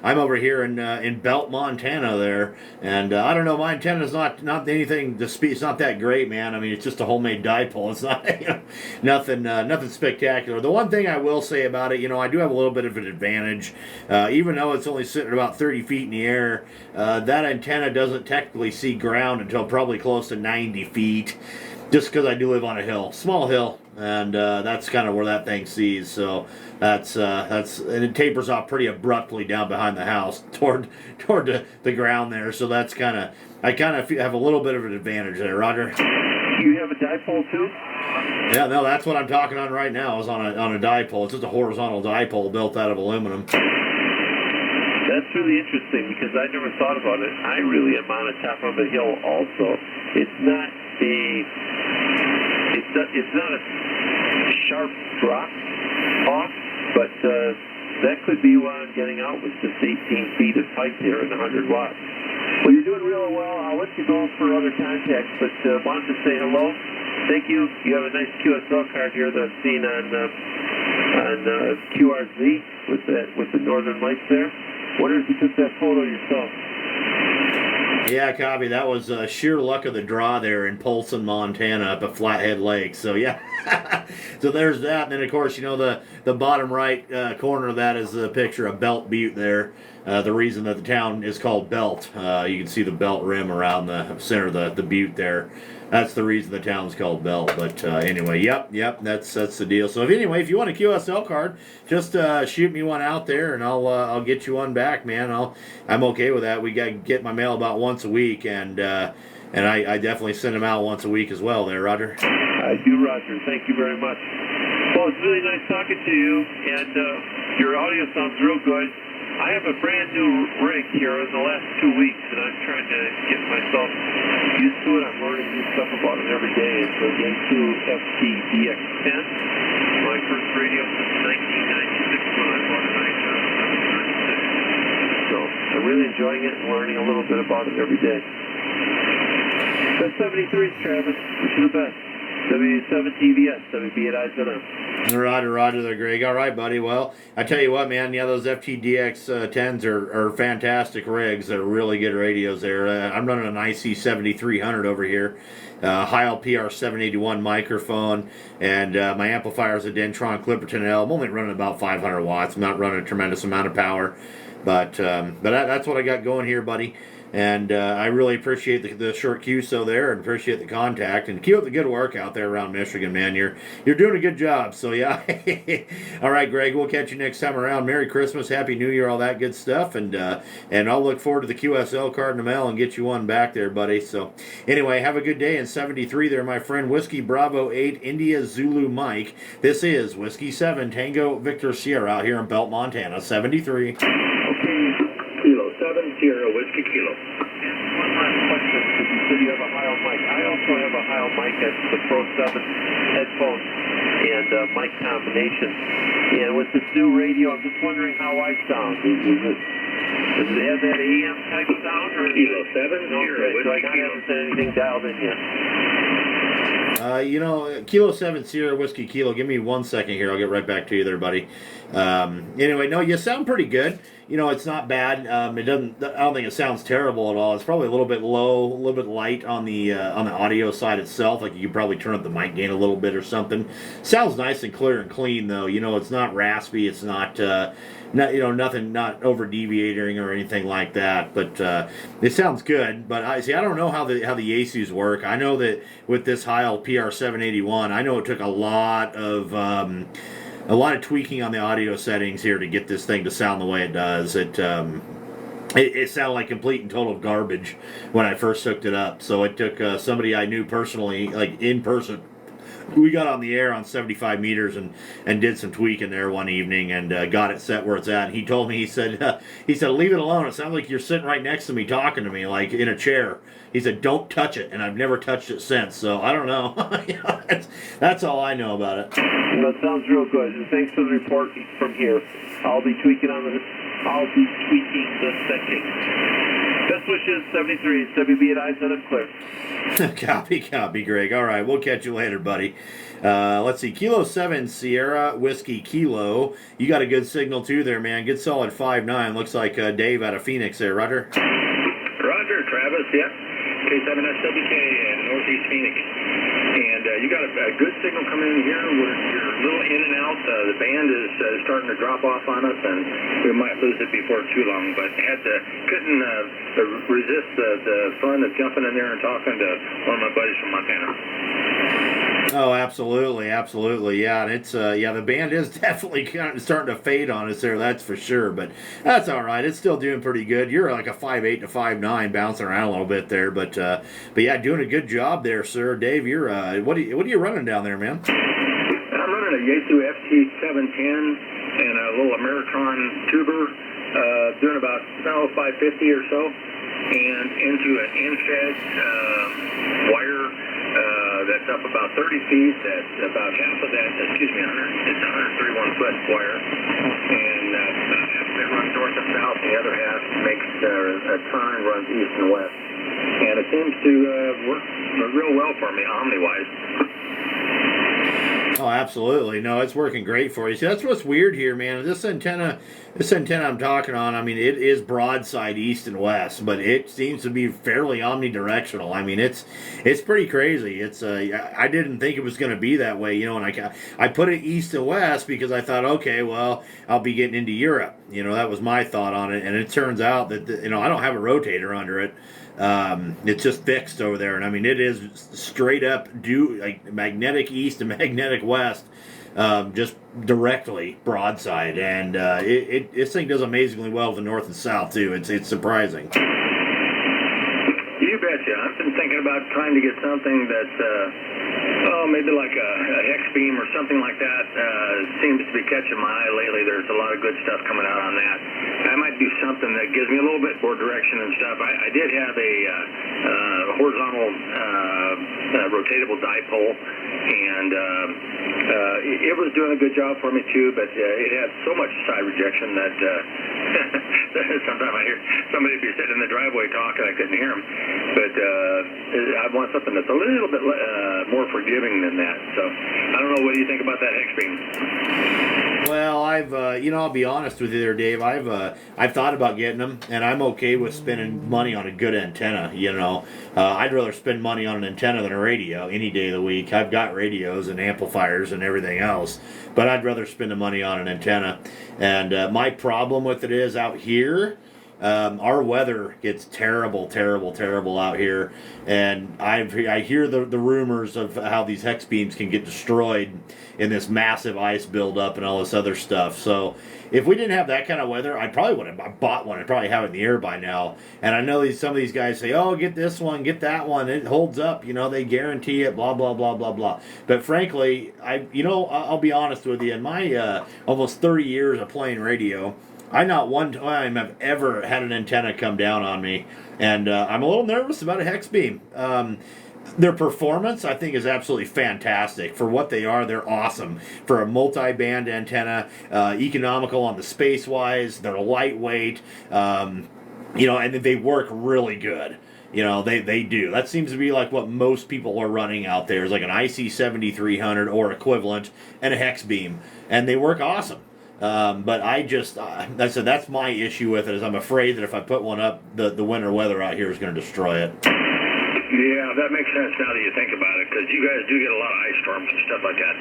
over here in Belt, Montana there, and I don't know, my antenna's not anything to speak. It's not that great, man. I mean, it's just a homemade dipole. It's not nothing spectacular. The one thing I will say about it, I do have a little bit of an advantage, even though it's only sitting about 30 feet in the air. That antenna doesn't technically see ground until probably close to 90 feet. Just because I do live on a hill, small hill, and that's kind of where that thing sees. So that's and it tapers off pretty abruptly down behind the house toward the ground there. So that's I have a little bit of an advantage there, Roger. You have a dipole too? Yeah, no, that's what I'm talking on right now. Is on a dipole. It's just a horizontal dipole built out of aluminum. That's really interesting because I never thought about it. I really am on the top of a hill also. It's not a sharp drop off, but that could be why I'm getting out with just 18 feet of pipe here and 100 watts. Well, you're doing real well. I'll let you go for other contacts, but wanted to say hello. Thank you. You have a nice QSL card here that I've seen on QRZ with the northern lights there. Wonder if you took that photo yourself. Yeah, copy. That was sheer luck of the draw there in Polson, Montana, up at Flathead Lake. So yeah, so there's that. And then of course, the bottom right corner of that is a picture of Belt Butte there. The reason that the town is called Belt, you can see the belt rim around the center of the butte there. That's the reason the town's called Belt. But anyway, yep, that's the deal. So if you want a QSL card, just shoot me one out there, and I'll get you one back, man. I'm okay with that. We get my mail about once a week, and I definitely send them out once a week as well. There, Roger. I do, Roger. Thank you very much. Well, it's really nice talking to you, and your audio sounds real good. I have a brand new rig here in the last 2 weeks, and I'm trying to get myself used to it. I'm learning new stuff about it every day. It's the N2 FT-DX10, my first radio since 1996 when I bought an i736. So I'm really enjoying it and learning a little bit about it every day. The 73s, Travis. Wish you the best. W7TVS, WB@IZM. Roger there, Greg. All right, buddy. Well, I tell you what, man. Yeah, those FTDX10s are fantastic rigs. They're really good radios there. I'm running an IC7300 over here. Heil PR781 microphone, and my amplifier is a Dentron Clipperton L. I'm only running about 500 watts. I'm not running a tremendous amount of power, but that's what I got going here, buddy. And I really appreciate the short QSO there, and appreciate the contact, and keep up the good work out there around Michigan, man. You're doing a good job. So yeah. All right, Greg. We'll catch you next time around. Merry Christmas, Happy New Year, all that good stuff, and I'll look forward to the QSL card in the mail and get you one back there, buddy. So anyway, have a good day. In 73 there, my friend. Whiskey Bravo 8 India Zulu Mike. This is Whiskey 7 Tango Victor Sierra out here in Belt, Montana. 73. Okay. Kilo 7 Sierra Whiskey Kilo. One last question. You said you have a Heil mic. I also have a Heil mic. That's the Pro 7 headphones and mic combination. And with this new radio, I'm just wondering how I sound. Does it have that AM type sound? Or Kilo 7 Sierra so I haven't had anything dialed in yet. Kilo 7 Sierra Whiskey Kilo. Give me 1 second here. I'll get right back to you there, buddy. Anyway, no, you sound pretty good. It's not bad. It doesn't. I don't think it sounds terrible at all. It's probably a little bit low, a little bit light on the audio side itself. Like you could probably turn up the mic gain a little bit or something. Sounds nice and clear and clean though. It's not raspy. It's not. Nothing, not over deviating or anything like that. But it sounds good. But I don't know how the ACUs work. I know that with this Heil PR781, I know it took a lot of tweaking on the audio settings here to get this thing to sound the way it does. it sounded like complete and total garbage when I first hooked it up. So it took somebody I knew personally, like in person. We got on the air on 75 meters and did some tweaking there one evening and got it set where it's at. And he told me, he said, leave it alone. It sounds like you're sitting right next to me talking to me, like in a chair. He said, don't touch it. And I've never touched it since. So I don't know. That's all I know about it. That sounds real good. And thanks for the report from here. I'll be tweaking the setting. Best wishes, 73, WB at I-7 clear. Copy, Greg. All right, we'll catch you later, buddy. Let's see, Kilo 7 Sierra Whiskey Kilo. You got a good signal too there, man. Good solid 5.9. Looks like Dave out of Phoenix there, Roger. Roger, Travis, yep. K7SWK in Northeast Phoenix. And you got a good signal coming in here. You're a little in and out. The band is starting to drop off on us, and we might lose it before too long. But couldn't resist the fun of jumping in there and talking to one of my buddies from Montana. Oh, absolutely. Yeah, and it's the band is definitely kind of starting to fade on us there. That's for sure. But that's all right. It's still doing pretty good. You're like a 5.8 to 5.9, bouncing around a little bit there. But yeah, doing a good job there, sir. Dave, you're what are you running down there, man? I'm running a Yaesu FT710 and a little Ameritron tuber, doing about 550 or so, and into an infed wire. That's up about 30 feet. That's about half of that. Excuse me, it's 131 foot wire, and half of it runs north and south, and the other half makes a turn, runs east and west. And it seems to work real well for me, Omni-wise. Oh, absolutely. No, it's working great for you. See, that's what's weird here, man. This antenna I'm talking on, I mean, it is broadside east and west, but it seems to be fairly omnidirectional. I mean, it's pretty crazy. It's I didn't think it was going to be that way, you know, and I put it east and west because I thought, okay, well, I'll be getting into Europe. You know, that was my thought on it, and it turns out that, I don't have a rotator under it. It's just fixed over there, and I mean it is straight up like magnetic east and magnetic west, just directly broadside, and this thing does amazingly well with the north and south too. It's surprising. You betcha. I've been thinking about trying to get something that's maybe like a hex beam or something like that. Seems to be catching my eye lately. There's a lot of good stuff coming out on that. I might do something that gives me a little bit more direction and stuff. I did have a horizontal rotatable dipole, and it was doing a good job for me too, but it had so much side rejection that sometimes I hear somebody be sitting in the driveway talking, I couldn't hear them. But I want something that's a little bit more forgiving than that. So I don't know. What do you think about that hex beam? Well, I'll be honest with you there, Dave. I've thought about getting them, and I'm okay with spending money on a good antenna. I'd rather spend money on an antenna than a radio any day of the week. I've got radios and amplifiers and everything else, but I'd rather spend the money on an antenna. And my problem with it is out here, our weather gets terrible out here, and I hear the rumors of how these hex beams can get destroyed in this massive ice buildup and all this other stuff. So if we didn't have that kind of weather, I probably would have bought one. I'd probably have it in the air by now. And I know some of these guys say, oh, get this one, get that one, it holds up, they guarantee it, blah blah blah blah blah. But frankly, I'll be honest with you, in my almost 30 years of playing radio, I not one time have ever had an antenna come down on me, and I'm a little nervous about a hex beam. Their performance, I think, is absolutely fantastic. For what they are, they're awesome. For a multi-band antenna, economical on the space-wise, they're lightweight, and they work really good. They do. That seems to be like what most people are running out there, is like an IC7300 or equivalent and a hex beam, and they work awesome. But that's my issue with it, is I'm afraid that if I put one up, the winter weather out here is going to destroy it. Yeah, that makes sense now that you think about it, because you guys do get a lot of ice storms and stuff like that.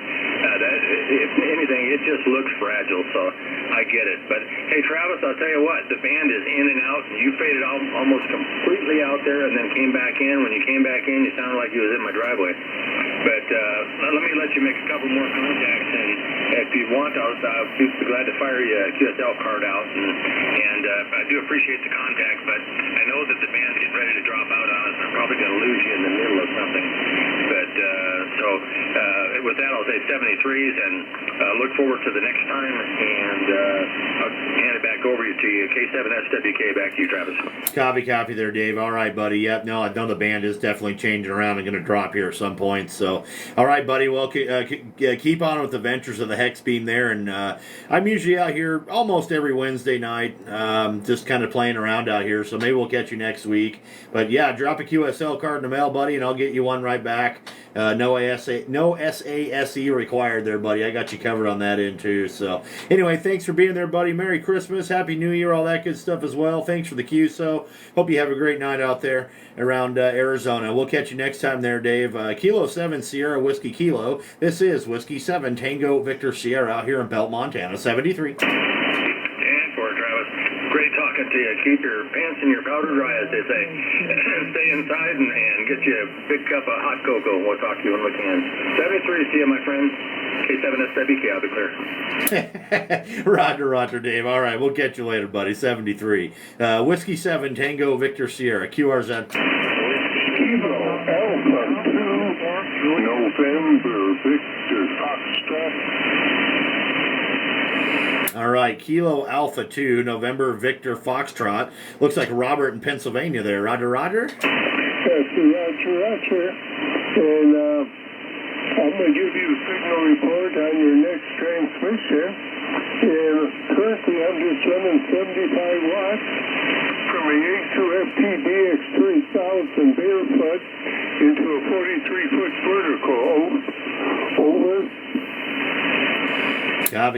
If anything, it just looks fragile, so I get it. But, hey, Travis, I'll tell you what, the band is in and out, and you faded almost completely out there and then came back in. When you came back in, you sounded like you was in my driveway. But let me let you make a couple more contacts and if you want, I'll be glad to fire you a QSL card out. And I do appreciate the contact, but I know that the band's getting ready to drop out on us. I'm probably going to lose you in the middle of something. But with that, I'll say 73s and look forward to the next time. And I'll hand it back over to you. K7SWK, back to you, Travis. Copy there, Dave. All right, buddy. Yep, no, I know the band is definitely changing around and going to drop here at some point. So, all right, buddy. Well, keep on with the ventures of the Hex Beam there. And I'm usually out here almost every Wednesday night, just kind of playing around out here. So maybe we'll catch you next week. But yeah, drop a QSL card in the mail, buddy, and I'll get you one right back. No SASE required there, buddy. I got you covered on that end too. So anyway, thanks for being there, buddy. Merry Christmas, Happy New Year, all that good stuff as well. Thanks for the QSO. Hope you have a great night out there around Arizona. We'll catch you next time there, Dave. Kilo 7 Sierra Whiskey Kilo. This is Whiskey 7 Tango Victor Sierra out here in Belt, Montana. 73. And for Travis, great talking to you. Keep your pants and your powder dry, as they say. Stay inside and get you a big cup of hot cocoa. We'll talk to you when we can. 73, see you, my friend. K7SWK, I'll be clear. Roger, Dave. All right, we'll catch you later, buddy. 73. Whiskey 7 Tango Victor Sierra. QRZ. Kilo Alpha 2, November Victor Foxtrot. All right, Kilo Alpha 2, November Victor Foxtrot. Looks like Robert in Pennsylvania there. Roger. Roger. And I'm going to give you a signal report on your next transmission. And currently I'm just running 75 watts from a A2FT DX3000 barefoot into a 43-foot vertical. Over.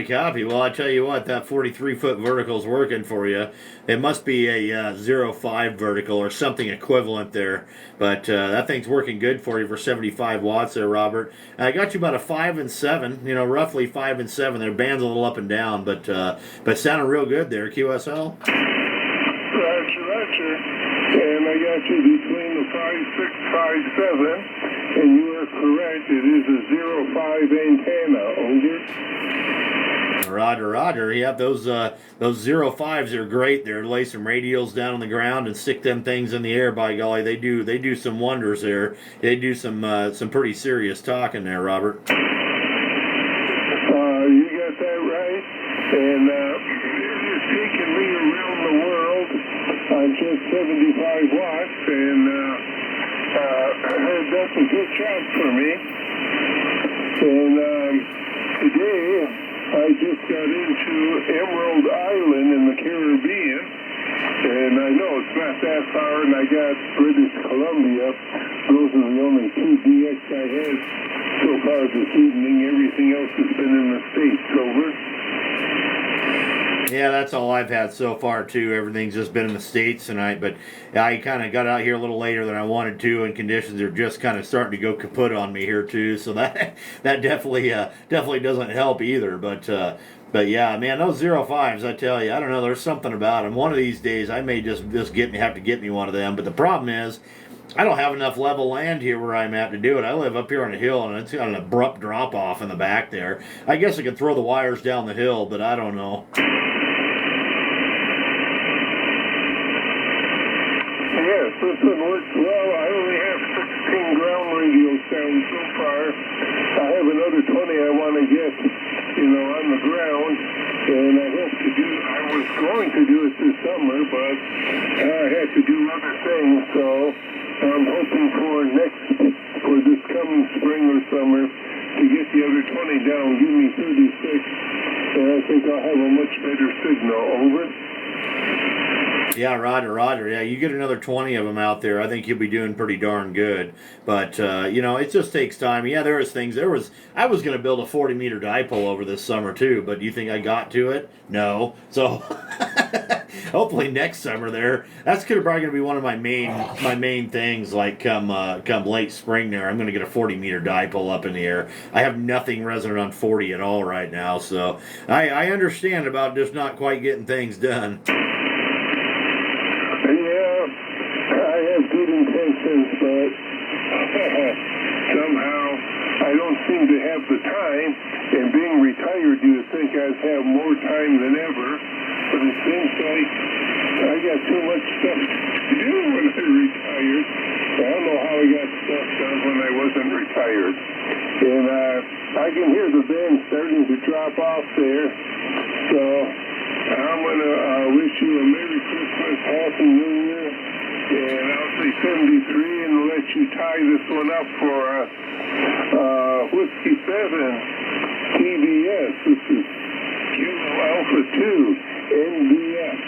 Copy. Well, I tell you what, that 43-foot vertical's working for you. It must be a 0.5 vertical or something equivalent there. But that thing's working good for you for 75 watts there, Robert. I got you about a 5 and 7, roughly 5 and 7. Their band's a little up and down, but sounding real good there, QSL. Roger. And I got you between the 5657, and you are correct. It is a 0.5 antenna. Over. Roger. Yep, those 0.5s are great. They lay some radials down on the ground and stick them things in the air. By golly, they do some wonders there. They do some pretty serious talking there, Robert. You got that right. And it's taken me around the world on just 75 watts, and that's a good job for me. And today I just got into Emerald Island in the Caribbean, and I know it's not that far, and I got British Columbia. Those are the only 2 DX I had so far this evening. Everything else has been in the States. Over. Yeah, that's all I've had so far, too. Everything's just been in the States tonight, but I kind of got out here a little later than I wanted to, and conditions are just kind of starting to go kaput on me here, too, so that definitely doesn't help either, but yeah, man, those 0.5s, I tell you, I don't know, there's something about them. One of these days, I may just have to get me one of them, but the problem is, I don't have enough level land here where I'm at to do it. I live up here on a hill, and it's got an abrupt drop-off in the back there. I guess I could throw the wires down the hill, but I don't know. Yes, this one works well. I only have 16 ground radios down so far. I have another 20 I want to get, on the ground, and I was going to do it this summer, but I had to do other things, so I'm hoping for this coming spring or summer to get the other 20 down, give me 36, and I think I'll have a much better signal. Over. Yeah, Roger. Yeah, you get another 20 of them out there, I think you'll be doing pretty darn good. But, it just takes time. Yeah, I was going to build a 40-meter dipole over this summer, too, but do you think I got to it? No. So, hopefully next summer there, that's probably going to be one of my main things, like come late spring there. I'm going to get a 40-meter dipole up in the air. I have nothing resonant on 40 at all right now, so I understand about just not quite getting things done. Good intentions, but somehow I don't seem to have the time, and being retired, you would think I'd have more time than ever, but it seems like I got too much stuff to do when I retired. I don't know how I got stuff done when I wasn't retired. And I can hear the band starting to drop off there, so I'm going to wish you a Merry Christmas, Happy New Year, and I'll say 73 and let you tie this one up for us. Whiskey 7, TBS, this is Kilo Alpha 2, NBS.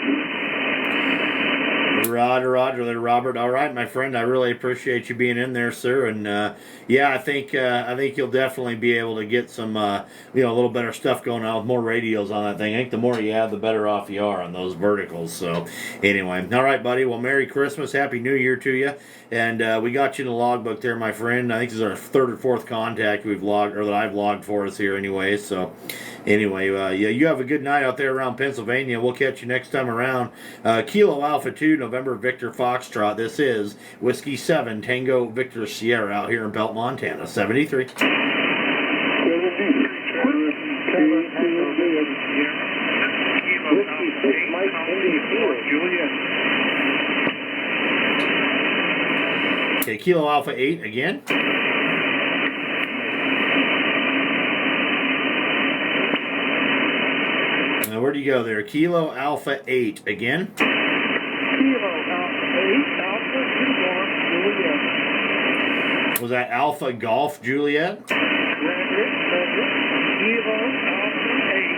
Roger there, Robert. All right, my friend. I really appreciate you being in there, sir. And yeah, I think you'll definitely be able to get some a little better stuff going on with more radios on that thing. I think the more you have, the better off you are on those verticals. So anyway, all right, buddy. Well, Merry Christmas, Happy New Year to you. And we got you in the logbook there, my friend. I think this is our third or fourth contact we've logged, or that I've logged for us here, anyway. So anyway, yeah, you have a good night out there around Pennsylvania. We'll catch you next time around. Kilo Alpha 2, November Victor Foxtrot. This is Whiskey 7, Tango Victor Sierra out here in Belt, Montana. 73. Okay, Kilo Alpha 8 again. Where'd you go there? Kilo Alpha 8 again. Kilo Alpha 8, Alpha Uniform Juliet. Was that Alpha Golf Juliet? Kilo Alpha 8,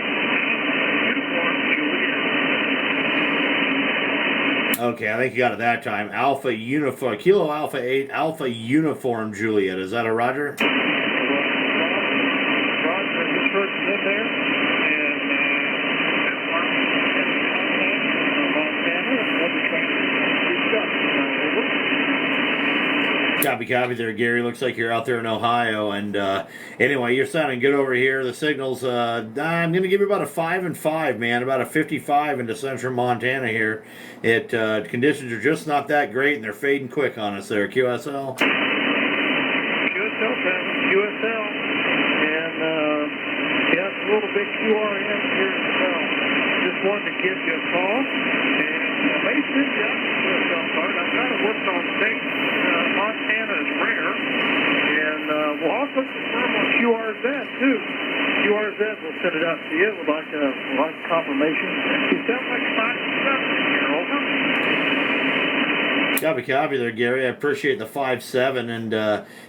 Uniform Juliet. Okay, I think you got it that time. Alpha Uniform, Kilo Alpha 8, Alpha Uniform Juliet. Is that a Roger? Roger, this person's in there. Copy there, Gary. Looks like you're out there in Ohio. And anyway, you're sounding good over here. The signals, I'm going to give you about a 5 and 5, man. About a 55 into central Montana here. Conditions are just not that great, and they're fading quick on us there. QSL. QSL, QSL. And, yeah, it's a little bit QRM here as well. Just wanted to give you a call. And Mason, QSL card. I've got to work on things. Montana is rare. And we'll also confirm on QRZ, too. QRZ will send it out to you. We'd like confirmation. You sound like 5-7 here, over. Copy there, Gary. I appreciate the 5-7,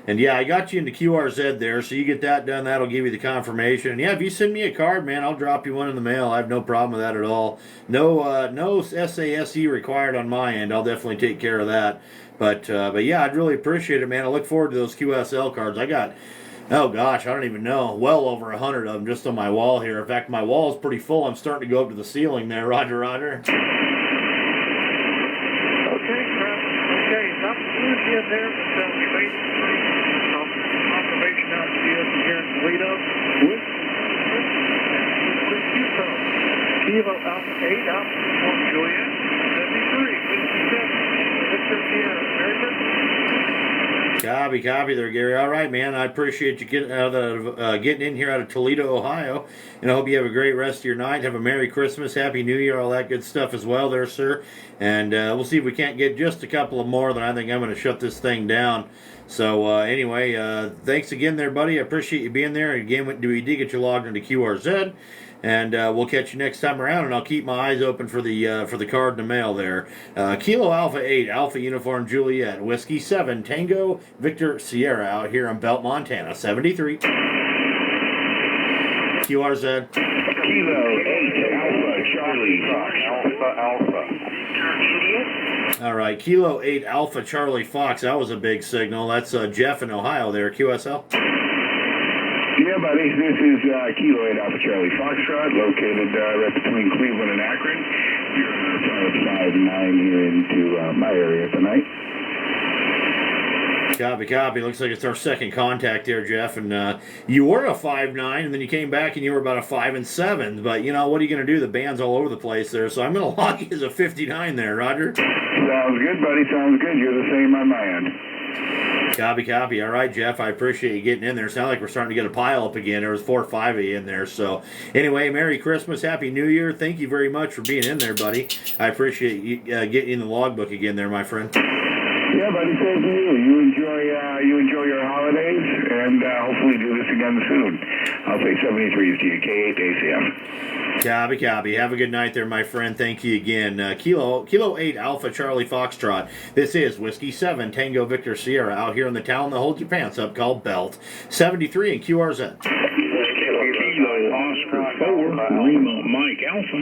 and yeah, I got you into QRZ there, so you get that done. That'll give you the confirmation. And yeah, if you send me a card, man, I'll drop you one in the mail. I have no problem with that at all. No SASE required on my end. I'll definitely take care of that. But yeah, I'd really appreciate it, man. I look forward to those QSL cards. I got, oh gosh, I don't even know, well over 100 of them just on my wall here. In fact, my wall is pretty full. I'm starting to go up to the ceiling there. Roger. In there, but we made confirmation out to you here in Toledo with Kilo Alpha 8, Alpha 1 Juliet, 73, 57, Victor Sierra, Merry Christmas. Copy there, Gary. All right, man. I appreciate you getting in here out of Toledo, Ohio, and I hope you have a great rest of your night. Have a Merry Christmas, Happy New Year, all that good stuff as well, there, sir. And we'll see if we can't get just a couple of more. Then I think I'm going to shut this thing down. So anyway, thanks again, there, buddy. I appreciate you being there. Again, we did get you logged into QRZ. And we'll catch you next time around, and I'll keep my eyes open for the card in the mail there. Kilo Alpha 8, Alpha Uniform Juliet, Whiskey 7, Tango Victor Sierra out here in Belt, Montana, 73. QRZ. Kilo 8, Alpha Charlie Fox, Alpha. All right, Kilo 8, Alpha Charlie Fox. That was a big signal. That's Jeff in Ohio there, QSL. Yeah, buddy, this is Kilo 8 Alpha Charlie Foxtrot, located right between Cleveland and Akron. You're on 5-9 here into my area tonight. Copy. Looks like it's our second contact there, Jeff. And you were a 5-9, and then you came back and you were about a 5-7. But, what are you going to do? The band's all over the place there. So I'm going to log you as a 59 there, Roger. Sounds good, buddy. Sounds good. You're the same on my end. Copy. All right, Jeff, I appreciate you getting in there. Sounds like we're starting to get a pile up again. There was 4 or 5 of you in there. So anyway, Merry Christmas, Happy New Year. Thank you very much for being in there, buddy. I appreciate you getting in the logbook again there, my friend. Yeah, buddy, same to you. You enjoy your holidays, and hopefully do this again soon. I'll say 73 is to you, K8 ACF. Copy. Have a good night there, my friend. Thank you again. Kilo 8 Alpha Charlie Foxtrot. This is Whiskey 7 Tango Victor Sierra out here in the town that holds your pants up called Belt. 73 and QRZ. Kilo Oscar 4 Lima Mike Alpha.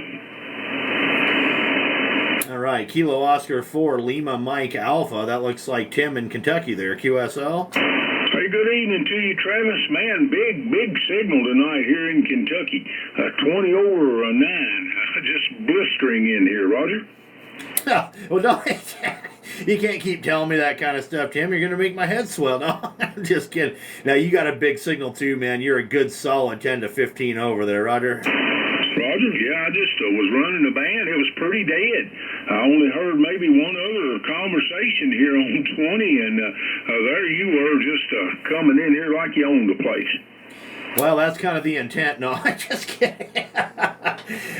All right, Kilo Oscar 4 Lima Mike Alpha. That looks like Tim in Kentucky there. QSL. Hey, good evening to you, Travis. Man, big signal tonight here in Kentucky. 20 over 9. Just blistering in here, Roger. Well, no, you can't keep telling me that kind of stuff, Tim. You're going to make my head swell. No, I'm just kidding. Now, you got a big signal, too, man. You're a good, solid 10 to 15 over there, Roger. Roger, yeah, I just was running the band. It was pretty dead. I only heard maybe one other conversation here on 20, and there you were just coming in here like you owned the place. Well, that's kind of the intent. No, I'm just kidding.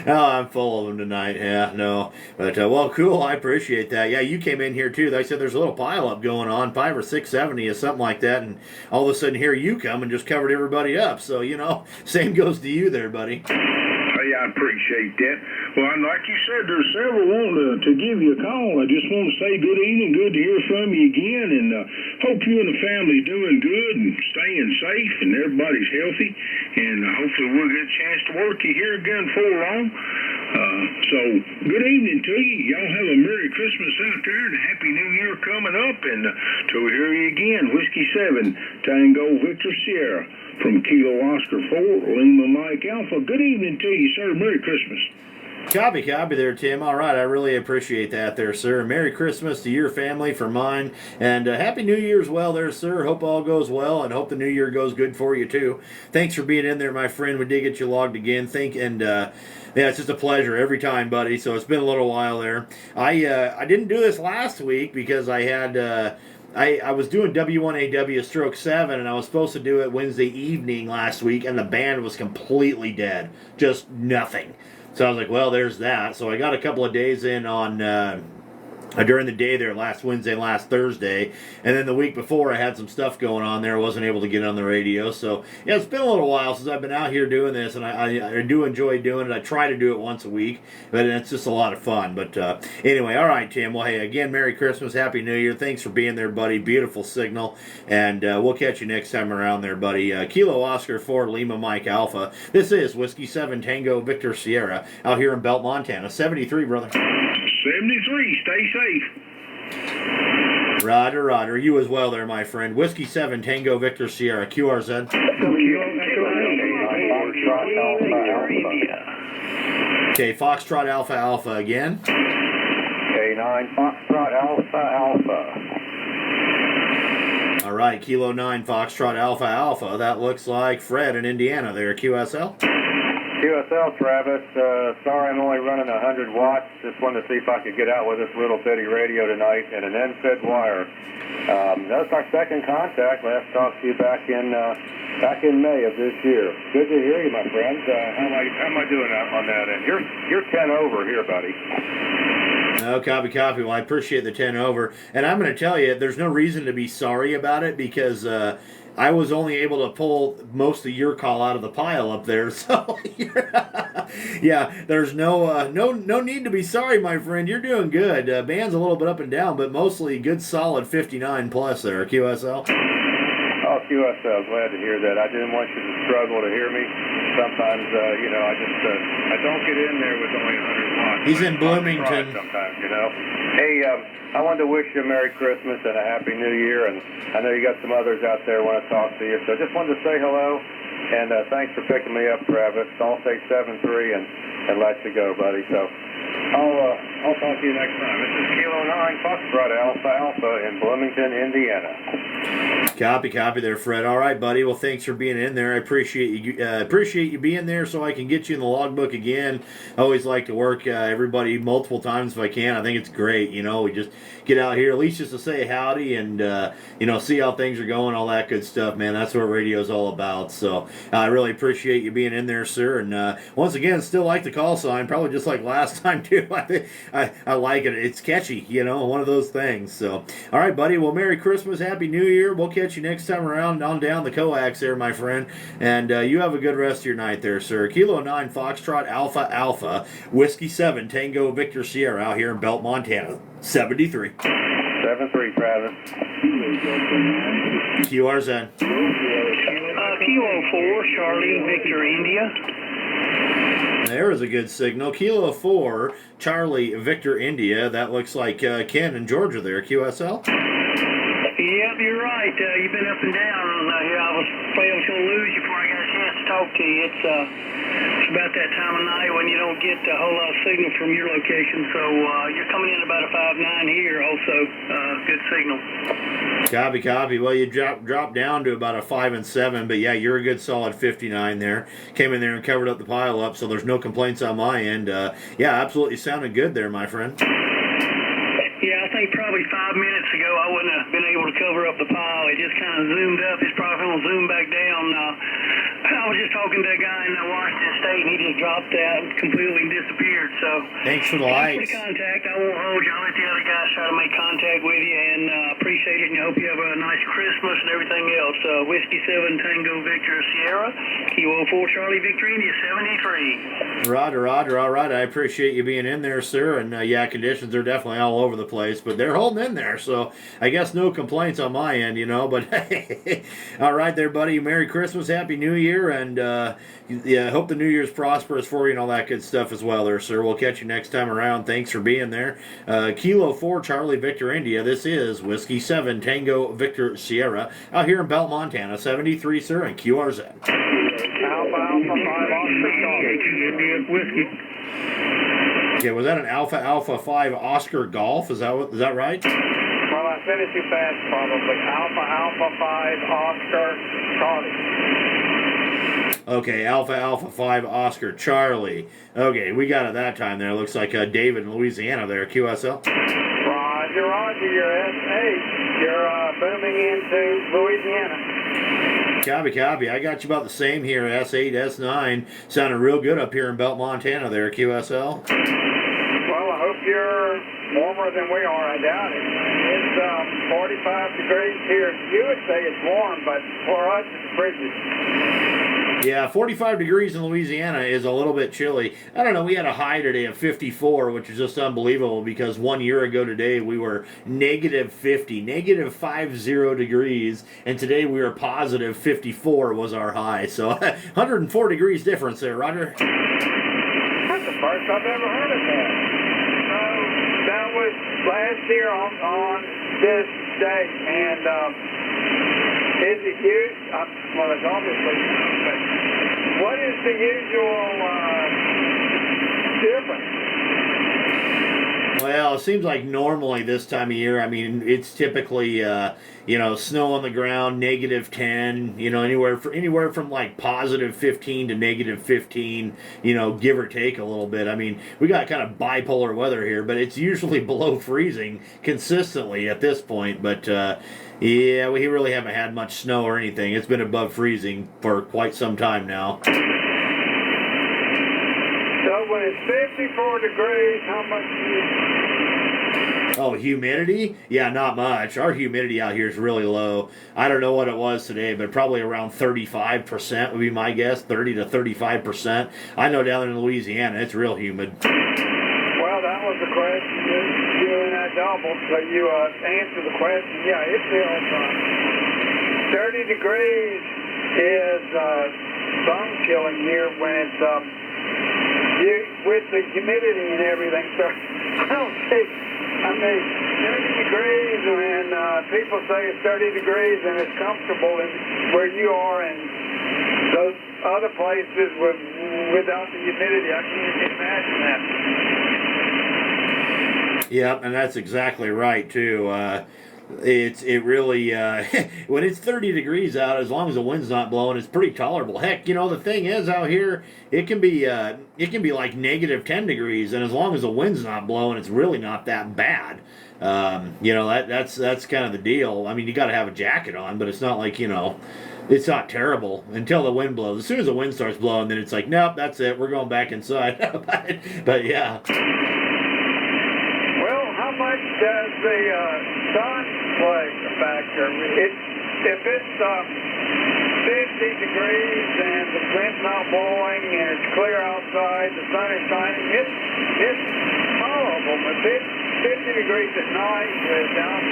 Oh, I'm full of them tonight. Yeah, no. But, well, cool. I appreciate that. Yeah, you came in here, too. They said there's a little pile-up going on, 5 or 670 or something like that, and all of a sudden here you come and just covered everybody up. So, you know, same goes to you there, buddy. Hey, I appreciate that. Well, like you said, there's several wanting to give you a call. I just want to say good evening, good to hear from you again, and hope you and the family doing good and staying safe and everybody's healthy, and hopefully we'll get a chance to work you here again before long. So, good evening to you. Y'all have a Merry Christmas out there and a Happy New Year coming up, and till we hear you again, Whiskey 7 Tango Victor Sierra from Kilo Oscar 4 Lima Mike Alpha. Good evening to you, sir. Merry Christmas. Copy there, Tim. All right, I really appreciate that there, sir. Merry Christmas to your family, for mine, and Happy New Year as well there, sir. Hope all goes well, and hope the new year goes good for you, too. Thanks for being in there, my friend. We did get you logged again. Yeah, it's just a pleasure every time, buddy, so it's been a little while there. I didn't do this last week because I had... I was doing W1AW Stroke 7, and I was supposed to do it Wednesday evening last week, and the band was completely dead. Just nothing. So I was like, well, there's that. So I got a couple of days in on during the day there last Wednesday and last Thursday. And then the week before I had some stuff going on there. I wasn't able to get on the radio. So, yeah, it's been a little while since I've been out here doing this, and I do enjoy doing it. I try to do it once a week, but it's just a lot of fun. But anyway, all right, Tim. Well, hey, again, Merry Christmas, Happy New Year. Thanks for being there, buddy. Beautiful signal. And we'll catch you next time around there, buddy. Kilo Oscar 4 Lima Mike Alpha. This is Whiskey 7 Tango Victor Sierra out here in Belt, Montana. 73, brother. 73. Stay safe. Roger. You as well there, my friend. Whiskey 7 Tango Victor Sierra. QRZ. Okay, Foxtrot Alpha again. K9 Foxtrot Alpha. All right, Kilo 9 Foxtrot Alpha. That looks like Fred in Indiana there. QSL. QSL, Travis. Sorry I'm only running 100 watts. Just wanted to see if I could get out with this little bitty radio tonight and an end-fed wire. That's our second contact. Last talked to you back in May of this year. Good to hear you, my friend. How am I doing on that end? You're 10 over here, buddy. No, copy. Well, I appreciate the 10 over. And I'm going to tell you, there's no reason to be sorry about it because I was only able to pull most of your call out of the pile up there. So, yeah, there's no need to be sorry, my friend. You're doing good. Band's a little bit up and down, but mostly good, solid 59 plus there. QSL? Oh, QSL, glad to hear that. I didn't want you to struggle to hear me. Sometimes, I don't get in there with only 100 watts. He's in Bloomington. Sometimes, Hey, I wanted to wish you a Merry Christmas and a Happy New Year, and I know you got some others out there who want to talk to you, so I just wanted to say hello, and thanks for picking me up, Travis. I'll say 7-3 and let you go, buddy. So I'll talk to you next time. This is Kilo 9 Foxtrot Alpha Alpha in Bloomington, Indiana. Copy there, Fred. All right, buddy. Well, thanks for being in there. I appreciate you being there so I can get you in the logbook again. I always like to work everybody multiple times if I can. I think it's great. You know, we just get out here at least just to say howdy and you know, see how things are going, all that good stuff, man. That's what radio's all about. So I really appreciate you being in there, sir. And once again, still like the call sign, probably just like last time too. I like it. It's catchy, you know, one of those things. So all right, buddy. Well, Merry Christmas, Happy New Year. We'll catch you next time around on down the coax there, my friend. And you have a good rest of your night there, sir. Kilo 9 Foxtrot Alpha Alpha Whiskey 7 Tango Victor Sierra out here in Belt, Montana. 73. 7-3, Travis. QRZ. Kilo 4, Charlie, Victor, India. There is a good signal. Kilo 4, Charlie, Victor, India. That looks like Ken in Georgia there. QSL. Yep, you're right. You've been up and down. I was afraid I was going to lose you before I got a chance to talk to you. It's about that time of night when you don't get a whole lot of signal from your location. So you're coming in about a 5.9 here also. Good signal. Copy. Well, you dropped down to about a 5 and 7, but yeah, you're a good solid 59 there. Came in there and covered up the pile up, so there's no complaints on my end. Yeah, absolutely sounding good there, my friend. Yeah, I think probably 5 minutes ago I wouldn't have been able to cover up the pile. It just kind of zoomed up. It's probably going to zoom back down. I was just talking to a guy in Washington State, and he just dropped out and completely disappeared. So thanks for the lights. lights. Thanks for the contact. I won't hold you. I'll let the other guys try to make contact with you, and appreciate it, and I hope you have a nice Christmas and everything else. Whiskey 7 Tango Victor Sierra, Kilo 4 Charlie Victor India 73. Roger. All right, I appreciate you being in there, sir. And yeah, conditions are definitely all over the place, but they're holding in there, so I guess no complaints on my end, you know. But all right there, buddy. Merry Christmas, Happy New Year, and yeah, hope the New Year's prosperous for you and all that good stuff as well there, sir. We'll catch you next time around. Thanks for being there. Kilo 4 Charlie Victor India. This is Whiskey 7 Tango Victor Sierra out here in Belt, Montana. 73, sir, and QRZ. Alpha 5 Whiskey. Okay, was that an Alpha 5 Oscar Golf? Is that right? Well, I said it too fast, probably. Alpha 5 Oscar Charlie. Okay, Alpha 5 Oscar Charlie. Okay, we got it that time there. Looks like David in Louisiana there. QSL. Roger, you're S8. You're booming into Louisiana. Copy. I got you about the same here. S8, S9. Sounding real good up here in Belt, Montana there. QSL. Well, I hope you're warmer than we are. I doubt it. It's 45 degrees here. You would say it's warm, but for us, it's frigid. Yeah, 45 degrees in Louisiana is a little bit chilly. I don't know, we had a high today of 54, which is just unbelievable because 1 year ago today we were negative 50 degrees, and today we were positive 54 was our high. So 104 degrees difference there, Roger. That's the first I've ever heard of that. So that was last year on this day, and is it huge? Well, it's obviously, but what is the usual difference? Well, it seems like normally this time of year, I mean, it's typically, snow on the ground, negative 10, anywhere from like positive 15 to negative 15, give or take a little bit. I mean, we got kind of bipolar weather here, but it's usually below freezing consistently at this point. But, yeah, we really haven't had much snow or anything. It's been above freezing for quite some time now. So when it's 54 degrees, how much Oh, humidity? Yeah, not much. Our humidity out here is really low. I don't know what it was today, but probably around 35% would be my guess, 30 to 35%. I know down in Louisiana, it's real humid. Well, that was the question. You and I doubled, so you answered the question. Yeah, it feels 30 degrees is bone chilling here when it's with the humidity and everything. So I don't think. 30 degrees, and people say it's 30 degrees and it's comfortable in where you are, and those other places without the humidity, I can't imagine that. Yep, and that's exactly right too. It really when it's 30 degrees out, as long as the wind's not blowing, it's pretty tolerable. Heck, you know, the thing is out here, it can be like negative 10 degrees, and as long as the wind's not blowing, it's really not that bad. You know, that's kind of the deal. I mean, you got to have a jacket on, but it's not like, you know, it's not terrible until the wind blows. As soon as the wind starts blowing, then it's like, nope, that's it. We're going back inside. But yeah. Well, how much does the sun play a factor? If it's 50 degrees and the wind's not blowing and it's clear outside, the sun is shining, it's tolerable. But if it's 50 degrees at night without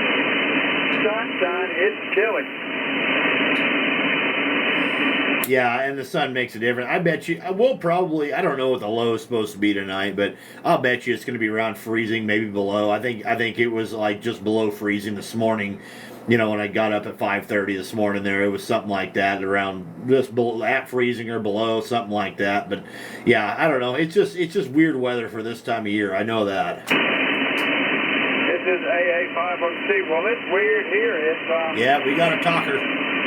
sunshine, it's chilly. Yeah, and the sun makes a difference. I bet you, we'll probably, I don't know what the low is supposed to be tonight, but I'll bet you it's going to be around freezing, maybe below. I think it was like just below freezing this morning. You know, when I got up at 5:30 this morning there, it was something like that, around just at freezing or below, something like that. But yeah, I don't know. It's just weird weather for this time of year. I know that. This is AA 506. Well, it's weird here. It's yeah, we got a talker.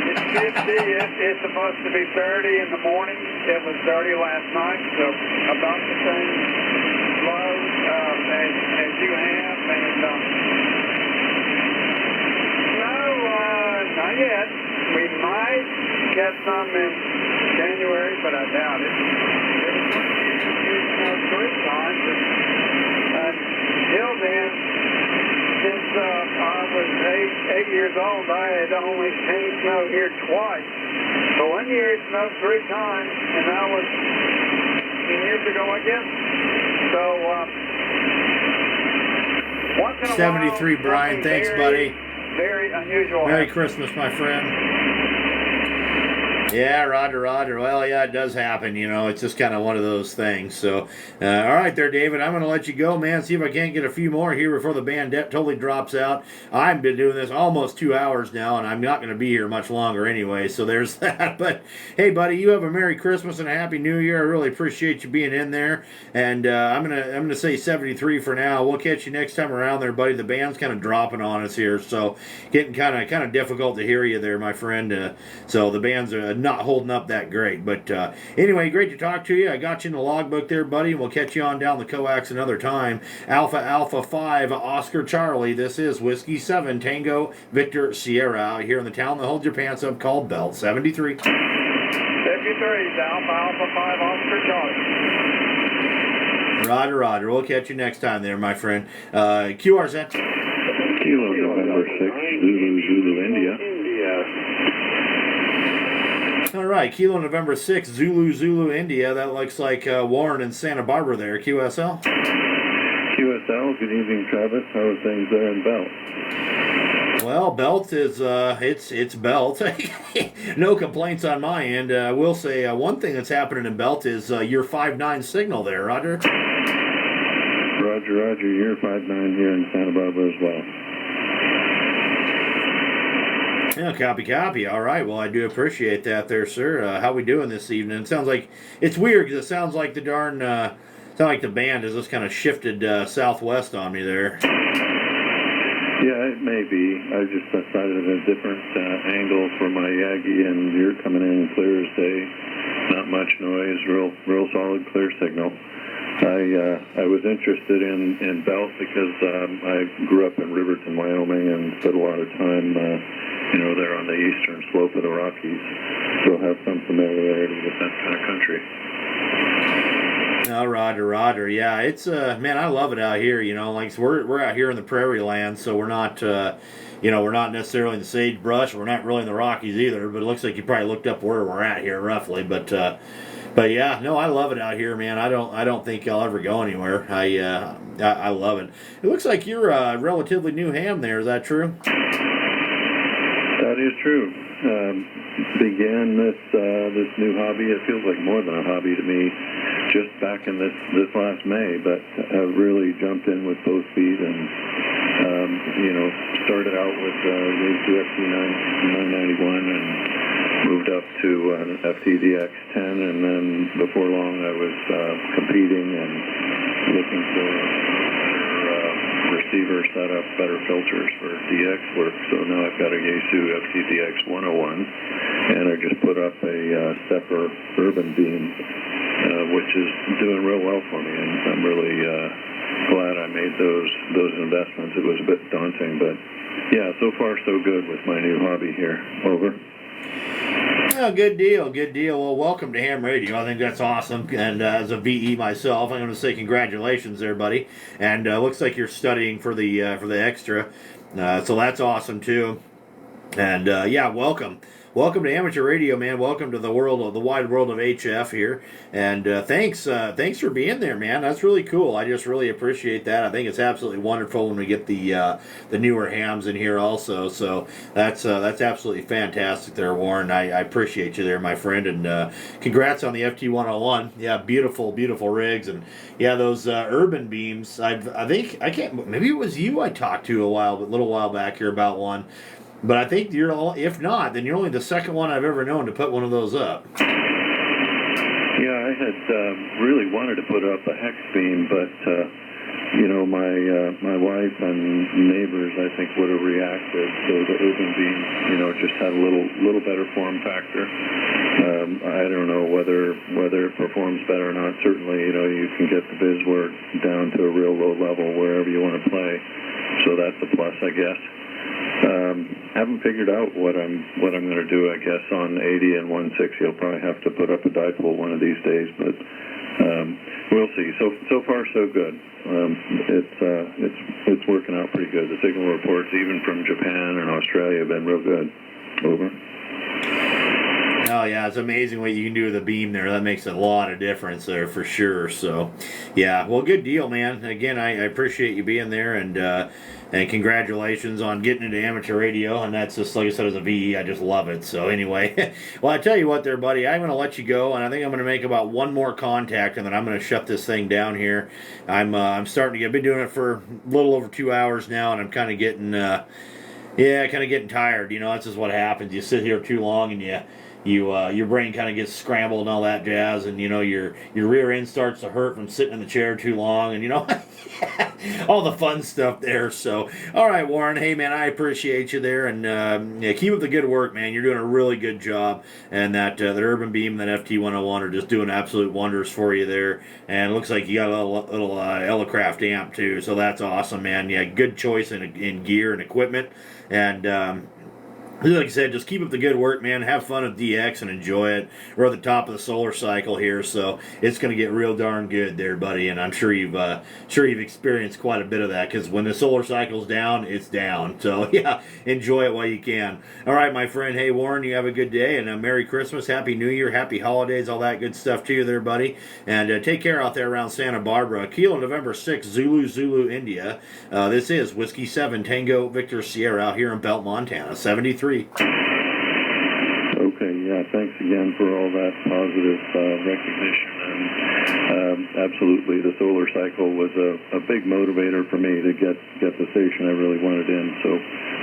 It's 50. It's supposed to be 30 in the morning. It was 30 last night, so about the same low as you have. And not yet. We might get some in January, but I doubt it. Three times. Until then, since I was eight years old, I had only seen snow here twice. So 1 year it snowed 3 times, and that was 10 years ago, I guess. So once in a 73, while, Brian. Thanks, very, buddy. Very unusual. Merry Christmas, my friend. Yeah, Roger. Well, yeah, it does happen, you know. It's just kind of one of those things. So, all right there, David. I'm going to let you go, man. See if I can't get a few more here before the band totally drops out. I've been doing this almost 2 hours now, and I'm not going to be here much longer anyway. So there's that. But, hey, buddy, you have a Merry Christmas and a Happy New Year. I really appreciate you being in there. And I'm gonna say 73 for now. We'll catch you next time around there, buddy. The band's kind of dropping on us here, so getting kind of difficult to hear you there, my friend. So the band's not holding up that great. But anyway, great to talk to you. I got you in the logbook there, buddy, and we'll catch you on down the coax another time. Alpha 5, Oscar Charlie. This is Whiskey 7, Tango Victor Sierra out here in the town that holds your pants up called Belt 73. 73 is Alpha 5, Oscar Charlie. Roger. We'll catch you next time there, my friend. QRZ. Kilo November 6, Zulu, India. All right, Kilo November 6, Zulu, India. That looks like Warren and Santa Barbara there. QSL? QSL, good evening, Travis. How are things there in Belt? Well, Belt is, it's Belt. No complaints on my end. I will say one thing that's happening in Belt is your 5-9 signal there, Roger. Roger, you're 5-9 here in Santa Barbara as well. Yeah, copy. All right. Well, I do appreciate that there, sir. How we doing this evening? It sounds like, it's weird because it sounds like the darn, sound like the band has just kind of shifted southwest on me there. Yeah, it may be. I just decided on a different angle for my Yagi, and you're coming in clear as day. Not much noise, real solid, clear signal. I was interested in Belt because I grew up in Riverton, Wyoming, and spent a lot of time, there on the eastern slope of the Rockies. So have some familiarity with that kind of country. Oh, Roger. Yeah, it's man, I love it out here. You know, like we're out here in the prairie land, so we're not, we're not necessarily in the sagebrush. We're not really in the Rockies either. But it looks like you probably looked up where we're at here roughly. But yeah, no, I love it out here, man. I don't think I'll ever go anywhere. I love it. It looks like you're a relatively new ham there. Is that true? That is true. Began this new hobby. It feels like more than a hobby to me. Just back in this last May, but I've really jumped in with both feet and started out with the FT 991 and moved up to an FTDX 10, and then before long I was competing and looking for receiver set up, better filters for DX work. So now I've got a Yaesu FCDX 101, and I just put up a stepper urban beam, which is doing real well for me, and I'm really glad I made those investments. It was a bit daunting, but yeah, so far so good with my new hobby here. Over. Oh, good deal, good deal. Well, welcome to Ham Radio. I think that's awesome. And as a VE myself, I'm going to say congratulations there, buddy. And looks like you're studying for the extra, so that's awesome too. And yeah, welcome. Welcome to Amateur Radio, man. Welcome to the wide world of HF here. And thanks for being there, man. That's really cool. I just really appreciate that. I think it's absolutely wonderful when we get the newer hams in here also. So that's absolutely fantastic there, Warren. I appreciate you there, my friend. And congrats on the FT101. Yeah, beautiful, beautiful rigs. And yeah, those urban beams. Maybe it was you I talked to a little while back here about one. But I think if not, then you're only the second one I've ever known to put one of those up. Yeah, I had really wanted to put up a hex beam, but my wife and neighbors, I think, would have reacted. So the urban beam, just had a little better form factor. I don't know whether it performs better or not. Certainly, you can get the biz work down to a real low level wherever you want to play. So that's a plus, I guess. Haven't figured out what I'm going to do. I guess on 80 and 160, I'll probably have to put up a dipole one of these days, but we'll see. So far so good. It's working out pretty good. The signal reports, even from Japan and Australia, have been real good. Over. Oh, yeah, it's amazing what you can do with a beam there. That makes a lot of difference there for sure. So, yeah, well, good deal, man. Again, I appreciate you being there, and congratulations on getting into amateur radio. And that's just, like I said, as a VE, I just love it. So, anyway, well, I tell you what there, buddy, I'm going to let you go, and I think I'm going to make about one more contact, and then I'm going to shut this thing down here. I'm starting to get, I've been doing it for a little over 2 hours now, and I'm kind of getting, getting tired. That's just what happens. You sit here too long, and your brain kind of gets scrambled and all that jazz, and your rear end starts to hurt from sitting in the chair too long, and all the fun stuff there. So, all right, Warren, hey man, I appreciate you there, and keep up the good work, man. You're doing a really good job, and that Urban Beam and that FT101 are just doing absolute wonders for you there. And it looks like you got a little Elecraft amp too, so that's awesome, man. Yeah, good choice in gear and equipment, and like I said, just keep up the good work, man. Have fun with DX and enjoy it. We're at the top of the solar cycle here, so it's going to get real darn good there, buddy. And I'm sure you've experienced quite a bit of that, because when the solar cycle's down, it's down. So yeah, enjoy it while you can. All right, my friend. Hey, Warren, you have a good day, and Merry Christmas, Happy New Year, Happy Holidays, all that good stuff to you there, buddy. And take care out there around Santa Barbara. Kilo November 6th, Zulu, India. This is Whiskey 7 Tango Victor Sierra out here in Belt, Montana. 73. Okay, yeah, thanks again for all that positive recognition. And absolutely, the solar cycle was a big motivator for me to get the station I really wanted in. So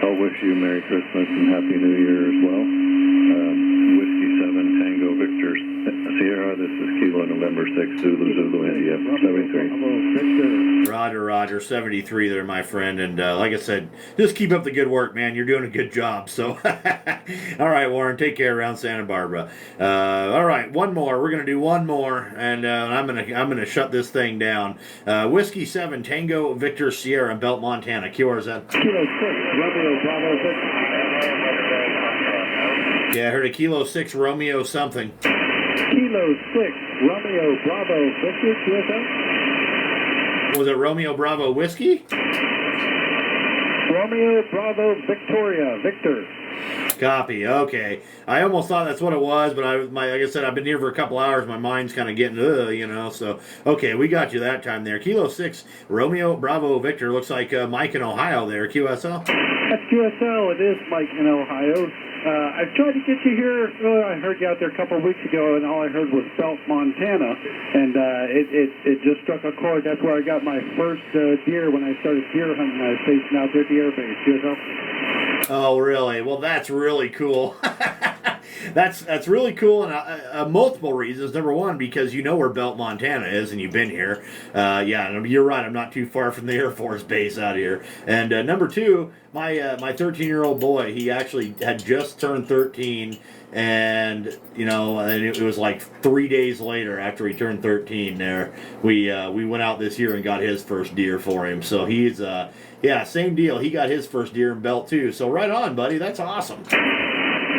I'll wish you Merry Christmas and Happy New Year as well. Whiskey 7 Tango Victor Sierra, this is Kilo November 6th, Zulu, India, 73. Roger, 73 there, my friend. And like I said, just keep up the good work, man. You're doing a good job. So, all right, Warren, take care around Santa Barbara. All right, one more. We're gonna do one more, and I'm gonna shut this thing down. Whiskey 7 Tango Victor Sierra in Belt, Montana. QRZ. Kilo 6 Romeo Bravo 6. Yeah, I heard a Kilo 6 Romeo something. Kilo 6 Romeo Bravo Victor QSL. Was it Romeo Bravo Whiskey? Romeo Bravo Victoria Victor. Copy. Okay. I almost thought that's what it was, but like I said, I've been here for a couple hours. My mind's kind of getting, So, okay, we got you that time there. Kilo 6 Romeo Bravo Victor. Looks like Mike in Ohio there. QSL? That's QSL. It is Mike in Ohio. I've tried to get you here. I heard you out there a couple of weeks ago, and all I heard was Belt, Montana, and it just struck a chord. That's where I got my first deer when I started deer hunting. I was stationed out there at the airbase. QSL. Oh, really? Well, that's really cool. that's really cool, and multiple reasons. Number one, because you know where Belt, Montana is, and you've been here. Yeah, and you're right. I'm not too far from the Air Force Base out here. And number two, my 13-year-old boy, he actually had just turned 13. And and it was like 3 days later after he turned 13. There, we went out this year and got his first deer for him. So he's same deal. He got his first deer in Belt too. So right on, buddy. That's awesome.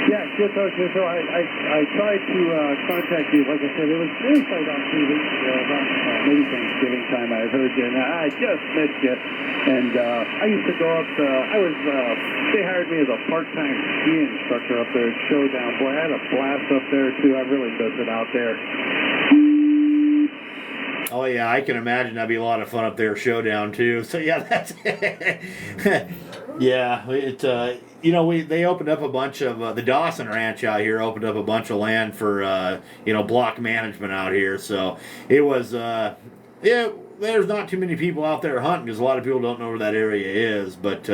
Yeah, just so I tried to contact you. Like I said, it was like on 2 weeks ago, about maybe Thanksgiving time. I heard you, and I just missed you. And I used to go up. They hired me as a part-time ski instructor up there at Showdown. Boy, I had a blast up there too. I really miss it out there. Oh yeah, I can imagine that'd be a lot of fun up there at Showdown too. So yeah, that's yeah. They opened up a bunch of the Dawson Ranch out here. Opened up a bunch of land for block management out here. So it was there's not too many people out there hunting because a lot of people don't know where that area is. But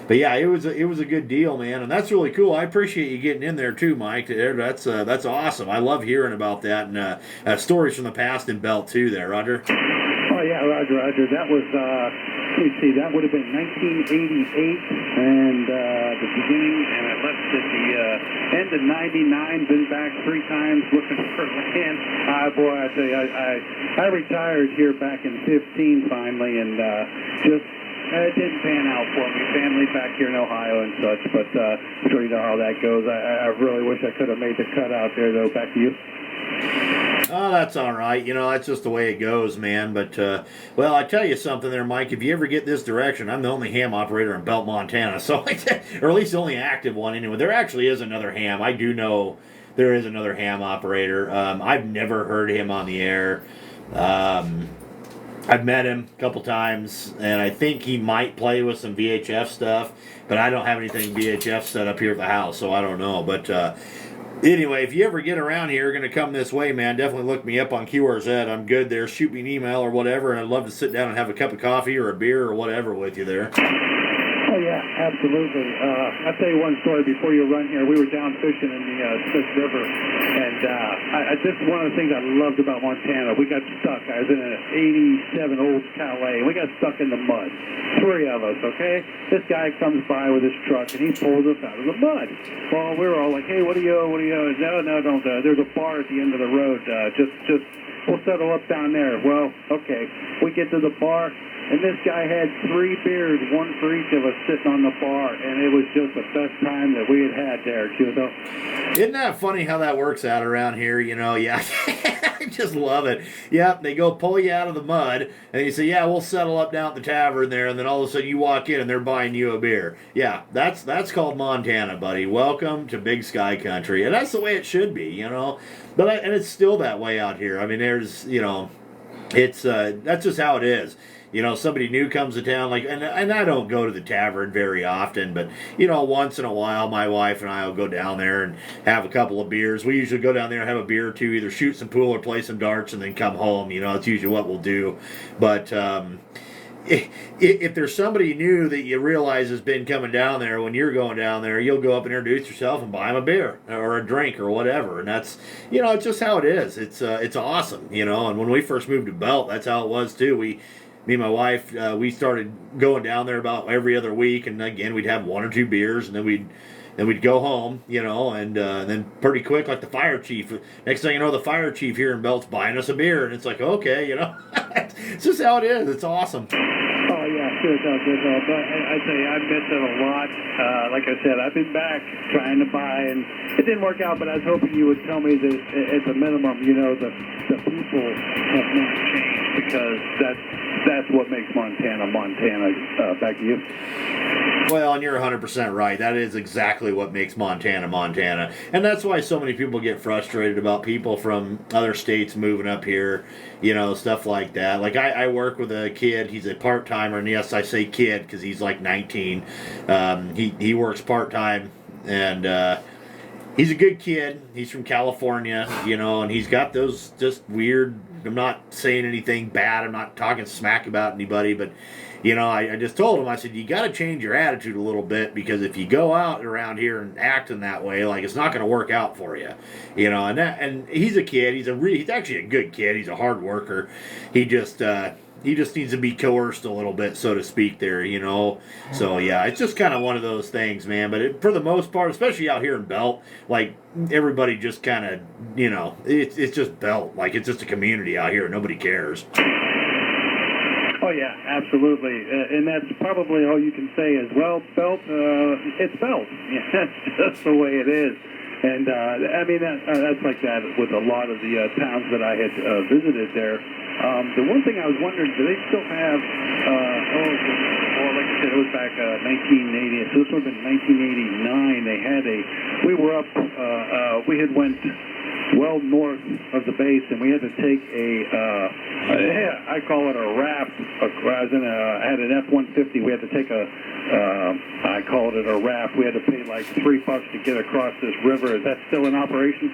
yeah, it was a good deal, man, and that's really cool. I appreciate you getting in there too, Mike. That's awesome. I love hearing about that and stories from the past in Belt too. There, Roger. Oh yeah, Roger. That was let me see. That would have been 1988 and the beginning, and I left at the end of '99. Been back 3 times looking for land. Boy, I tell you, I retired here back in '15 finally, and just. It didn't pan out for me. Family back here in Ohio and such, but I'm sure you know how that goes. I really wish I could have made the cut out there, though. Back to you. Oh, that's all right. That's just the way it goes, man. But, well, I tell you something there, Mike. If you ever get this direction, I'm the only ham operator in Belt, Montana. So, or at least the only active one anyway. There actually is another ham. I do know there is another ham operator. I've never heard him on the air. I've met him a couple times, and I think he might play with some VHF stuff, but I don't have anything VHF set up here at the house, so I don't know. But anyway, if you ever get around here, you're going to come this way, man, definitely look me up on QRZ. I'm good there. Shoot me an email or whatever, and I'd love to sit down and have a cup of coffee or a beer or whatever with you there. Oh, yeah, absolutely. I'll tell you one story before you run here. We were down fishing in the Smith River, and this is one of the things I loved about Montana. We got stuck. I was in an 87 old Calais, and we got stuck in the mud. 3 of us, okay? This guy comes by with his truck, and he pulls us out of the mud. Well, we were all like, hey, what do you owe? No, don't. There's a bar at the end of the road. Just we'll settle up down there. Well, okay. We get to the bar. And this guy had 3 beers, 1 for each of us, sitting on the bar, and it was just the best time that we had there, Isn't that funny how that works out around here? Yeah, I just love it. Yeah, they go pull you out of the mud, and you say, yeah, we'll settle up down at the tavern there, and then all of a sudden you walk in and they're buying you a beer. Yeah, that's called Montana, buddy. Welcome to Big Sky Country, and that's the way it should be, But and it's still that way out here. I mean, there's, it's that's just how it is. Somebody new comes to town, and I don't go to the tavern very often, but, once in a while, my wife and I will go down there and have a couple of beers. We usually go down there and have a beer or two, either shoot some pool or play some darts and then come home. It's usually what we'll do. But if there's somebody new that you realize has been coming down there when you're going down there, you'll go up and introduce yourself and buy them a beer or a drink or whatever. And that's, it's just how it is. It's awesome, and when we first moved to Belt, that's how it was too. Me and my wife, we started going down there about every other week, and again, we'd have 1 or 2 beers, and then we'd go home, and then pretty quick, like the fire chief. Next thing you know, the fire chief here in Belt's buying us a beer, and it's like, okay, it's just how it is. It's awesome. Oh yeah, good. But I tell you, I miss it a lot. Like I said, I've been back trying to buy, and it didn't work out. But I was hoping you would tell me that at the minimum, the people have not changed, because that's what makes Montana. Back to you. Well, and you're 100% right. That is exactly what makes Montana. And that's why so many people get frustrated about people from other states moving up here, stuff like that. Like I work with a kid. He's a part-timer, and yes, I say kid because he's like 19. He works part-time, and he's a good kid. He's from California, and he's got those just weird, I'm not saying anything bad. I'm not talking smack about anybody, but you know, I just told him, I said, you got to change your attitude a little bit, because if you go out around here and acting that way, like, it's not going to work out for you, you know. And he's a kid. He's actually a good kid. He's a hard worker. He just needs to be coerced a little bit, so to speak, there, you know. So, yeah, it's just kind of one of those things, man. But for the most part, especially out here in Belt, like, everybody just kind of, you know, it's just Belt. Like, it's just a community out here. Nobody cares. Oh, yeah, absolutely. And that's probably all you can say is, well, Belt, it's Belt. Yeah, that's just the way it is. And, I mean, that's like that with a lot of the towns that I had visited there. The one thing I was wondering, do they still have, well, like I said, it was back 1980, so this would have been 1989. They had we were up, we had went well north of the base, and we had to take I call it a raft. I had an F-150. We had to take I called it a raft. We had to pay like $3 to get across this river. Is that still in operation?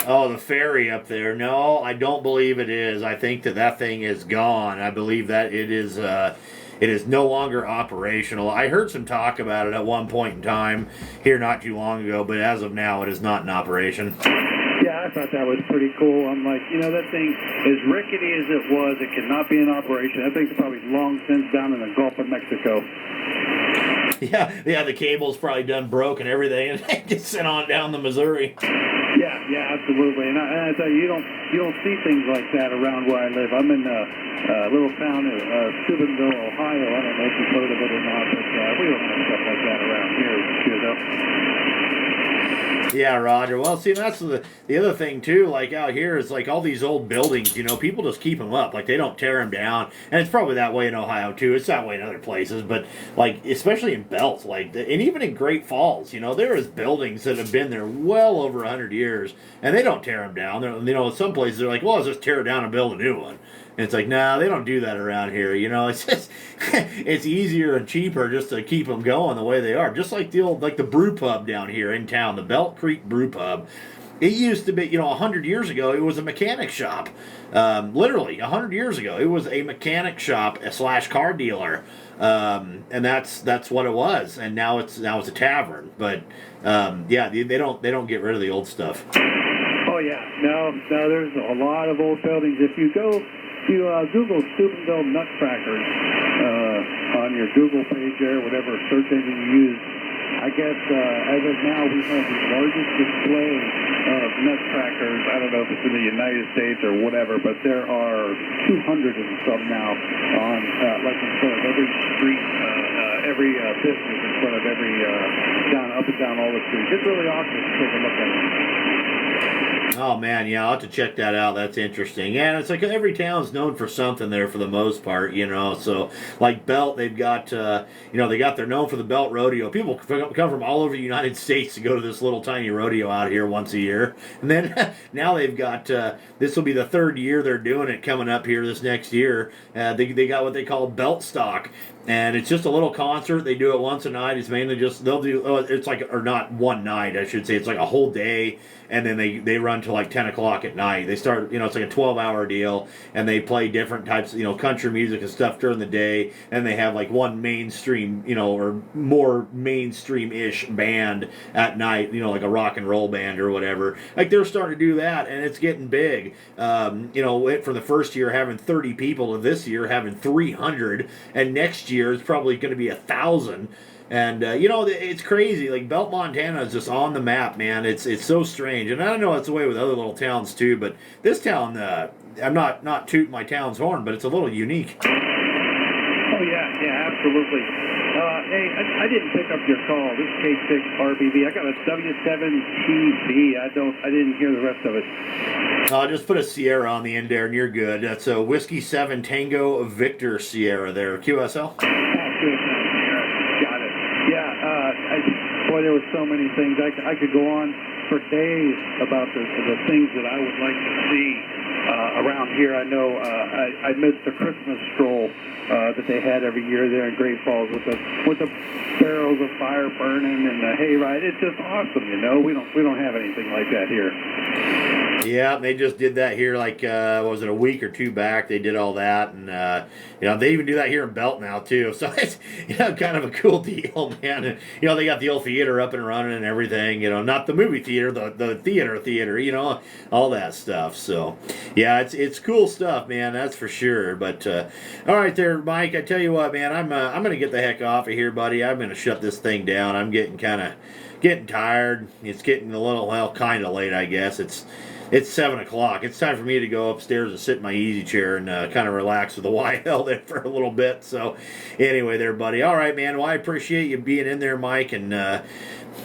Oh, the ferry up there. No, I don't believe it is. I think that thing is gone. I believe that it is no longer operational. I heard some talk about it at one point in time here not too long ago, but as of now, it is not in operation. Yeah, I thought that was pretty cool. I'm like, you know, that thing, as rickety as it was, it cannot be in operation. That thing's probably long since down in the Gulf of Mexico. Yeah, the cable's probably done broke and everything, and it gets sent on down the Missouri. Yeah, absolutely. And I tell you, you don't see things like that around where I live. I'm in a little town of Steubenville, Ohio. I don't know if you've heard of it or not, but we don't have stuff like that around here, though. Yeah, Roger. Well, see, that's the other thing, too, like out here is like all these old buildings, you know, people just keep them up. Like, they don't tear them down. And it's probably that way in Ohio, too. It's that way in other places. But, like, especially in Belt, like, and even in Great Falls, you know, there is buildings that have been there well over 100 years, and they don't tear them down. You know, some places they're like, well, let's just tear it down and build a new one. And it's like, nah, they don't do that around here. You know, it's just, it's easier and cheaper just to keep them going the way they are. Just like the brew pub down here in town, the Belt Creek Brew Pub. It used to be, you know, 100 years ago, it was a mechanic shop. Literally, 100 years ago, it was a mechanic shop / car dealer. And that's what it was. And now it's a tavern. But, yeah, they don't get rid of the old stuff. Oh, yeah. No, there's a lot of old buildings. If you Google Steubenville Nutcrackers on your Google page there, whatever search engine you use, I guess as of now we have the largest display of nutcrackers. I don't know if it's in the United States or whatever, but there are 200 and some now on like in front of every street, every business in front of every up and down all the streets. It's really awesome to take a look at it. Oh, man, yeah, I'll have to check that out. That's interesting. And it's like every town's known for something there for the most part, you know. So, like Belt, they've got, they're known for the Belt Rodeo. People come from all over the United States to go to this little tiny rodeo out here once a year. And then now they've got, this will be the third year they're doing it coming up here this next year. They got what they call Belt Stock. And it's just a little concert. They do it once a night. It's mainly just, it's like, or not one night, I should say. It's like a whole day. And then they run till like 10 o'clock at night. They start, it's like a 12-hour deal. And they play different types, country music and stuff during the day. And they have like one mainstream, or more mainstream-ish band at night, like a rock and roll band or whatever. Like they're starting to do that, and it's getting big. From the first year having 30 people to this year having 300. And next year it's probably going to be 1,000. And, it's crazy. Like, Belt, Montana is just on the map, man. It's so strange. And I don't know it's the way with other little towns, too. But this town, I'm not tooting my town's horn, but it's a little unique. Oh, yeah, absolutely. Hey, I didn't pick up your call. This is K6RBV. I got a W7TB. I didn't hear the rest of it. Just put a Sierra on the end there, and you're good. That's a Whiskey 7 Tango Victor Sierra there. QSL? Boy, there were so many things. I could go on for days about the things that I would like to see around here. I know I missed the Christmas stroll that they had every year there in Great Falls with the barrels of fire burning and the hayride. It's just awesome, you know. We don't have anything like that here. Yeah, they just did that here like, was it a week or two back? They did all that, and, they even do that here in Belt now, too. So it's, kind of a cool deal, man. And, they got the old theater up and running and everything, not the movie theater, the theater, all that stuff. So, yeah, it's cool stuff, man, that's for sure. But, all right there, Mike, I tell you what, man, I'm going to get the heck off of here, buddy. I'm going to shut this thing down. I'm getting tired. It's getting a little, kind of late, I guess. It's 7 o'clock. It's time for me to go upstairs and sit in my easy chair and kind of relax with the YL there for a little bit. So, anyway, there, buddy. All right, man. Well, I appreciate you being in there, Mike, and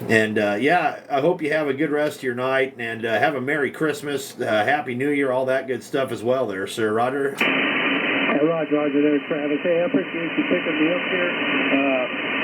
yeah, I hope you have a good rest of your night and have a Merry Christmas, Happy New Year, all that good stuff as well, there, Sir Roger. Roger there, Travis. Hey, I appreciate you picking me up here.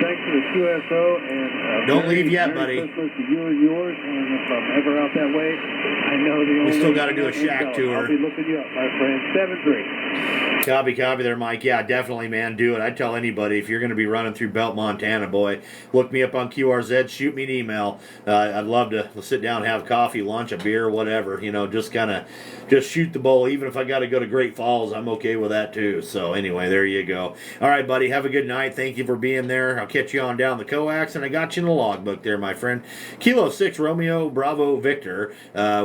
Thanks to the QSO and don't leave yet, Merry buddy. Christmas to you and yours. And if I'm ever out that way, I know the only. We still got to do a shack tour. I'll be looking you up, my friend. 7-3. Copy there, Mike. Yeah, definitely, man. Do it. I tell anybody, if you're going to be running through Belt, Montana, boy, look me up on QRZ. Shoot me an email. I'd love to sit down, have coffee, lunch, a beer, whatever. Just shoot the bull. Even if I got to go to Great Falls, I'm okay with that too. So anyway, there you go. All right, buddy. Have a good night. Thank you for being there. I'll catch you on down the coax, and I got you in the logbook there, my friend. Kilo 6 Romeo Bravo Victor,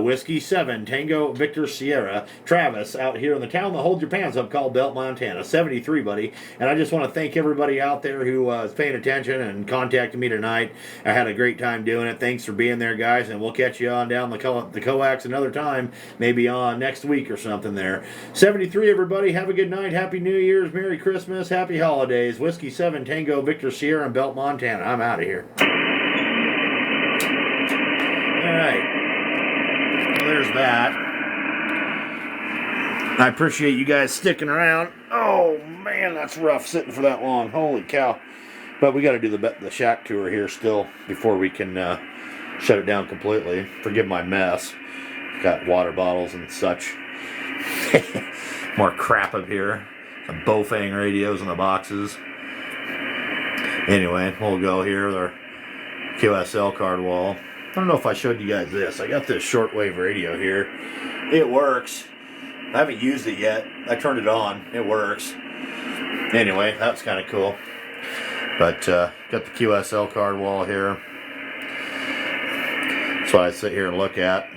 Whiskey 7 Tango Victor Sierra, Travis out here in the town that holds your pants up called Belt, Montana. 73, buddy. And I just want to thank everybody out there who is paying attention and contacting me tonight. I had a great time doing it. Thanks for being there, guys, and we'll catch you on down the coax another time, maybe on next week or something there. 73, everybody. Have a good night. Happy New Year's. Merry Christmas. Happy Holidays. Whiskey 7 Tango Victor Sierra in Belt, Montana. I'm out of here. All right. Well, there's that. I appreciate you guys sticking around. Oh, man, that's rough sitting for that long. Holy cow. But we got to do the shack tour here still before we can shut it down completely. Forgive my mess. Got water bottles and such. More crap up here. Some Bofang radios in the boxes. Anyway, we'll go here with our QSL card wall. I don't know if I showed you guys this. I got this shortwave radio here. It works. I haven't used it yet. I turned it on. It works. Anyway, that's kind of cool. But got the QSL card wall here. That's what I sit here and look at.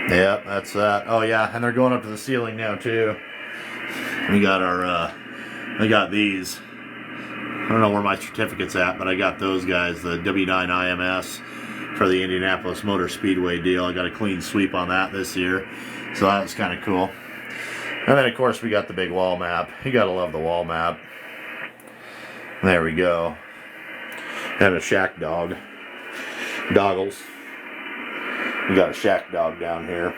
Yeah, that's that. Oh yeah, and they're going up to the ceiling now too. We got these. I don't know where my certificate's at, but I got those guys, the W9 IMS for the Indianapolis Motor Speedway deal. I got a clean sweep on that this year, so that was kind of cool. And then of course we got the big wall map. You gotta love the wall map. There we go. And a shack dog. Doggles. We got a shack dog down here.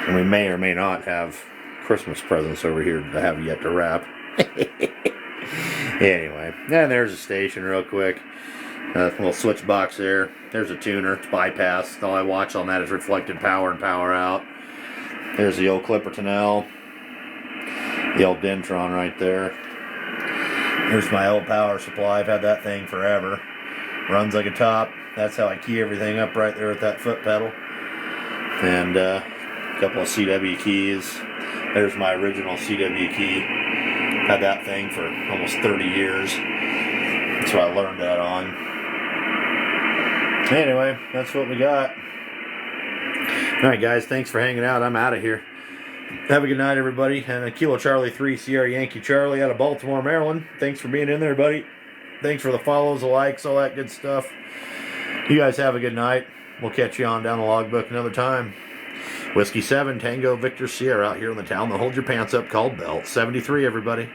And we may or may not have Christmas presents over here that I have yet to wrap. Anyway, and there's a station real quick. Little switch box there. There's a tuner. It's bypass. All I watch on that is reflected power and power out. There's the old Clipperton L. The old Dentron right there. Here's my old power supply. I've had that thing forever. Runs like a top. That's how I key everything up right there with that foot pedal. And a couple of CW keys. There's my original CW key. Had that thing for almost 30 years. That's what I learned that on. Anyway, that's what we got. Alright guys, thanks for hanging out. I'm out of here. Have a good night, everybody. And Kilo Charlie 3 Sierra Yankee Charlie out of Baltimore, Maryland. Thanks for being in there, buddy. Thanks for the follows, the likes, all that good stuff. You guys have a good night. We'll catch you on down the logbook another time. Whiskey 7 Tango Victor Sierra out here in the town that holds your pants up called Belt. 73, everybody.